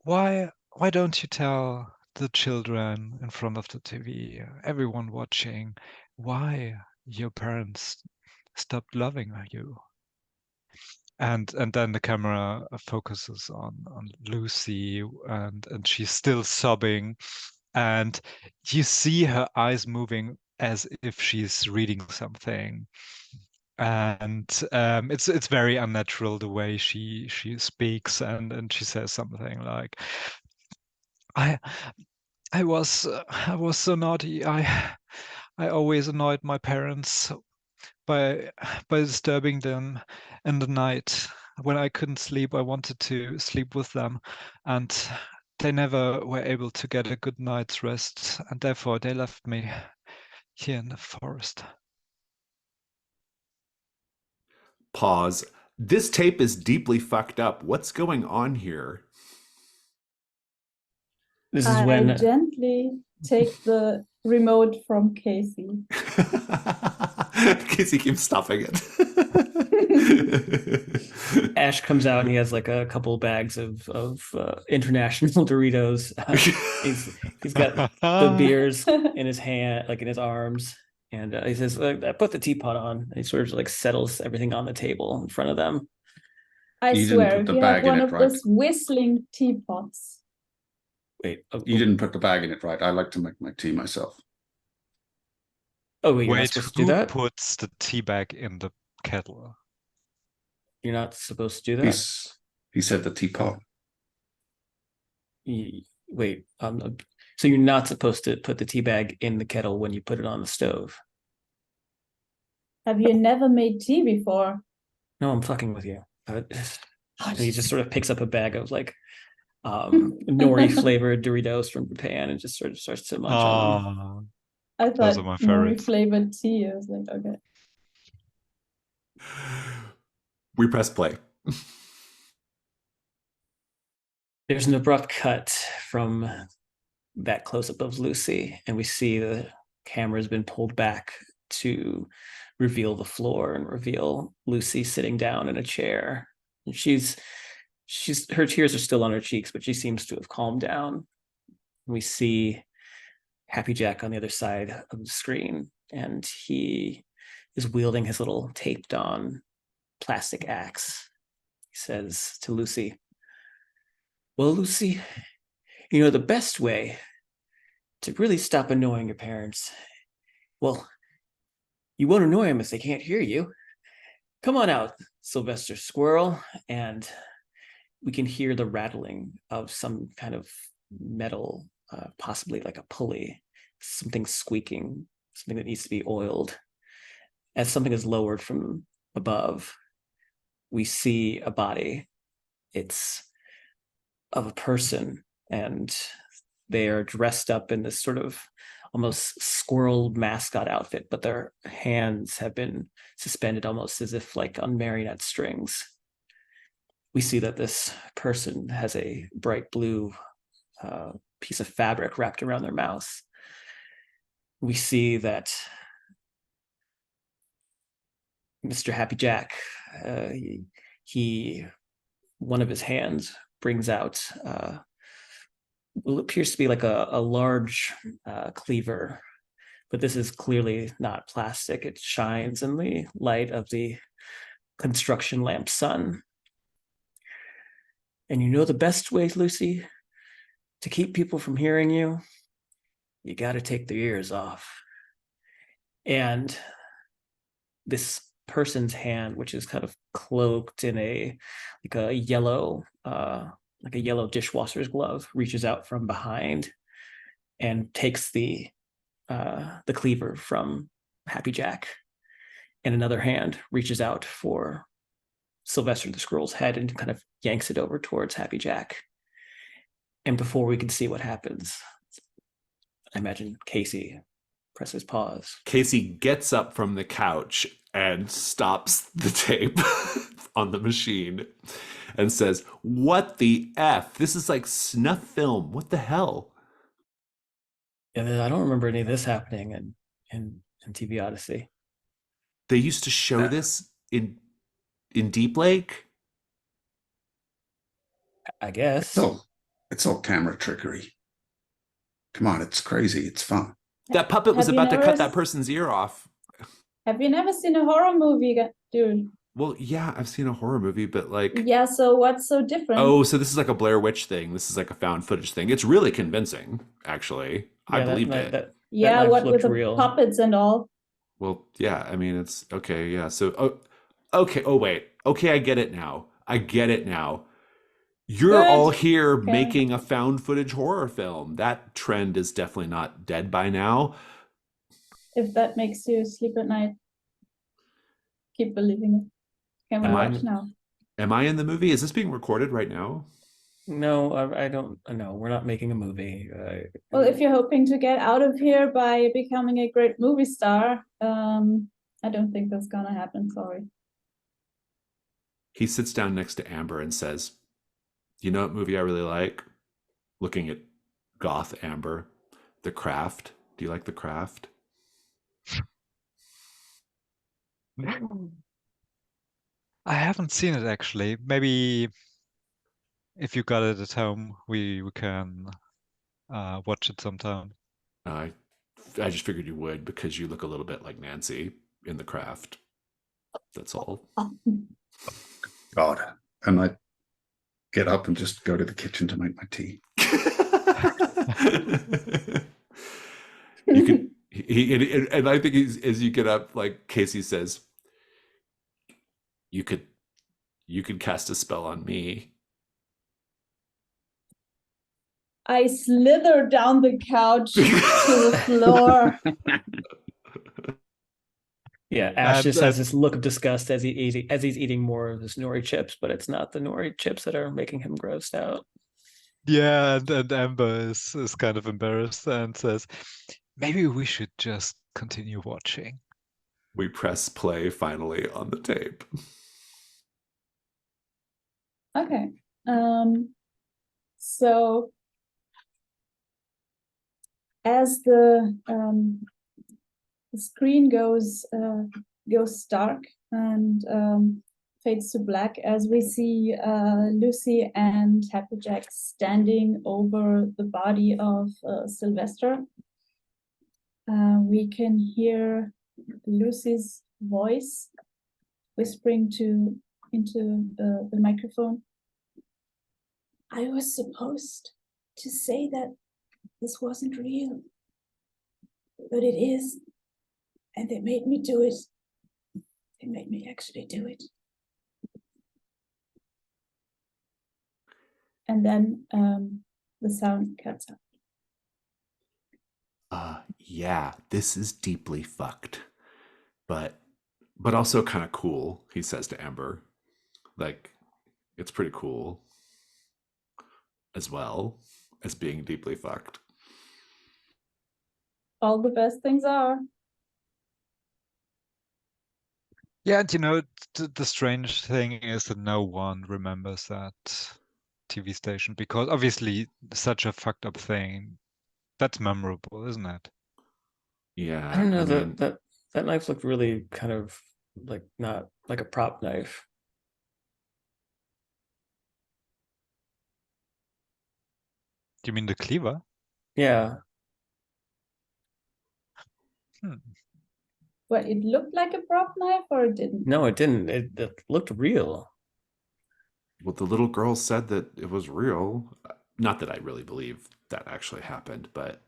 Why don't you tell the children in front of the TV, everyone watching, why your parents stopped loving you?" And then the camera focuses on Lucy, and she's still sobbing, and you see her eyes moving as if she's reading something. And it's very unnatural the way she speaks, and she says something like, I was so naughty. I always annoyed my parents by disturbing them in the night. When I couldn't sleep, I wanted to sleep with them, and they never were able to get a good night's rest, and therefore they left me here in the forest. Pause. This tape is deeply fucked up. What's going on here? This is I when gently take the remote from Casey. Casey keeps stopping it. Ash comes out and he has like a couple bags of international Doritos. He's got the beers in his hand, like in his arms, and he says, "I put the teapot on." And he sort of like settles everything on the table in front of them. I You didn't swear, put if the you have bag in one it, of right? those whistling teapots. Wait, You didn't put the bag in it, right? I like to make my tea myself. Oh, wait, you're not Wait, supposed to do who that? puts the tea bag in the kettle? You're not supposed to do that? He said the teapot. Wait, so you're not supposed to put the tea bag in the kettle when you put it on the stove? Have you never made tea before? No, I'm fucking with you. And he just sort of picks up a bag of like nori flavored Doritos from Japan and just sort of starts to munch on them. Oh, I those thought are my nori favorites. flavored tea. I was like, okay. We press play. There's an abrupt cut from that close up of Lucy, and we see the camera has been pulled back to reveal the floor and reveal Lucy sitting down in a chair. And she's her tears are still on her cheeks, but she seems to have calmed down. We see Happy Jack on the other side of the screen, and he is wielding his little taped on plastic axe. He says to Lucy, "Well, Lucy, you know, the best way to really stop annoying your parents, well, you won't annoy them if they can't hear you. Come on out, Sylvester Squirrel," and we can hear the rattling of some kind of metal, possibly like a pulley, something squeaking, something that needs to be oiled. As something is lowered from above, we see a body. It's of a person, and they are dressed up in this sort of almost squirrel mascot outfit, but their hands have been suspended almost as if like on marionette strings. We see that this person has a bright blue piece of fabric wrapped around their mouth. We see that Mr. Happy Jack, he one of his hands brings out what appears to be like a large cleaver, but this is clearly not plastic. It shines in the light of the construction lamp sun. And you know the best way, Lucy, to keep people from hearing you? You got to take their ears off. And this person's hand, which is kind of cloaked in a yellow dishwasher's glove, reaches out from behind and takes the cleaver from Happy Jack, and another hand reaches out for Sylvester the Squirrel's head and kind of yanks it over towards Happy Jack. And before we can see what happens, I imagine Casey presses pause. Casey gets up from the couch and stops the tape on the machine and says, "What the F? This is like snuff film. What the hell?" Yeah, I don't remember any of this happening in TV Odyssey. They used to show this in Deep Lake. I guess. It's all camera trickery. Come on, it's crazy. It's fun. That puppet was Have you about to never cut that person's ear off. Have you never seen a horror movie, dude? Well, yeah, I've seen a horror movie, but like, Yeah, so what's so different? oh, so this is like a Blair Witch thing. This is like a found footage thing. It's really convincing, actually. I Yeah, believed it. Yeah, knife what with looked the real. puppets and all. Well, yeah, I mean, it's okay. Yeah. So, okay. Oh, wait. Okay. I get it now. You're Good. all here Okay. making a found footage horror film. That trend is definitely not dead by now. If that makes you sleep at night, keep believing it. Can we Am I- watch now? Am I in the movie? Is this being recorded right now? No, I don't. No, we're not making a movie. Well, if you're hoping to get out of here by becoming a great movie star, I don't think that's gonna happen. Sorry. He sits down next to Amber and says, "You know what movie I really like?" Looking at goth Amber. The Craft. Do you like The Craft? I haven't seen it actually. Maybe if you got it at home, we can watch it sometime. I just figured you would because you look a little bit like Nancy in The Craft. That's all. God. And I get up and just go to the kitchen to make my tea. You could, and I think as you get up, like Casey says, you could cast a spell on me. I slither down the couch to the floor. Yeah, Ash And just has this look of disgust as he's eating more of his nori chips, but it's not the nori chips that are making him grossed out. yeah, and Amber is kind of embarrassed and says, maybe we should just continue watching. We press play finally on the tape. Okay. So as the screen goes dark and fades to black, as we see Lucy and Happy Jack standing over the body of Sylvester, we can hear Lucy's voice whispering into the microphone. I was supposed to say that this wasn't real, but it is, and they made me do it. They made me actually do it. And then the sound cuts out. Yeah, this is deeply fucked, but also kind of cool, he says to Amber. Like, it's pretty cool as well as being deeply fucked. All the best things are. Yeah, and the strange thing is that no one remembers that TV station, because obviously such a fucked up thing, that's memorable, isn't it? Yeah, I don't know, I mean, that knife looked really kind of like not like a prop knife. Do you mean the cleaver? Yeah. But it looked like a prop knife, or it didn't? No, it didn't. It looked real. well, the little girl said that it was real. Not that I really believe that actually happened, but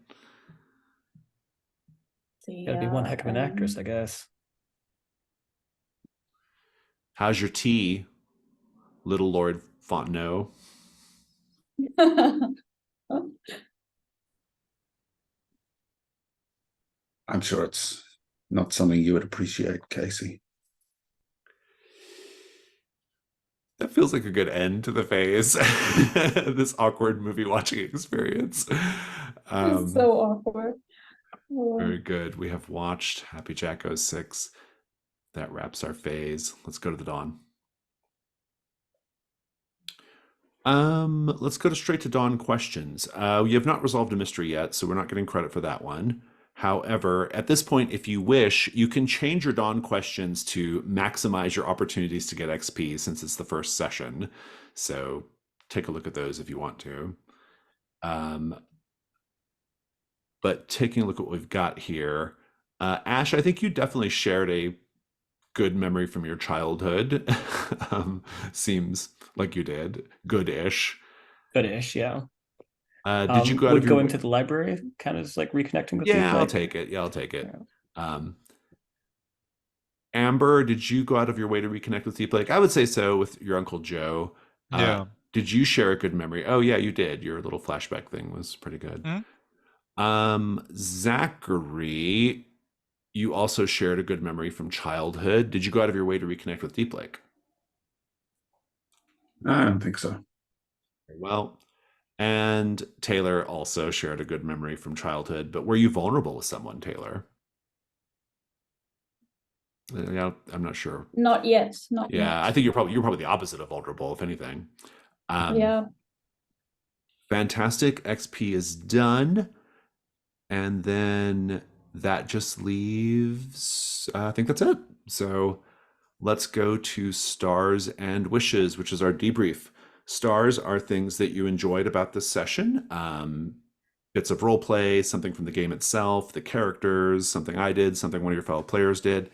Gotta be one heck of an actress, I guess. how's your tea, little Lord Fontenot? I'm sure it's not something you would appreciate, Casey. That feels like a good end to the phase. This awkward movie watching experience. It's so awkward. Very good. We have watched Happy Jack 06. That wraps our phase. Let's go to the dawn. Let's go straight to dawn questions. We have not resolved a mystery yet, so we're not getting credit for that one. However, at this point, if you wish, you can change your dawn questions to maximize your opportunities to get XP, since it's the first session. So take a look at those if you want to. But taking a look at what we've got here, Ash, I think you definitely shared a good memory from your childhood. Seems like you did. Good-ish. Good-ish, yeah. Did you go out of your going to the library, kind of just like reconnecting with Yeah, Deep I'll Lake? take it. Yeah, I'll take it. Yeah. Amber, did you go out of your way to reconnect with Deep Lake? I would say so, with your Uncle Joe. Yeah. Did you share a good memory? Oh yeah, you did. Your little flashback thing was pretty good. Zachary, you also shared a good memory from childhood. Did you go out of your way to reconnect with Deep Lake? I don't think so. Very well. And Taylor also shared a good memory from childhood, but were you vulnerable with someone, Taylor? Yeah, I'm not sure. Not yet. Not Yeah, yet. I think you're probably the opposite of vulnerable, if anything. Yeah. Fantastic. XP is done. And then that just leaves, I think that's it. So let's go to stars and wishes, which is our debrief. Stars are things that you enjoyed about this session. Bits of role play, something from the game itself, the characters, something I did, something one of your fellow players did.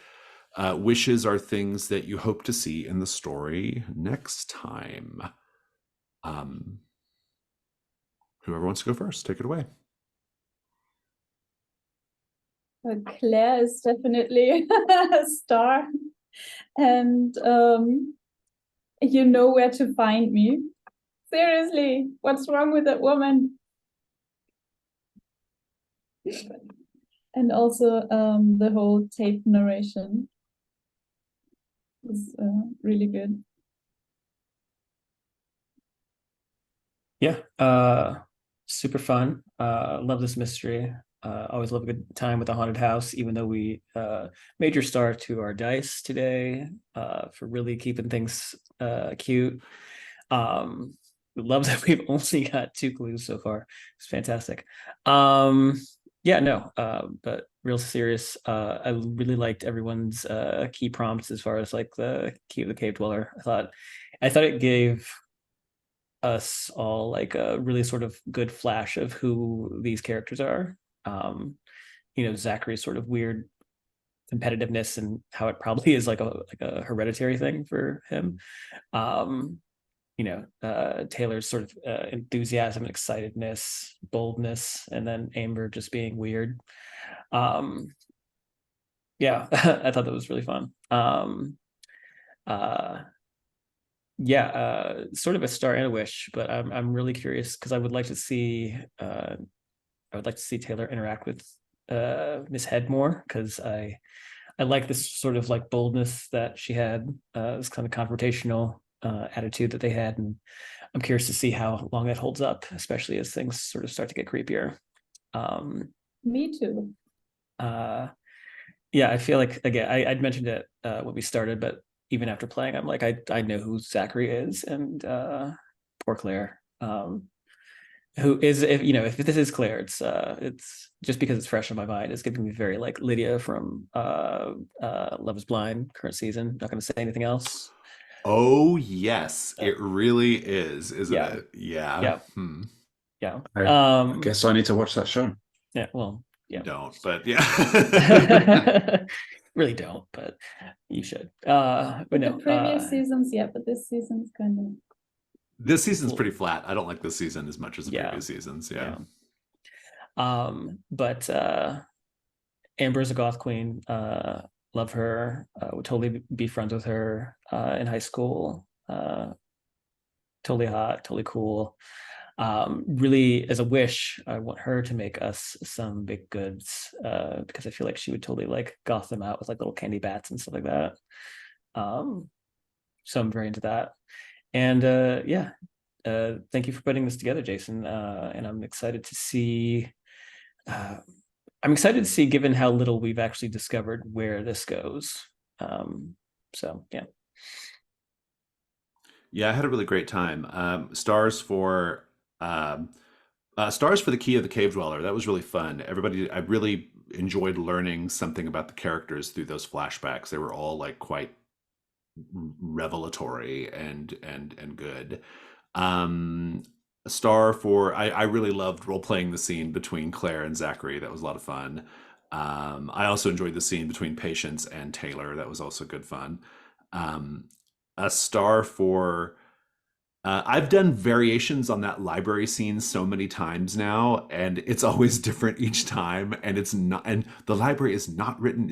Wishes are things that you hope to see in the story next time. Whoever wants to go first, take it away. Claire is definitely a star, and you know where to find me. Seriously, what's wrong with that woman? And also the whole tape narration was really good. Yeah, super fun. Love this mystery. Always love a good time with the haunted house, even though we major star to our dice today for really keeping things cute. Love that we've only got 2 clues so far. It's fantastic. Yeah, no, but real serious. I really liked everyone's key prompts as far as like the key of the cave dweller. I thought it gave us all like a really sort of good flash of who these characters are. Zachary's sort of weird competitiveness and how it probably is like a hereditary thing for him. Taylor's sort of enthusiasm and excitedness, boldness, and then Amber just being weird. Yeah, I thought that was really fun. Sort of a star and a wish, but I'm really curious because I would like to see Taylor interact with Miss Head more, because I like this sort of like boldness that she had, this kind of confrontational attitude that they had, and I'm curious to see how long that holds up, especially as things sort of start to get creepier. Me too. Yeah, I feel like, again, I'd mentioned it when we started, but even after playing, I'm like, I know who Zachary is, and poor Claire, who is, if this is Claire, it's just because it's fresh in my mind, it's giving me very like Lydia from Love Is Blind, current season. Not going to say anything else. Oh yes, it really is, isn't Yeah. it? Yeah. Yeah. Hmm. Yeah. I guess I need to watch that show. Yeah. Well, yeah. Don't, but yeah. Really don't, but you should. But But no. the previous seasons, yeah, but this season's kind of. This season's pretty flat. I don't like this season as much as the Yeah. previous seasons. Yeah. But Amber's a goth queen. Love her. Would totally be friends with her in high school. Totally hot, totally cool. Really, as a wish, I want her to make us some baked goods, because I feel like she would totally like goth them out with like little candy bats and stuff like that. So I'm very into that. And thank you for putting this together, Jason. And I'm excited to see. Given how little we've actually discovered, where this goes. So yeah. Yeah, I had a really great time. Stars for the Key of the Cave Dweller. That was really fun. I really enjoyed learning something about the characters through those flashbacks. They were all like quite revelatory and good. A star for I really loved role playing the scene between Claire and Zachary. That was a lot of fun. I also enjoyed the scene between Patience and Taylor. That was also good fun. A star for I've done variations on that library scene so many times now, and it's always different each time. And it's not, and the library is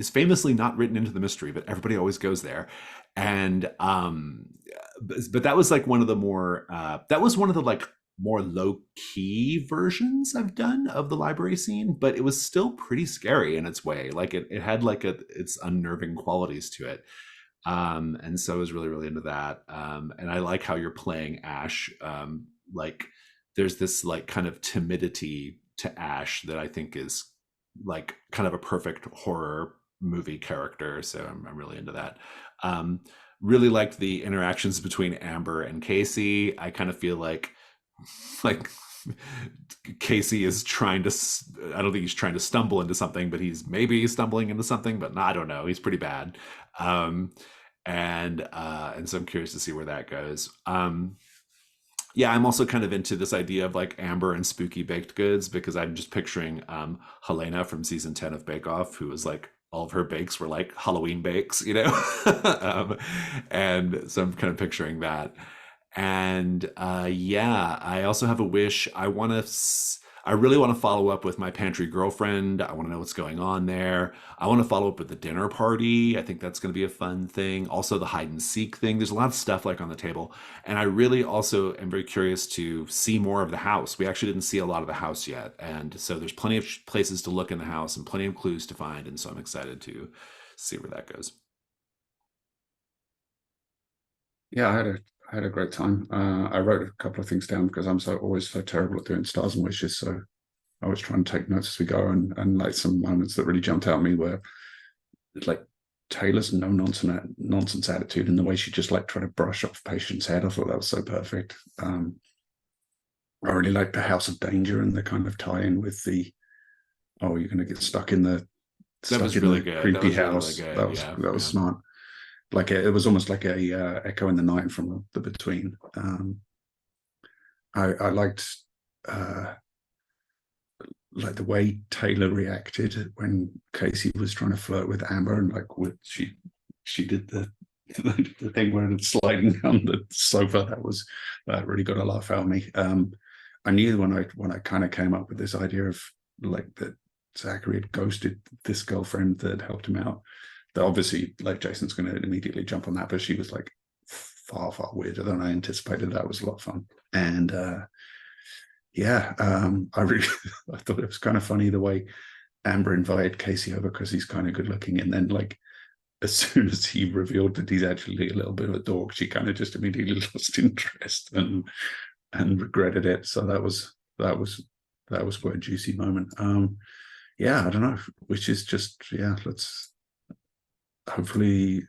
famously not written into the mystery, but everybody always goes there. And but that was like one of the more low key versions I've done of the library scene, but it was still pretty scary in its way. Like it had like its unnerving qualities to it. And so I was really, really into that. And I like how you're playing Ash. Like there's this like kind of timidity to Ash that I think is like kind of a perfect horror movie character. So I'm really into that. Really liked the interactions between Amber and Casey. I kind of feel like Casey is I don't think he's trying to stumble into something, but he's maybe stumbling into something, but I don't know. He's pretty bad. And so I'm curious to see where that goes. Yeah, I'm also kind of into this idea of like Amber and spooky baked goods, because I'm just picturing Helena from season 10 of Bake Off, who was like, all of her bakes were like Halloween bakes, and so I'm kind of picturing that. And I also have a wish. I really want to follow up with my pantry girlfriend. I want to know what's going on there. I want to follow up with the dinner party. I think that's going to be a fun thing. Also the hide and seek thing. There's a lot of stuff like on the table. And I really also am very curious to see more of the house. We actually didn't see a lot of the house yet. And so there's plenty of places to look in the house and plenty of clues to find. And so I'm excited to see where that goes. Yeah, I had a great time. I wrote a couple of things down because I'm always so terrible at doing stars and wishes. So I was trying to take notes as we go, and like some moments that really jumped out at me were like Taylor's no nonsense attitude and the way she just like tried to brush off patient's head. I thought that was so perfect. I really liked the House of Danger and the kind of tie-in with the you're going to get stuck in the That was really good. That creepy was really, really house. good. That was Yeah, yeah. smart. Like it was almost like a Echo in the Night from the Between. I liked like the way Taylor reacted when Casey was trying to flirt with Amber, and like she did the the thing where it's sliding down the sofa. That really got a laugh out of me. I knew when I kind of came up with this idea of like that Zachary had ghosted this girlfriend that helped him out. That obviously like Jason's going to immediately jump on that, but she was like far weirder than I anticipated. That was a lot of fun. And I really I thought it was kind of funny the way Amber invited Casey over because he's kind of good looking, and then like as soon as he revealed that he's actually a little bit of a dog, she kind of just immediately lost interest and regretted it. So that was quite a juicy moment. I don't know, which is just let's hopefully,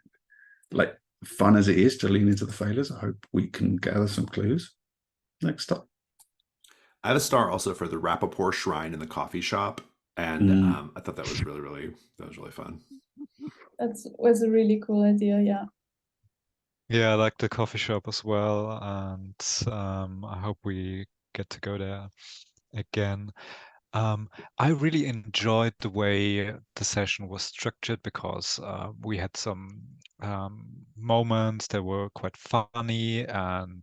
like fun as it is to lean into the failures, I hope we can gather some clues next up. I have a star also for the Rappaport Shrine in the coffee shop, and I thought that was really fun. That was a really cool idea. Yeah. Yeah, I like the coffee shop as well, and I hope we get to go there again. I really enjoyed the way the session was structured because we had some moments that were quite funny and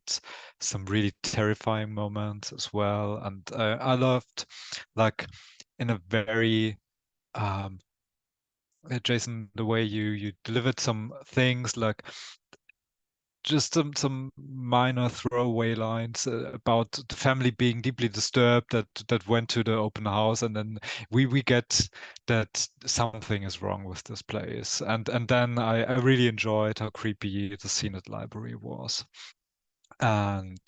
some really terrifying moments as well. And I loved, like, in a very Jason, the way you delivered some things, like just some minor throwaway lines about the family being deeply disturbed that went to the open house, and then we get that something is wrong with this place, and then I really enjoyed how creepy the scene at the library was. And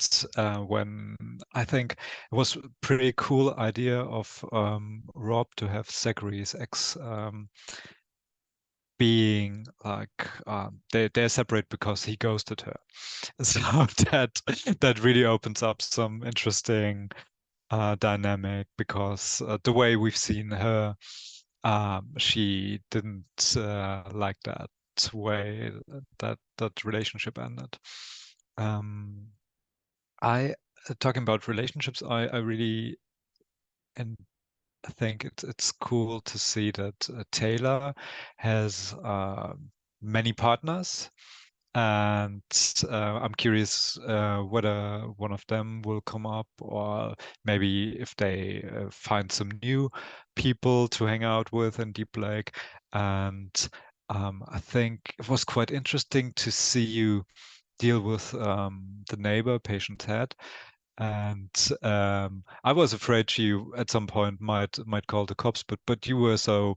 when I think it was a pretty cool idea of Rob to have Zachary's ex being like they're separate because he ghosted her. So that really opens up some interesting dynamic, because the way we've seen her, she didn't like that way that relationship ended. I talking about relationships, I really and I think it's cool to see that Taylor has many partners, and I'm curious whether one of them will come up, or maybe if they find some new people to hang out with in Deep Lake. And I think it was quite interesting to see you deal with the neighbor, patient Ted. And I was afraid she at some point might call the cops, but you were so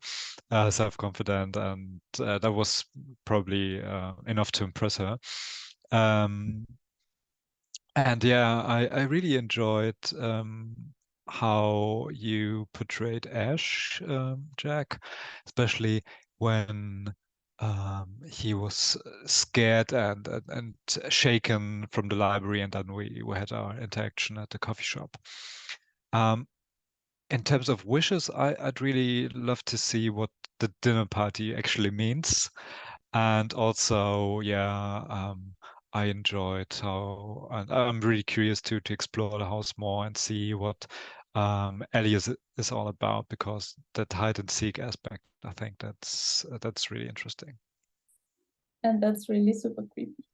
self-confident, and that was probably enough to impress her. And yeah, I really enjoyed how you portrayed Ash, Jack, especially when he was scared and shaken from the library, and then we had our interaction at the coffee shop. In terms of wishes, I'd really love to see what the dinner party actually means. And also, I enjoyed how, and I'm really curious to explore the house more and see what Ellie is all about, because that hide and seek aspect, I think that's really interesting. And that's really super creepy.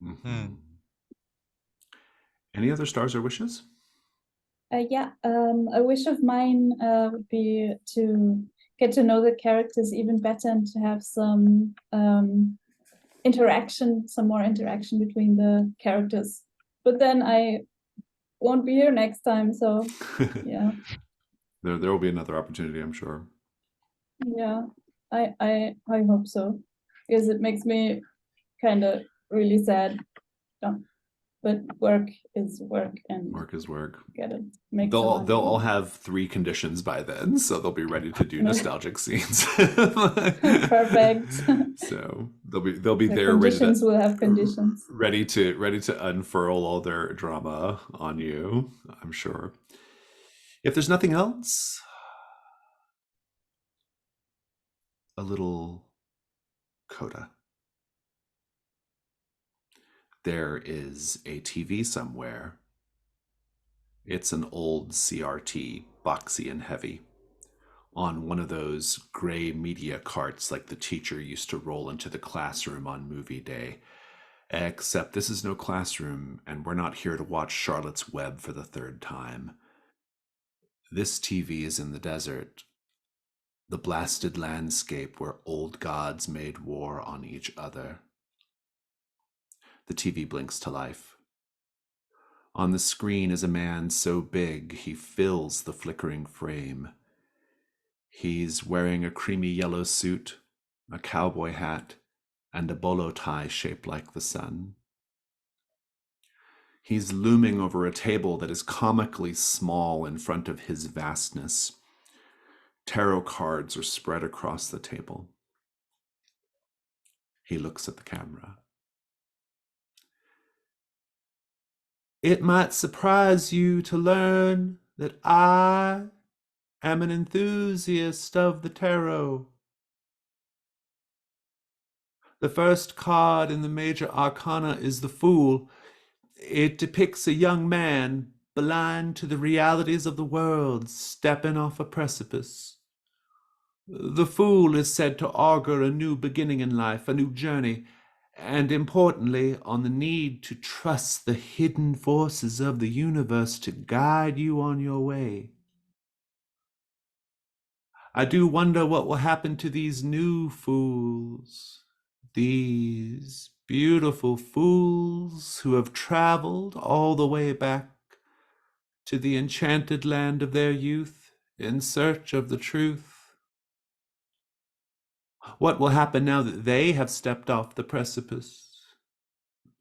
Mm-hmm. Any other stars or wishes? A wish of mine would be to get to know the characters even better and to have some interaction, some more interaction between the characters. But then I won't be here next time, so yeah. There will be another opportunity, I'm sure. Yeah, I hope so, because it makes me kind of really sad done. But work is work, and Work is work. gotta make some money. They'll all have 3 conditions by then, so they'll be ready to do nostalgic scenes. Perfect. So they'll be The there ready conditions will have conditions. ready to unfurl all their drama on you, I'm sure. If there's nothing else, a little coda. There is a TV somewhere. It's an old CRT, boxy and heavy, on one of those gray media carts like the teacher used to roll into the classroom on movie day. Except this is no classroom, and we're not here to watch Charlotte's Web for the 3rd time. This TV is in the desert, the blasted landscape where old gods made war on each other. The TV blinks to life. On the screen is a man so big he fills the flickering frame. He's wearing a creamy yellow suit, a cowboy hat, and a bolo tie shaped like the sun. He's looming over a table that is comically small in front of his vastness. Tarot cards are spread across the table. He looks at the camera. It might surprise you to learn that I am an enthusiast of the tarot. The first card in the major arcana is the Fool. It depicts a young man blind to the realities of the world, stepping off a precipice. The Fool is said to augur a new beginning in life, a new journey, and importantly, on the need to trust the hidden forces of the universe to guide you on your way. I do wonder what will happen to these new fools, these beautiful fools who have traveled all the way back to the enchanted land of their youth in search of the truth. What will happen now that they have stepped off the precipice?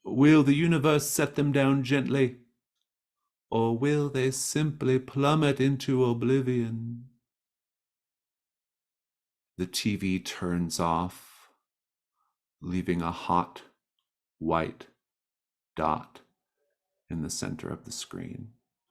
Will the universe set them down gently, or will they simply plummet into oblivion? The TV turns off, leaving a hot, white dot in the center of the screen.